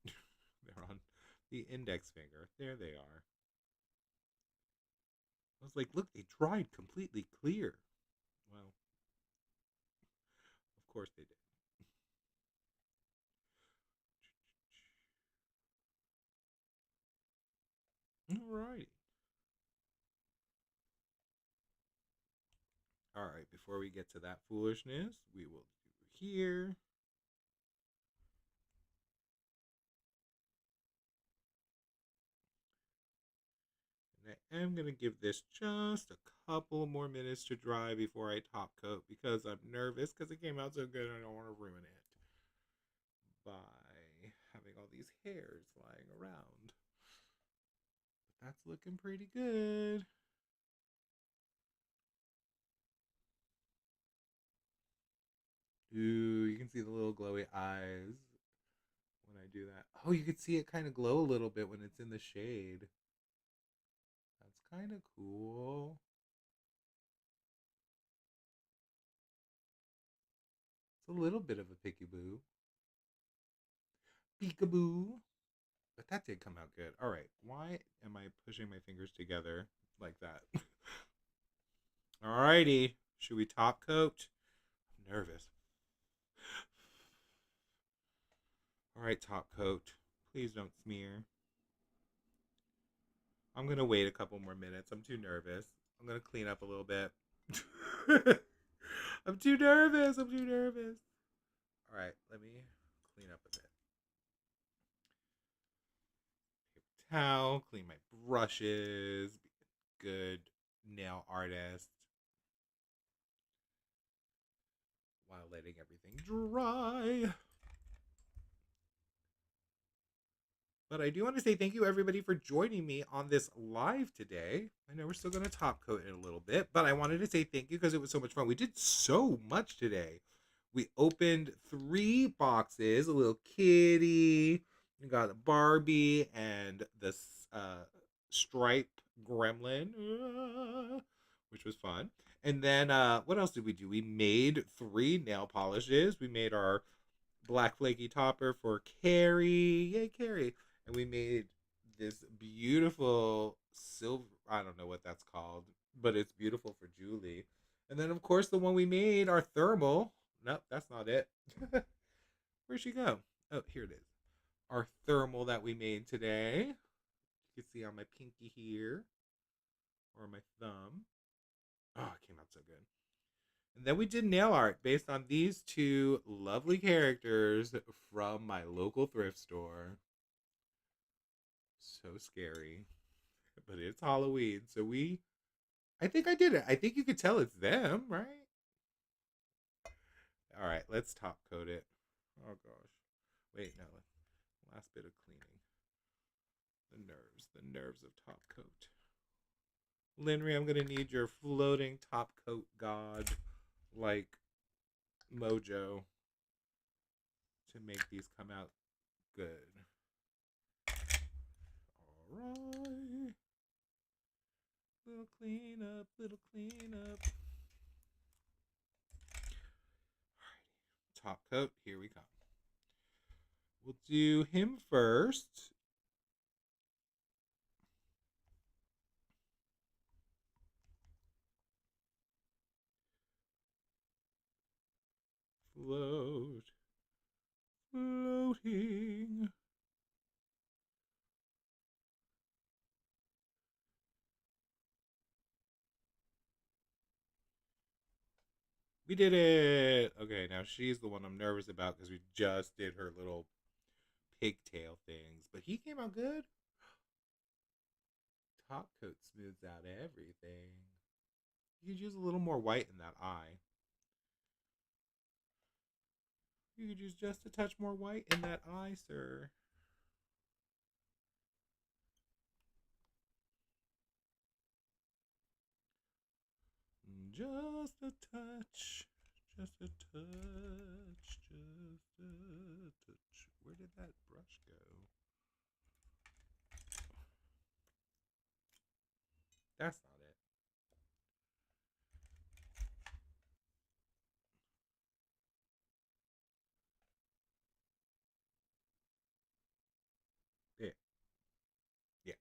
They're on the index finger. There they are. I was like, look, they dried completely clear. Well, of course they did. Alrighty. All right, before we get to that foolishness, we will do here. And I am going to give this just a couple more minutes to dry before I top coat because I'm nervous because it came out so good and I don't want to ruin it by having all these hairs flying around. But that's looking pretty good. Ooh, you can see the little glowy eyes when I do that. Oh, you can see it kind of glow a little bit when it's in the shade. That's kind of cool. It's a little bit of a peekaboo. Peekaboo. But that did come out good. All right. Why am I pushing my fingers together like that? Alrighty. Should we top coat? I'm nervous. All right, top coat. Please don't smear. I'm going to wait a couple more minutes. I'm too nervous. I'm going to clean up a little bit. I'm too nervous. I'm too nervous. All right, let me clean up a bit. Paper towel, clean my brushes. Be a good nail artist while letting everything dry. But I do want to say thank you, everybody, for joining me on this live today. I know we're still going to top coat it a little bit, but I wanted to say thank you because it was so much fun. We did so much today. We opened 3 boxes, a little kitty, we got a Barbie, and this striped gremlin, which was fun. And then what else did we do? We made 3 nail polishes. We made our black flaky topper for Carrie. Yay, Carrie. And we made this beautiful silver, I don't know what that's called, but it's beautiful for Julie. And then, of course, the one we made, our thermal. Nope, that's not it. Where'd she go? Oh, here it is. Our thermal that we made today. You can see on my pinky here, or my thumb. Oh, it came out so good. And then we did nail art based on these 2 lovely characters from my local thrift store. So scary. But it's Halloween, so we I think I did it. I think you could tell it's them, right? All right, let's top coat it. Oh gosh. Wait, no. Last bit of cleaning. The nerves of top coat. Linry, I'm gonna need your floating top coat god like mojo to make these come out good. Alright. Little cleanup, little cleanup. Alrighty. Top coat, here we come. We'll do him first. Float. Floating. We did it. Okay, now she's the one I'm nervous about because we just did her little pigtail things. But he came out good. Top coat smooths out everything. You could use a little more white in that eye. You could use just a touch more white in that eye, sir. Just a touch. Just a touch. Just a touch. Where did that brush go? That's not it. Yeah. Yeah.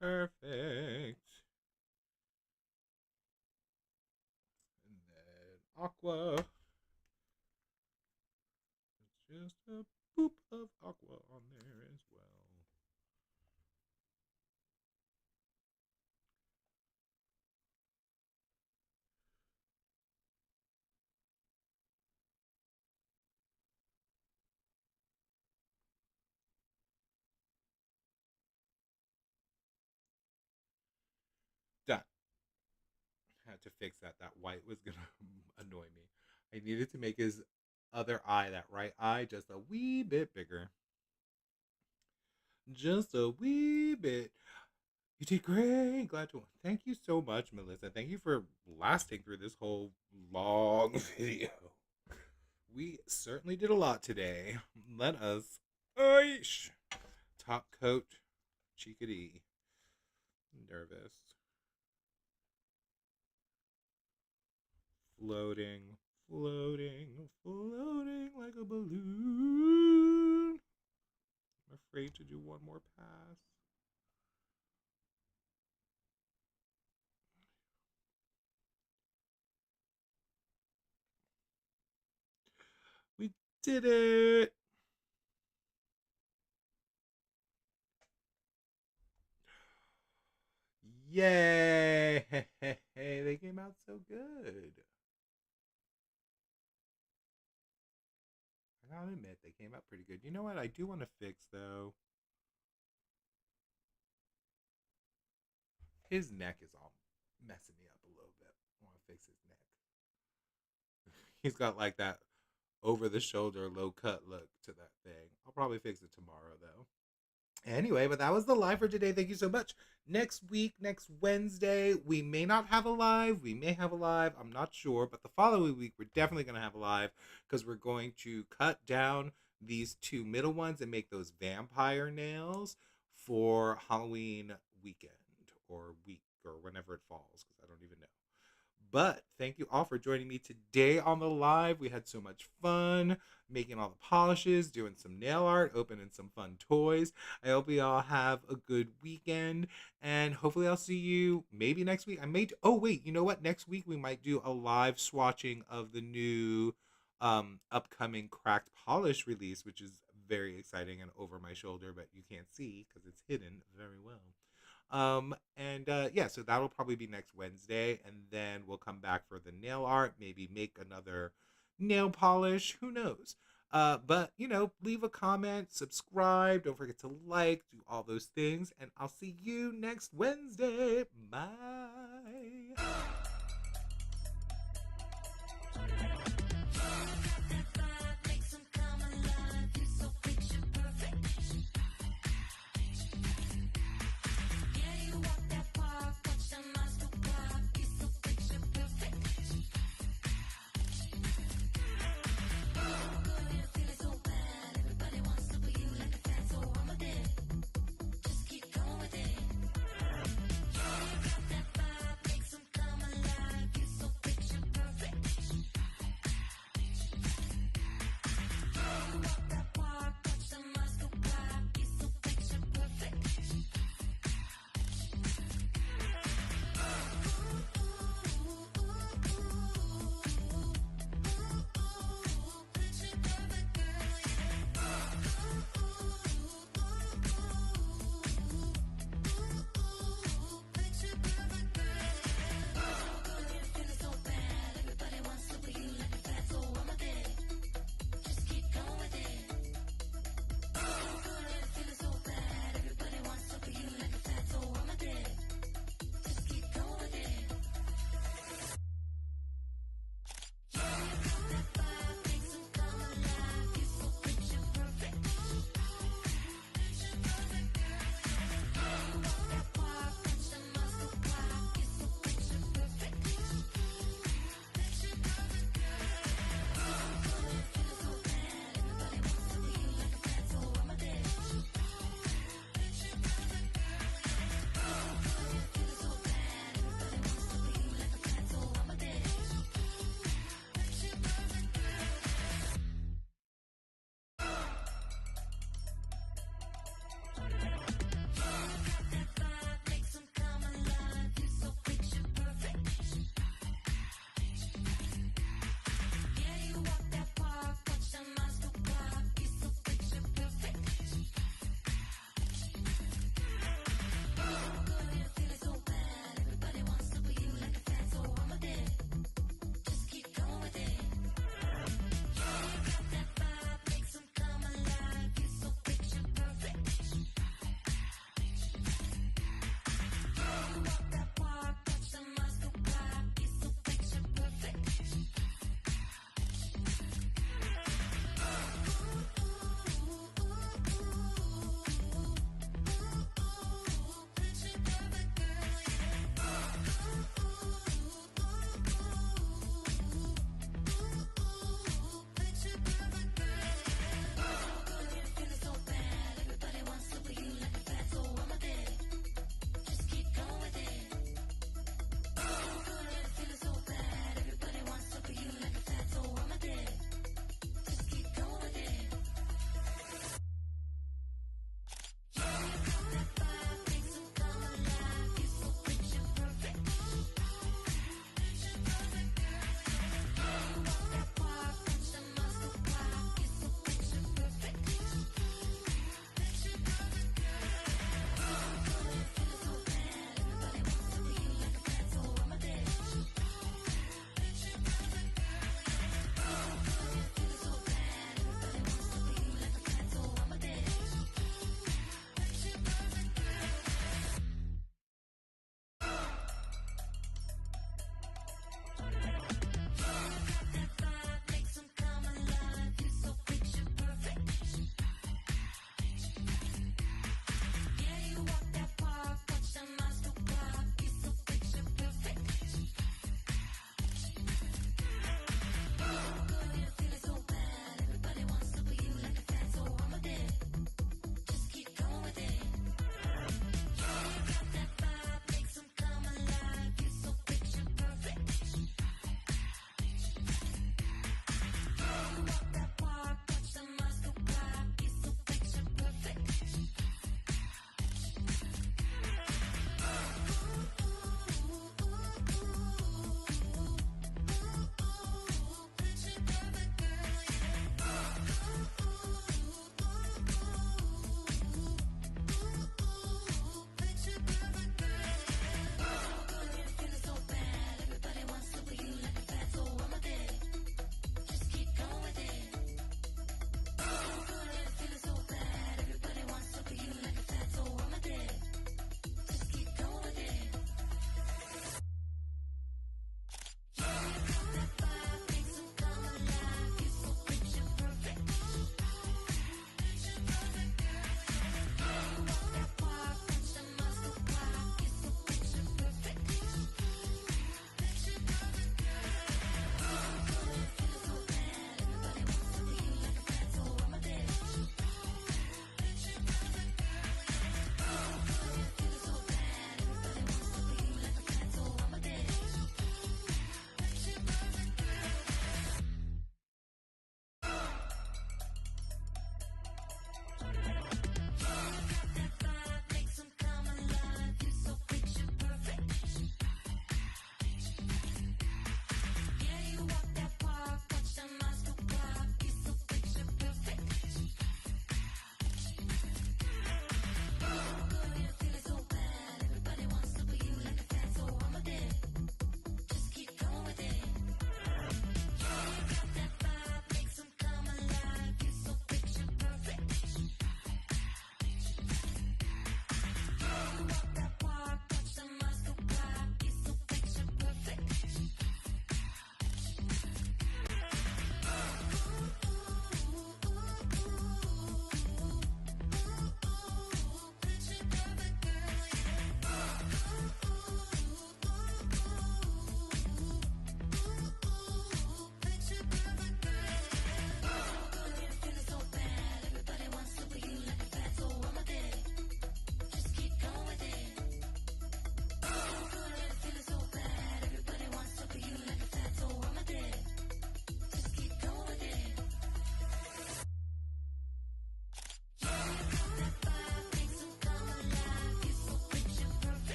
Perfect. And then aqua. It's just a boop of aqua on there as well. Done. Had to fix that. That white was gonna annoy me. I needed to make his other eye, that right eye, just a wee bit bigger. Just a wee bit. You did great. Glad to. Thank you so much, Melissa. Thank you for lasting through this whole long video. We certainly did a lot today. Let us. Oish. Top coat. Cheekity. Nervous. Floating. Floating. Floating like a balloon. I'm afraid to do one more pass. We did it! Yay! They came out so good. I gotta admit, they came out pretty good. You know what? I do want to fix, though. His neck is all messing me up a little bit. I want to fix his neck. He's got like that over the shoulder, low cut look to that thing. I'll probably fix it tomorrow, though. Anyway, but that was the live for today. Thank you so much. Next week, next Wednesday, we may not have a live. We may have a live. I'm not sure. But the following week, we're definitely going to have a live because we're going to cut down these two middle ones and make those vampire nails for Halloween weekend or week or whenever it falls because I don't even know. But thank you all for joining me today on the live. We had so much fun making all the polishes, doing some nail art, opening some fun toys. I hope you all have a good weekend, and hopefully I'll see you maybe next week. I may. Oh wait, you know what? Next week we might do a live swatching of the new upcoming cracked polish release, which is very exciting and over my shoulder, but you can't see because it's hidden very well. Yeah, so that'll probably be next Wednesday, and then we'll come back for the nail art, maybe make another nail polish. Who knows? But leave a comment, subscribe, don't forget to like, do all those things, and I'll see you next Wednesday. Bye.